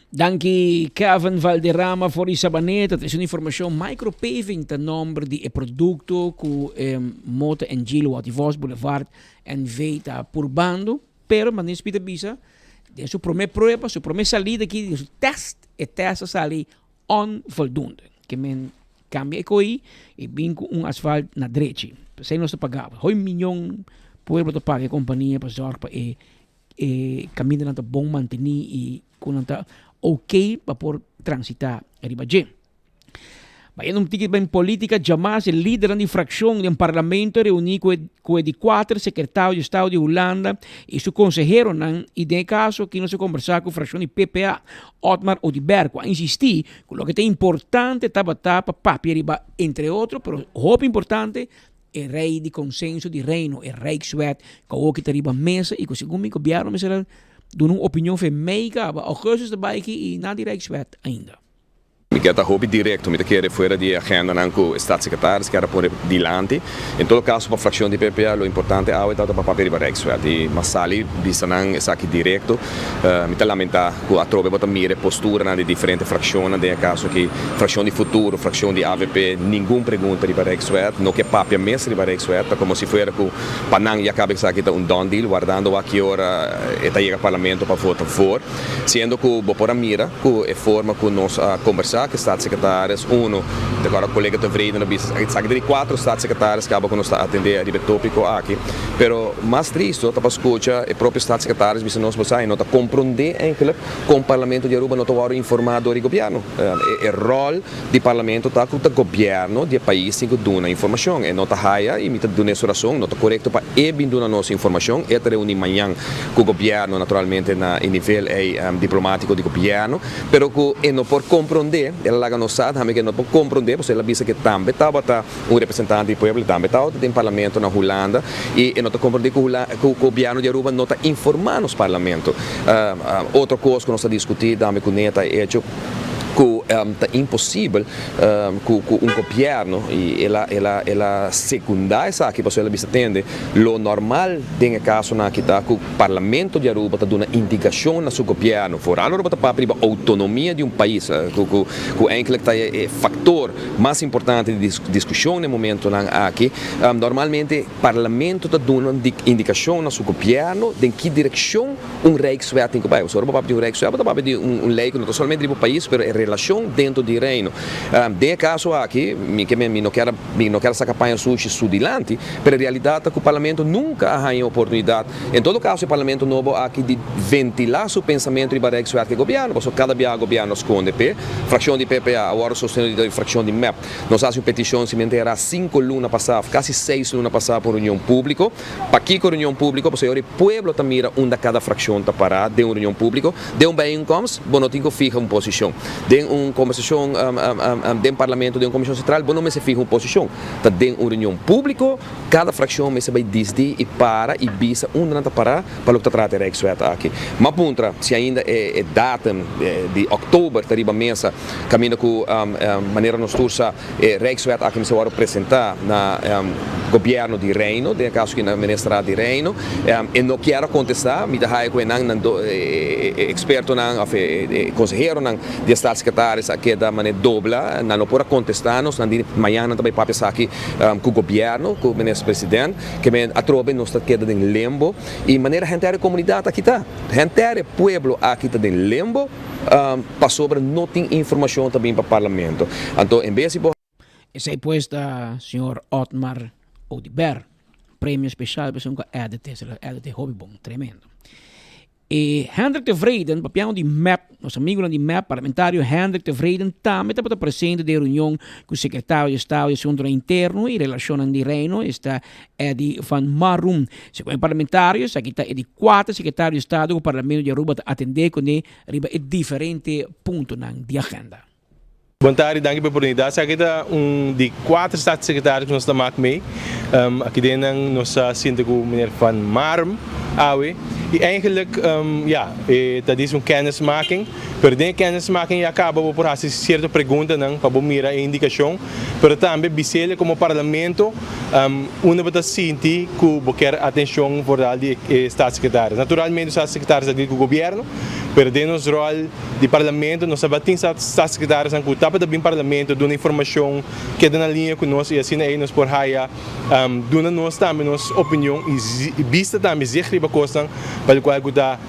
Danke Kevin Valderrama for Sabaneta. Tens uma informação micropaving tá nome de produto que Mota and Gilles Wativos Boulevard en Veita por bando, pero manis pita bisa de sua primeira prova, sua primeira salida aqui, de teste sali onvoldoende. Que men cambia coi e binco asfalto na direita. Sem nós pagava. Hoi milhão pueblo to paga a companhia para zorgar para caminho na bom manter e com ok para por transitar arriba je. Mas não tem bem política, jamais o líder da fração do parlamento reuniu com de 4 secretários de Estado de Holanda e seu consejero, e de caso que não se conversar com a fração de PPA, Otmar Odibergo, a insistir que o que é importante para papel, entre outros, mas o importante é rei de consenso de reino, é Rijkswet, que o que está mesa e que segundo o governo me será dando uma opinião femeika, augustus erbij e na die Rijkswet ainda. Mi queda hobby directo, mi queda fuera de agenda con el staatssecretaris, que era por delante. En todo caso, para la fracción de PPA, lo importante es que para papel de Rijkswet. Y más sali, bisanan es aquí directo. Mi te lamenta que atrove bota mire postura de diferentes fracciones, de caso que fracción de futuro, fracción de AVP, ninguna pregunta de Rijkswet, no que papel mesa de Rijkswet, como si fuera que Panang ya cabe que un don deal, guardando a qué hora llega al Parlamento para votar por, siendo que por mira que es forma que nos conversar que staatssecretaris, agora o colega tevreden, sabe de 4 staatssecretaris que acabam com a atender a tópico aqui, pero mais triste, tá para escutar o próprio staatssecretaris, bisa nós você não tá compreender eigenlijk com o Parlamento de Aruba não tá informado do governo, o rol do Parlamento tá com o governo do país que dá informação, e não tá raia e me tá dando essa razão, não tá correto para dar nossa informação, é reunir amanhã com o governo naturalmente na nível diplomático do governo, pero que não por compreender ela laga no sad, que não pode compreender, porque ela disse que também estava representante do povo, também estava no parlamento na Holanda e não está compreender que o governo de Aruba não está informando os parlamentos. Outra coisa que nós estamos discutindo, também com neta é que é impossível que governo e ela secundária aqui para ela entender lo normal tem caso na que tá que o parlamento de Aruba está dando indicação na seu governo for Aruba está para a autonomia de país que eigenlijk tá é fator mais importante de discussão no momento aqui normalmente parlamento está dando indicação na seu governo de que direção Rijkswet tem que vai o senhor para de Rijkswet para de lei que não somente do país pero é relação dentro do reino. De caso aqui, não quero essa campanha sushi sudilante, mas a realidade é que o parlamento nunca tem oportunidade. Em todo caso, o parlamento novo aqui de ventilar seu pensamento de Rijkswet que o governo, porque cada dia o governo esconde, fração de PPA, agora sustento de fração de MEP. Nós fazemos petição cimenteira 5 lunas passadas, quase 6 lunas passadas por União Pública. Para aqui com a União Pública, porque o povo também mira onde cada fração está parada de uma União Pública, de bem incomes, não tem que ficar uma posição. De conversação de parlamento, de uma comissão central, não me se fica uma posição. Tá de uma reunião pública, cada fração me se vai decidir e para e visa onde não está para o que trata de Rijkswet aqui. Mas puntra, se ainda é data de outubro, teriba mesa, caminho com maneira nos tursa Rijkswet aqui me se vai apresentar na governo de Reino, de caso que na ministra de Reino, e não quero contestar, me dá com experto consejero de staatssecretaris aqui da maneira dobla, não pode contestar, nós amanhã também para pensar aqui com o governo, com o ministro-presidente, que me atrove nos está queda em limbo e maneira a gente a comunidade aqui está, gente a pueblo aqui está em limbo, para sobre não tem informação também para o parlamento. Então, em vez de essa é posta, senhor Otmar Odibergo, prêmio especial para o EDT Hobby Bom, tremendo. E Hendrik Tevreden, papião de MEP, nosso amigo de MEP, parlamentário Hendrik Tevreden, também está presente da reunião com o secretário de Estado de Assuntos Internos e Relações de Reino, está Eddie Van Marum. Segundo parlamentários, aqui está de 4 secretários de Estado que o Parlamento de Aruba atender com diferentes pontos de agenda. Boa tarde, dank pela oportunidade. Aqui está de 4 staatssecretários que nós estamos aqui. Aqui dentro nós sinto com o meneer Van Marum. E eigenlijk, dat is een kennismaking. Per die kennismaking acaba por fazer certa pergunta para mira a indicação, pero também bisele como parlamento, uma bota sinti que quer atenção por de staatssecretários. Naturalmente os staatssecretários do governo, pero de nos rol de parlamento, nós abatimos staatssecretários que tapa também parlamento, dando informação que é na linha conosco e assim aí nós por raia, dando nós também nossa opinião e vista também zeker riba costan para o qual está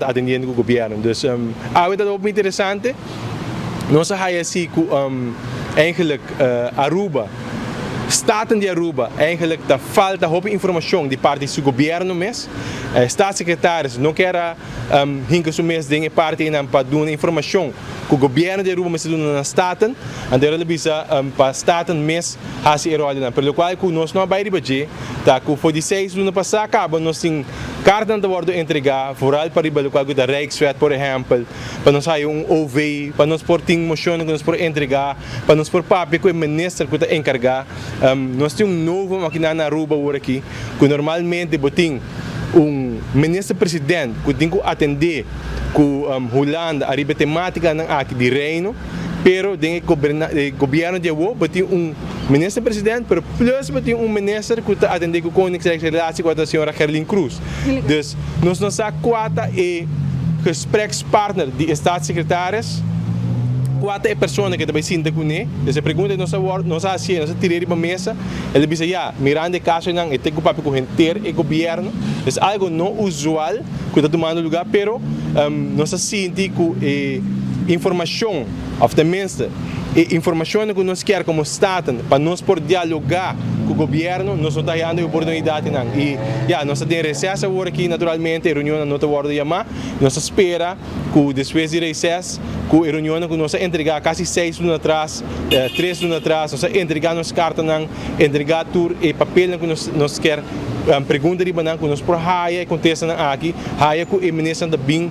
atendendo o governo. Dus, é muito interessante. Nós raia assim que eigenlijk Aruba, Staten de Aruba, eigenlijk da falta hoop informação de parte do governo mes. Staatssecretaris não quer hinka so mes dinge parte in para doen informação que o governo de Aruba mes doen na Staten, and ele bisa para Staten mes hasi erolina. Pelo qual que nós não vai ribaje, tá que foi de 6 luna passar acaba nós tem carta de bordo entregar, foral para riba qual que da Rijkswet, por exemplo, para nós sair OV, para nós por ting moção que nós por entregar, para nós por papel que o ministro que está encarregar. Nós temos novo maquinário na Aruba agora aqui, que normalmente botem ministro-presidente que tem que atender com Holanda a riba temática aqui de reino, pero tem governo de Aruba botem ministro-presidente, pero plus botem ministro que está atender com o Koningsrijksrelatie com a senhora Gerlin Cruz. Dus nós não sabemos qual é gesprekspartner de staatssecretaris. Quatro é pessoa que também sinta com ele. Essa pergunta nós assim, nós tiramos para a mesa. Ele diz, mirando o caso não, tem que papel com inteiro e governo. É algo não usual que está tomando lugar, pero nós sente que informação, of the minister, informação que nós quer como Estado para nós por dialogar com o governo, nós estamos dando a oportunidade não. E nós temos recesso agora aqui naturalmente, a reunião não está guardada chamar. Nós espera que depois de recesso, que a reunião que nós entregar quase 6 anos atrás, 3 anos atrás, nós entregar nossa carta não, entregar tour e papel que nós quer pergunta de banana que nós por raia acontece aqui, raia que o ministro da BIM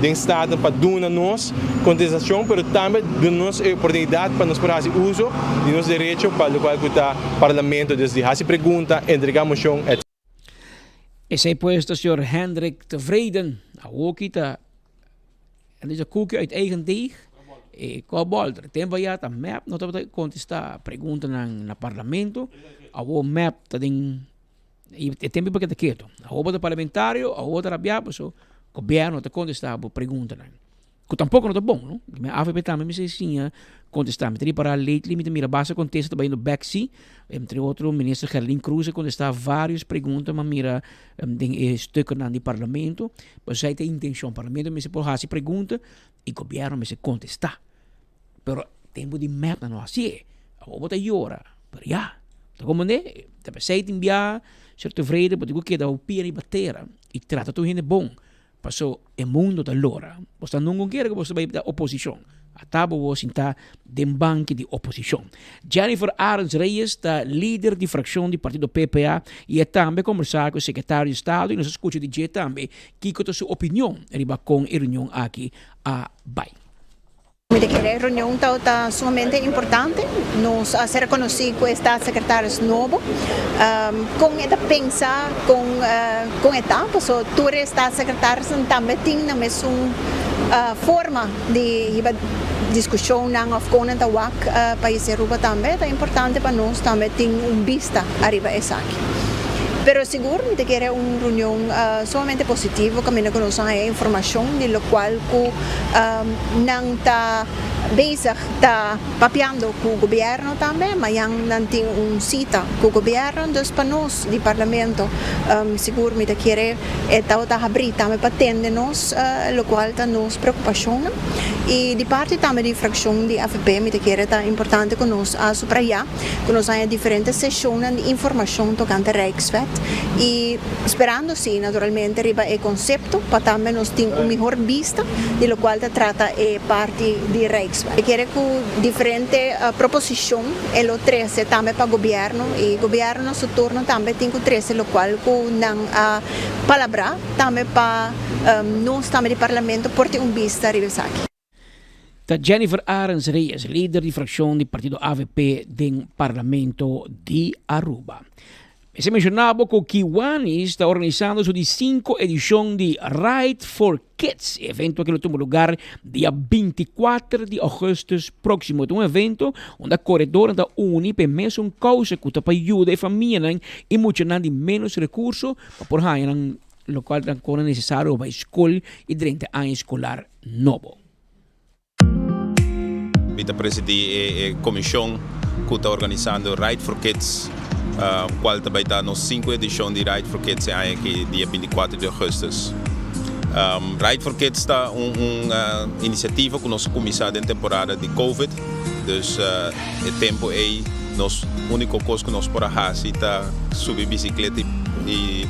do Estado para dar nós contestação, mas também dar-nos a oportunidade para nós fazer uso de nosso direito para o qual está o parlamento desde essa pergunta, entregar moção, etc. Esse pues o senhor Hendrik Tevreden, ook kita, en is een koekje uit eigen deeg, kobolder, tempo ya ta map, no te contestar pergunta na parlamento, o map ta ding e tempo porque te quieto. A outra parlamentário, a outra rabiaba, so governo te contestar por pergunta não. Que tampouco não tá bom, não? Mas a AFP também me sim contestar, me para lately me mira base contesta também no backseat, entre outro ministro Gerlin Cruz contestar várias perguntas, mas mira tem stukken na de parlamento, mas aí tem intenção parlamento me se por fazer pergunta e governo me se contestar. Pero tempo de map não assim, a outra hora, pero já, tá como né? Te pensei em enviar certo vrede, porque eu quero o pia e batera e trata tu gente bom. Passou o mundo da lora. Você não quer que você vai da oposição. A tabo você está de banco de oposição. Jennifer Arens Reyes, da líder de fração do partido PPA, e também conversar com o secretário de Estado e nos escuta de dia também que com a sua opinião riba com a reunião aqui a Bay. A reunião está sumamente importante, nos hacer conhecer com esta secretária novo, com esta pensar com etapas, so todos estas secretários também têm na mesma forma de discussão não of com esta WAC país Aruba também é importante para nós também ter vista arriba essa aqui. Pero seguro que quer uma reunião somente positiva, que nós conhecemos a informação de lo qual não está bezig está papiando com o governo também, mas não tem cita com o governo, então para nós, do parlamento, seguro que quer abrir também para atender nós, o qual está nos preocupação. E de parte também de fração de AFP, que quer é importante que nós subrayar, que nós tenhamos diferentes sessões de informação tocante a Rijkswet e esperando sim, naturalmente, arriba o conceito para também nós ter uma melhor vista de lo qual trata a parte de Rijkswet. Quer que diferente proposição é o 13 também para o governo e o governo se turno também tem o 13 lo qual que não palavra também para nós também do parlamento por ter vista arriba aqui. Da Jennifer Arens Reyes, líder de fração do partido AVP do Parlamento de Aruba. Se mencionava que o Kiwani está organizando sua 5ª edição de Ride for Kids, evento que toma lugar dia 24 de agosto próximo. É um evento onde a corredora da Uni permite uma causa que para ajudar a família e muitos de menos recursos para por aí, o qual é necessário para a escola e durante a ano escolar novo. Eu presidi a comissão que está organizando Ride for Kids, qual também está na 5ª edição de Ride for Kids aqui dia 24 de agosto. Ride for Kids está uma iniciativa que nós começamos na temporada de Covid, Dus o tempo é nos único coisa que nós para fazer tá subir bicicleta e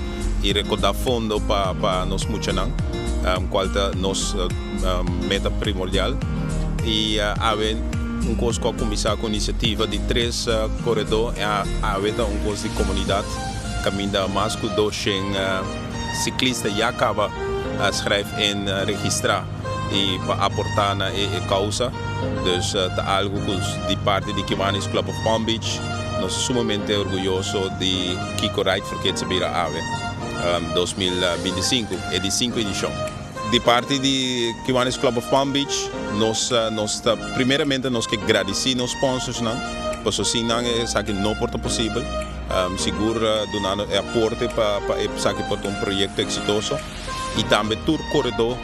recordar fundo para nos muchanan, qual tá nos meta primordial. E haver coisa que começar com iniciativa de 3 corredores, haver coisa de comunidade, caminha mais que 200 ciclistas já acaba schrijven en registrar e para aportar na causa. Dus algo de parte de Kiwanis Club of Palm Beach, nós somos sumamente orgulhosos de Kiko Ride for Kids Beira Ave 2025, edição edição. De parte de Kiwanis Club of Palm Beach, nós primeiramente nós que agradecer nos sponsors, não? Pois assim não é que não porta possível. Seguro donando aporte para um projeto exitoso e também tour corredor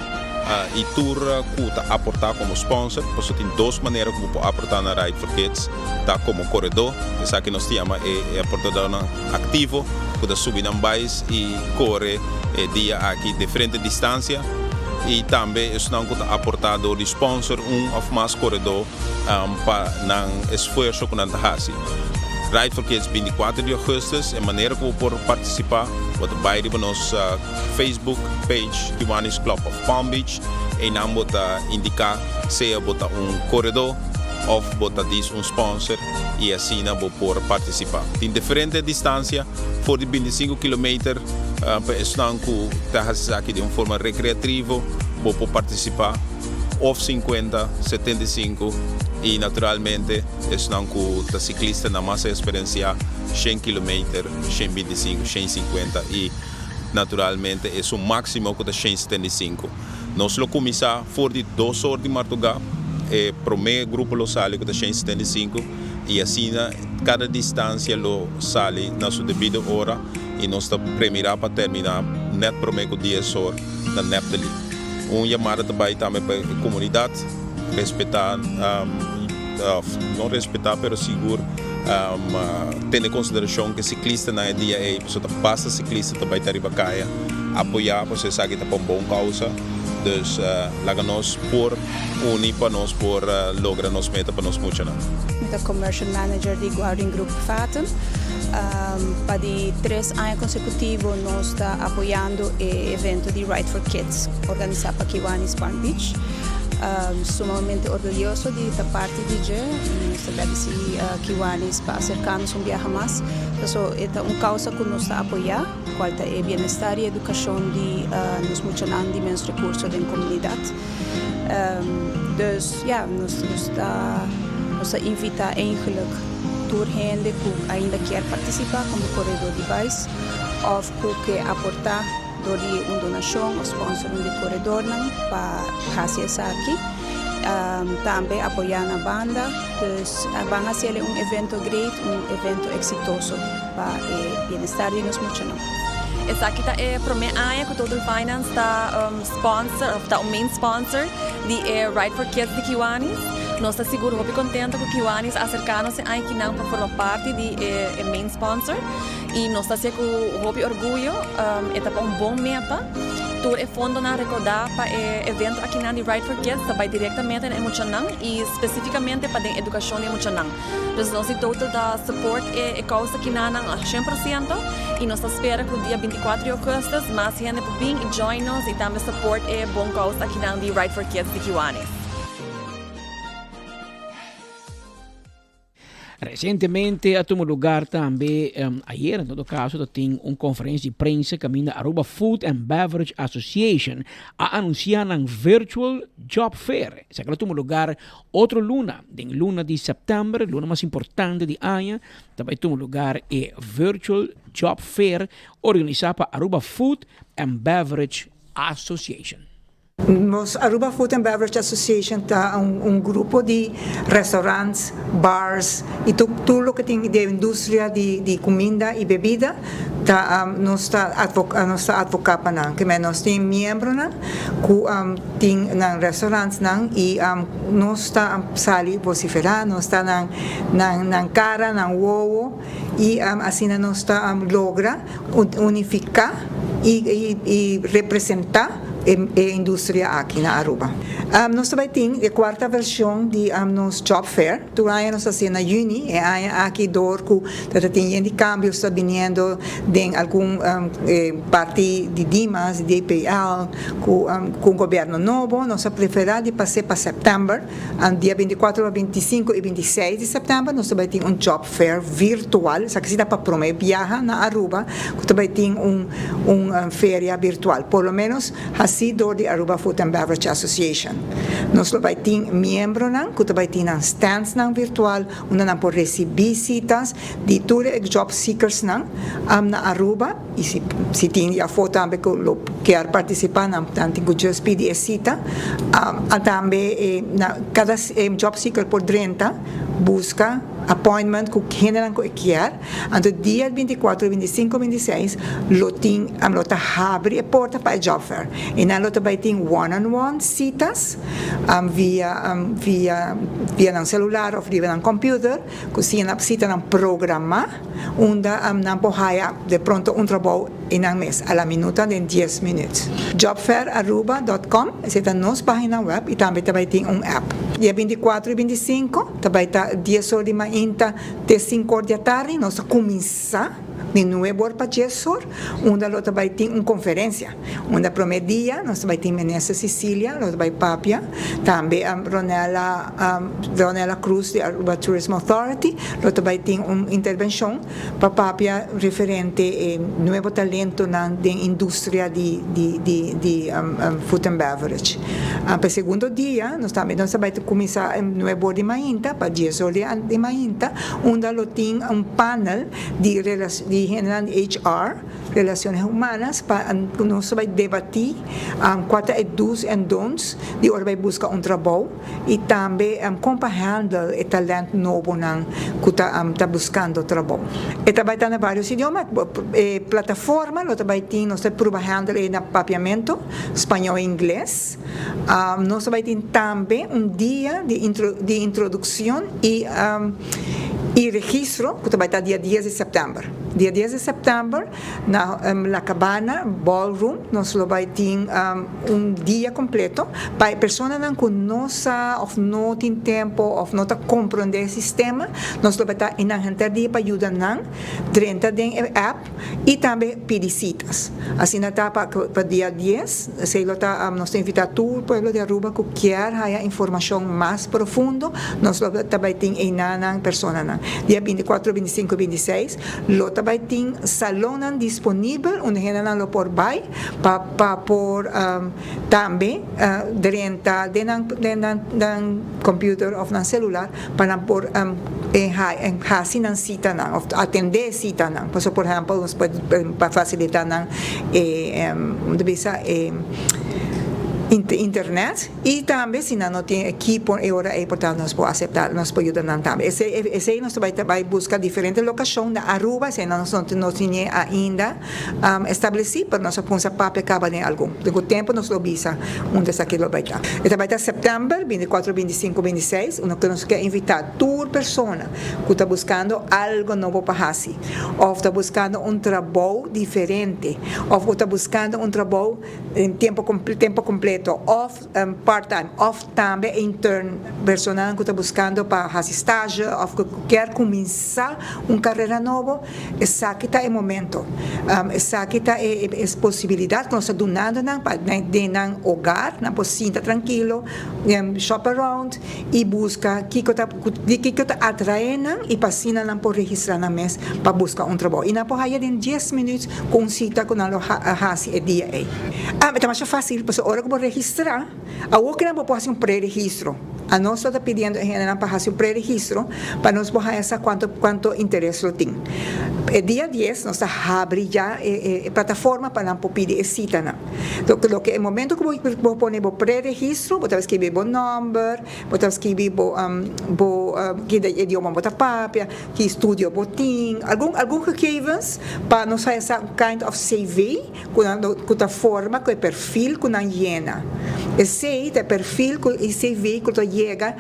e tour que aportar como sponsor, porque tem 2 maneiras que pode aportar na Ride for Kids, tá como corredor, que nós chamamos aportador ativo, que subir na base e corre dia aqui diferente distância. E também estão aportado de sponsor ou mais corredor para o esforço que nós fazemos. Ride for Kids 24 de agosto, a maneira que pode participar, pode vai para nossa Facebook page, Kiwanis Club of Palm Beach, e não pode indicar se é corredor ou pode sponsor, e assim não pode participar. Tem diferente distância, for de 25 km, estão aqui de uma forma recreativa, pode participar, ou 50, 75, e naturalmente estão com o ciclista na massa experienciar 100 km, 125, 150 e naturalmente é o máximo que 175. Nós lo começar for de 2 horas de madrugada, para o meu grupo lo sale com 175 e assim cada distância lo sale na sua devida hora e nós premiará para terminar net para o meu 10 horas na Neptali. Chamada também para a comunidade, respeitar, não respeitar, mas seguro, ter em consideração que ciclista na dia é pessoa passa ciclista também está riba caia, apoiar, você sabe que está para uma boa causa, dus lá nós por unir para nós por lograr nos meta para nós muito. The commercial manager de Guarding Group Fatum. Para de 3 anos consecutivos nós está apoiando o evento de Ride for Kids organizado para Kiwanis Palm Beach. Sumamente orgulhoso de estar parte de G, nós agradecemos a Kiwanis para acercarnos viaje mais. Então, é uma causa que nós está apoiando, qual é o bem-estar e educação de nos muchanan de menos recursos da comunidade. Dus ja, nós está invita eigenlijk door gente que ainda quer participar como corredor de base ou que quer aportar door uma donação ou sponsor de corredor para fazer isso aqui. Também apoiar a banda, dus van a ser evento great, evento exitoso para o bem-estar de nós muchanos. Essa aqui é a primeira ano que Total Finance está sponsor, está o main sponsor de Ride for Kids de Kiwanis. Nós estamos seguros e contentes que Kiwanis acercar-nos aqui não para formar parte de main sponsor e nós estamos com orgulho, é um bom meta. Tur é fundo na recordar para o evento aqui na Ride for Kids, também diretamente em Muchanan e especificamente para a educação em Muchanan. Então, nós total da support é causa aqui na 100% e nós esperamos que o dia 24 de agosto mais gente para vir e join nos e também support é bom causa aqui na Ride for Kids de Kiwanis. Recentemente, a tomar lugar também, ayer em todo caso, tem uma conferência de prensa que a Aruba Food and Beverage Association a anunciar um Virtual Job Fair. Essa que tomar lugar outra luna de setembro, luna mais importante de ano, também tomar lugar é Virtual Job Fair organizado para Aruba Food and Beverage Association. Nos Aruba Food and Beverage Association está grupo de restaurantes, bars e tudo o que tem de indústria de comida e bebida nós está advocando para que nós temos membros que tem restaurantes e nós está sali vociferar, nós está na cara, na uovo e assim nós está logra unificar e representar indústria aqui na Aruba. Nós também temos a quarta versão de nos Job Fair. Durante nós assim na Juni, aqui dorco, tem de cambios está vindo de algum parte de Dimas, de DPL, com o governo novo. Nós preferimos de passar para setembro, dia 24, 25 e 26 de setembro. Nós também temos um Job Fair virtual. Se você para promover viajar na Aruba, também tem feria virtual. Por lo menos, assim do de Aruba Food and Beverage Association. Nós também temos membros, que também temos stands virtual, onde nós podemos receber visitas de todos os job seekers na Aruba. E se tem a foto também que quer participar, tem que pedir a cita. Também, cada job seeker por 30 busca appointment com quem que quer. Então, dia 24, 25, 26, loting abre a porta para o job fair. E na lota vai ter one-on-one citas via no celular ou via no computer, que se na cita no programa, onde não pode de pronto trabalho em um mês, a la minuta de 10 minutos. Jobfairaruba.com, essa é a nossa página web e também vai ter app. Dia 24 e 25, também está 10 horas de manhã, até 5 horas da tarde, nós começamos de 9 horas para 10 horas, onde nós vai ter uma conferência, onde primeiro dia nós vai ter Menessa Cecília, nós vai Papia, também Ronela Cruz de Aruba Tourism Authority, nós vai ter uma intervenção para Papia referente ao novo talento na indústria de food and beverage. Para o segundo dia, nós vai começar 9 horas de manhã, para 10 horas de manhã, onde nós temos um panel de general HR, relações humanas, para nós vai debater quais do's and don'ts de hora vai buscar trabalho e também como handle o talento novo que está buscando trabalho. E também está em vários idiomas, plataforma, nós também temos para handle no papiamento, espanhol e inglês. Nós vai ter também dia de introdução e registro, que também está dia 10 de setembro. Dia 10 de setembro, na La Cabana Ballroom, nós vamos ter dia completo para pessoas que não têm tempo ou não compreendem o sistema. Nós vamos estar em a dia para ajudar dentro da app e também pedir citas. Assim, para dia 10, nós invitamos todo o povo de Aruba que quer informação mais profunda, nós vamos também ter em pessoas. Dia 24, 25 e 26, vai ter salão disponível onde general lo por vai para por também dentro computer ou na celular para por hasin cita atender cita por exemplo para facilitar internet e também se não tem equipo é importante nós podemos aceitar nós podemos ajudar também esse nós vai buscar diferentes locações na Aruba se nós não temos ainda estabelecido para nós podemos para acabar em algum com o tempo nós lo visa onde está aquilo vai estar e vai estar setembro 24 25 26 que nós quer invitar toda pessoa que está buscando algo novo para fazer ou está buscando trabalho diferente ou está buscando trabalho em tempo completo off part-time, off também intern, personal que está buscando para fazer estágio, ou que quer começar uma carreira nova, essa aqui está o momento. Essa aqui está a possibilidade que nós estamos dando para dentro do hogar, na pocinta tranquilo, shop around e busca que está atraindo e passina não por registrar na mesa para buscar trabalho. E não pode ir em 10 minutos com cita com a fase dia aí. É mais fácil, porque a hora que vou registrar, a outra não pode fazer pré-registro. A nós está pedindo para fazer pré-registro para nós poder saber quanto interesse tem. O dia 10 nós abrimos já a plataforma para não pedir cita. Então, no momento que vou pôr o pré-registro, vou escrever o número, vou escrever que idioma vou papia, que estúdio vou ter, alguns requisitos para nós fazer essa kind of CV com a forma, com o perfil que não llena. Esse é o perfil e CV que llega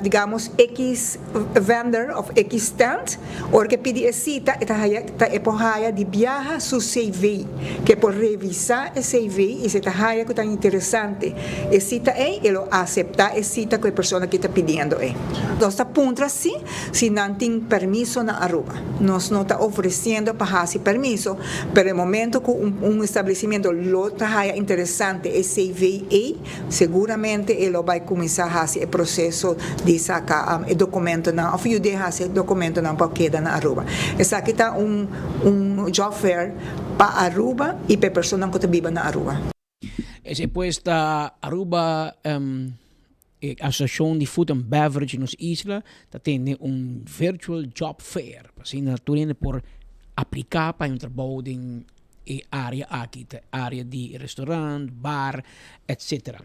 digamos, X vendor of X stand, o que pide cita, está epohaya de viaja su CV, que por revisar esse CV, e se está haya que está interessante, e cita ele aceptar a cita que a pessoa que está pedindo Nós está puntra sim, se não tem permisso na Aruba. Nós não está oferecendo para esse permisso, pero no momento que estabelecimento lo está interessante e CV seguramente ele vai começar a fazer o processo de sacar o documento não, ou de fazer documento não para queda na Aruba. Essa aqui está job fair para Aruba e para pessoas que vivem na Aruba. Esse puesta Aruba Associação de Food and Beverage nos isla tem virtual job fair, assim na turine por aplicar para trabalho em área aqui, área de restaurante, bar, etc.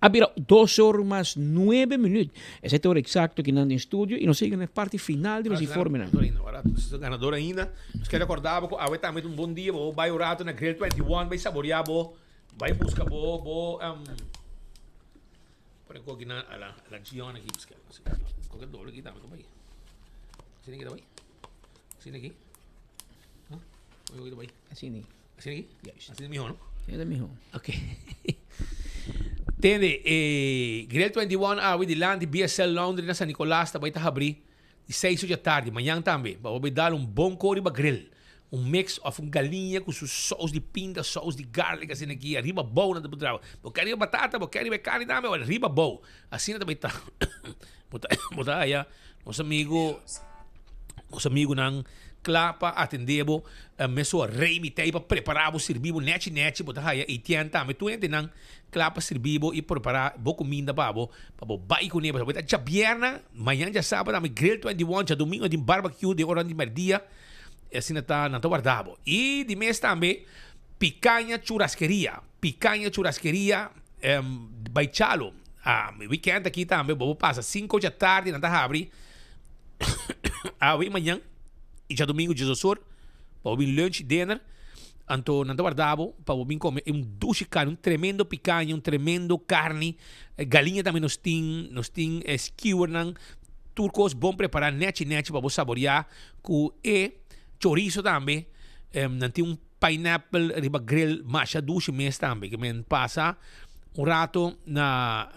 Había 2 horas más 9 minutos. Ese é o exacto que não em estúdio e nós chegamos na parte final de nos informes. Ganador ainda. Nós queremos recordar que a também bom dia, vai o rato na Grill 21, vai saborear, vai buscar, por aqui na Giona aqui, buscar. Qualquer doble aqui também, vai. Sini aqui, vai. Sini aqui. Assim aqui? Yes. Assim mesmo, não? É mesmo. Ok. Tende, Grill 21 awi di land di BSL Laundry na San Nicolas, tabay tahabri, di 6 da tarde, manhã também. Vai dar bom cori ba grill. Mix of galinha com sauce de pinda, sauce de garlic, assim aqui, arriba bom na do trabalho. Quero batata, quero carne também, arriba bom. Assim também tá. Botar aí, nosso amigo nang clapa atendebo meso rei mitei para preparar o servibo net botar aí e tienta me tu entenang clapa servibo e preparar bo comida para bai com neba botar já vierna manhã já sábado me grill 21 já domingo de barbecue de hora de merdia assim tá não guardado e de mês também picanha churrasqueria Baichalo weekend aqui também vou passa 5 da tarde na abre manhã e já domingo de Zosor para vir lunch, dinner anto não guardado para vir comer duche carne, tremendo picanha, tremendo carne, galinha também nos tem skewer nang turcos bom preparar net para saborear com chorizo também não tem pineapple riba grill masha duche mês também que men passa rato na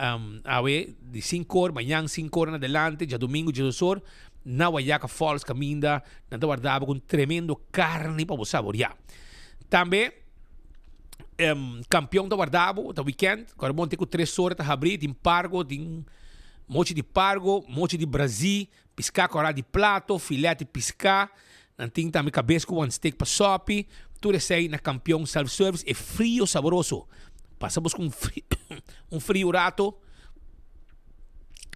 de 5 horas manhã 5 horas adelante já domingo de Zosor na Guayaca Falls caminda na guardava com tremendo carne para saborear. Também campeão da guardava o weekend, agora bom ter com 3 horas para abrir, tem pargo, tem mochi de pargo, mochi de Brasil, piscar com de plato, filete de piscar, não tem também cabeça com steak para sope, tudo isso aí na campeão self-service, é frio saboroso. Passamos com frio rato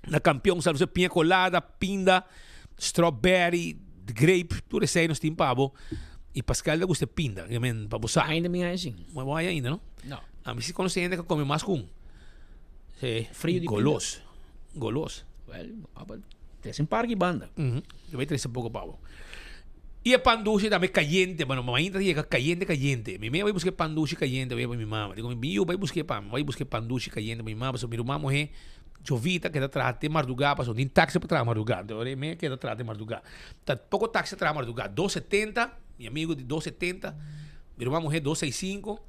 na campeão self-service, pinha colada, pinda, strawberry, grape, tudo isso aí nós temos pavo. E Pascal le gusta pinda, para você. Ainda me é assim. Mas vai ainda, não? Não. A mim se conhece ainda que come mais com frio de golos. Golos. Well, tem um par de banda. Eu vou trazer um pouco pavo. E a panduche também caliente, mano, ainda chega caliente. Minha vai buscar panduche caliente, vai para minha mama. Digo, meu vai buscar panduche caliente, minha mama, so minha mama morrer. Jovita que atrás de madrugada, passou nem táxi para trás madrugada. Agora é que atrás de madrugada. Tá pouco táxi atrás madrugada. 270, meu amigo de 270. Minha irmã morrer 265.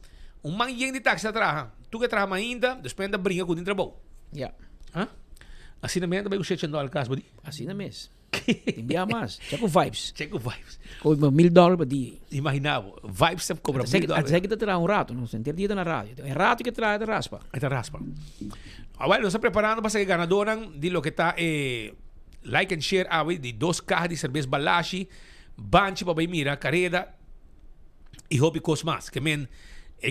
Manhã de táxi atrás. Tu que atrás ainda, depois ainda brinca com o trabalho. Yeah. Assim na mesma vai o cheio ao caso, bodi. Assim na mesma. Enviar mais. Check o vibes. Com $1,000 por dia. Imaginava. Vibes sempre cobra $1,000. Até que te traz rato, não sentir dia na rádio. É rato que traz raspa. É raspa. Agora, nós estamos preparando para ser ganadora de lo que está like and share de 2 cajas de cerveja Balashi, Banchi para mira, Careda e Hobby Cosmas. Que men,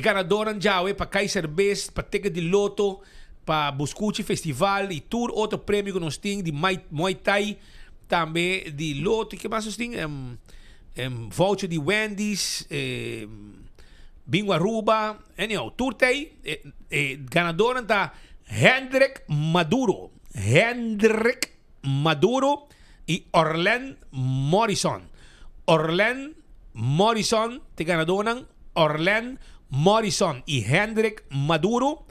ganadora já para cair cerveja, para ticket de loto, para Buscuchi Festival e tour, outro prêmio que nós temos de Muay Thai, também de loto, que mais nós temos? Voucher de Wendy's, Bingo Aruba, anyhow, tour tem, ganadora está Hendrik Maduro e Orlen Morrison. Te ganadoran Orlen Morrison e Hendrik Maduro.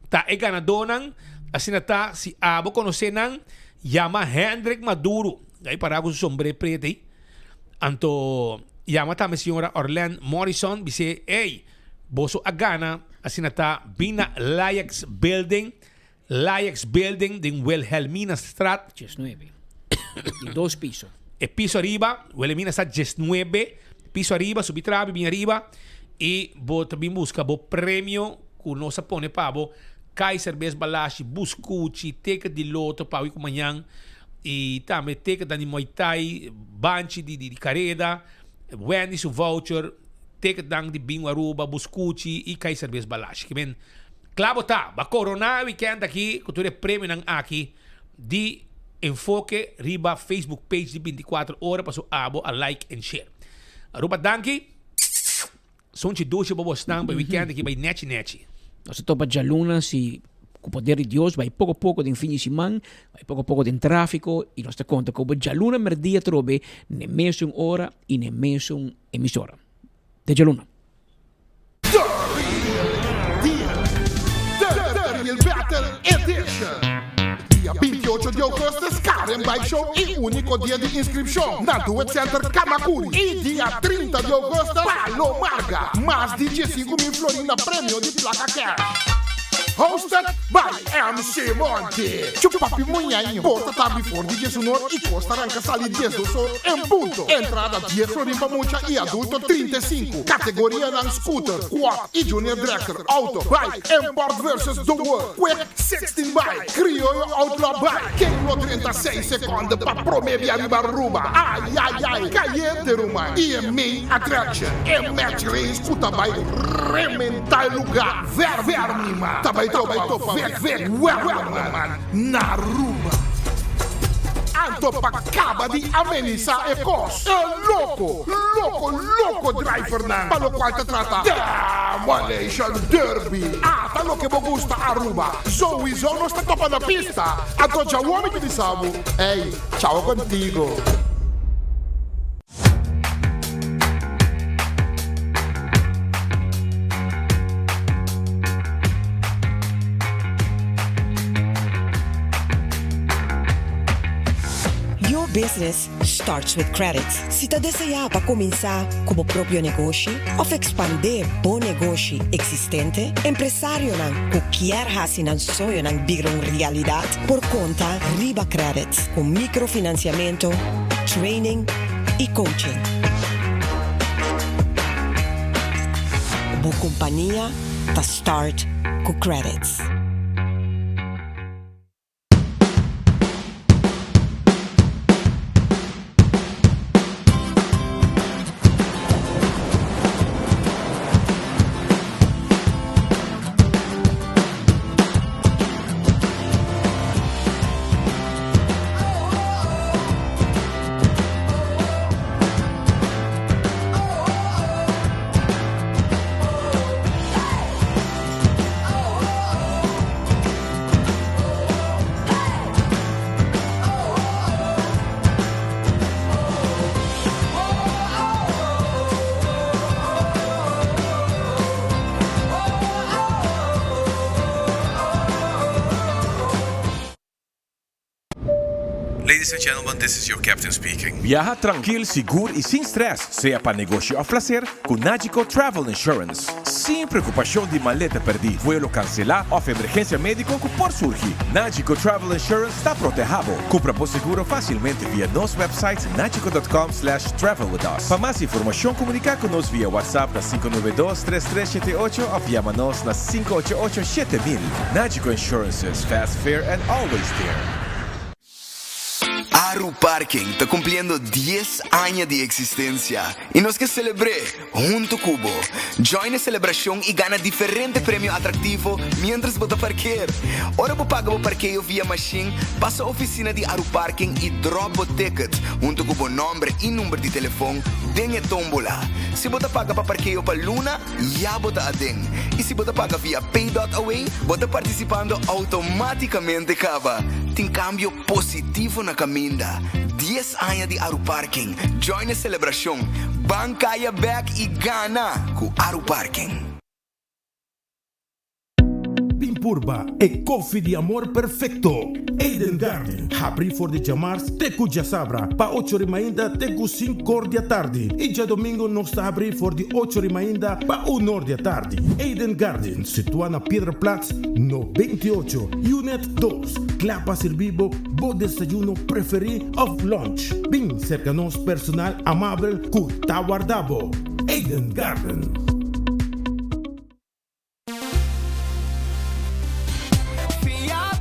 Ta ganadora asinata si abo conhece ng Yama Hendrik Maduro. Aí para com o sombrero preto aí. Anto Yama também senhora Orlando Morrison bise, hey, boso agana asinata bina Layex Building din Wilhelmina Straat 19. De 2 pisos. E piso arriba, Wilhelmina Straat 19, piso arriba, subitrabi, bien arriba. E bo também busca bo prêmio que nós pone pabo Kaiser Bes Balashi, Buscucci, ticket de loto para o manhã. E também ticket da Muay Thai, Banchi de Careda, Wendy's voucher, ticket dang de Bingo Aruba, Buscucci e Kaiser Bes Balashi. Que bem, claro tá, ba corona weekend aqui, que tu prêmio nang aqui de enfoque riba Facebook page de 24 horas para abo a like and share. Aruba danki, sonchi duche bobos nang ba weekend aqui by nechi. Nós estamos já luna se com o poder de Deus vai pouco a pouco de fim de semana, vai pouco a pouco de tráfico e nós te conta que o já luna merdia trobe nem mesmo hora e nem mesmo emissora. De já luna. Il Battle Edition. Dia 28 de agosto, Karen Bike Show e único dia de inscrição na Duet Center Kamakuri. E dia 30 de agosto, Palo Marga. Mais de 15 mil florina prêmio de placa cash. Hosted by MC Monte. Chupapi Munhainho. Porta tabi for DJ Sonor e Costa Ranca Sali 10 do Sol em punto. Entrada 10 florin para mucha e adulto 35. Categoria ng scooter, quad e junior dragster, auto, bike, import versus the world. Quick 16 bike, criollo outlaw bike. King lo 36 secondi para prometer arriba Aruba. Ai, ai, ai, caiete Ruma. E main attraction. E match race, puta bike, rementar lugar. Ver, mima. Tabay to, ver, man. Na Aruba. Anto pacaba di amenizar e cos. El loco driver nan. Palo qual te trata. Malaysian Derby. Tá lo que me gusta Aruba. Sowieso no está topa na pista. Anto já o homem que sabe. Ei, tchau contigo. Your business starts with credits. Se você deseja para começar como próprio negócio ou expandir bom negócio existente, empresário que quer fazer um sonho virar uma realidade por conta Riba Credits, com microfinanciamento, training e coaching. Boa companhia para start com credits. Ladies and gentlemen, this is your captain speaking. Viaja tranquilo, seguro e sem stress. Seja para negócio ou placer, com Nagico Travel Insurance. Sem preocupação de maleta perdida, vuelo cancelar ou emergência médica que por surgir. Nagico Travel Insurance está protegido. Compra por seguro facilmente via nosso website nagico.com/travel with us. Para mais informação, comunicar conosco via WhatsApp na 592-3378 ou llama-nos na 588-7000. Nagico Insurances, fast, fair and always there. Aru Parking está cumpliendo 10 años de existencia y nos que celebré junto Cubo. Join la celebración y gana diferentes premios atractivos mientras vota parquear. Ahora vos paga parqueo vía machine, pasa a oficina de Aru Parking y drop o ticket junto con el nombre y número de teléfono. Den tómbola. Si vota paga para parqueo para Luna, ya vota a den. Y si vota paga vía Pay.away, vota participando automáticamente caba. Tem cambio positivo na caminda. 10 anos de Aru Parking. Join a celebração. Bancaya back e gana com Aru Parking. purba e coffee di amor perfecto. Eden Garden, abri for de jamars teku jasabra, pa 8 rimainda teku 5 cordia tardi. E già domingo non sta abri for di 8 rimainda pa 1 ordia tardi. Eden Garden, situa na Piedraplatz, no 28, Unit 2. Clapa servibo, bo desayuno preferi of lunch. Bin cerca nos personal amable ku tawardabo. Eden Garden. Fia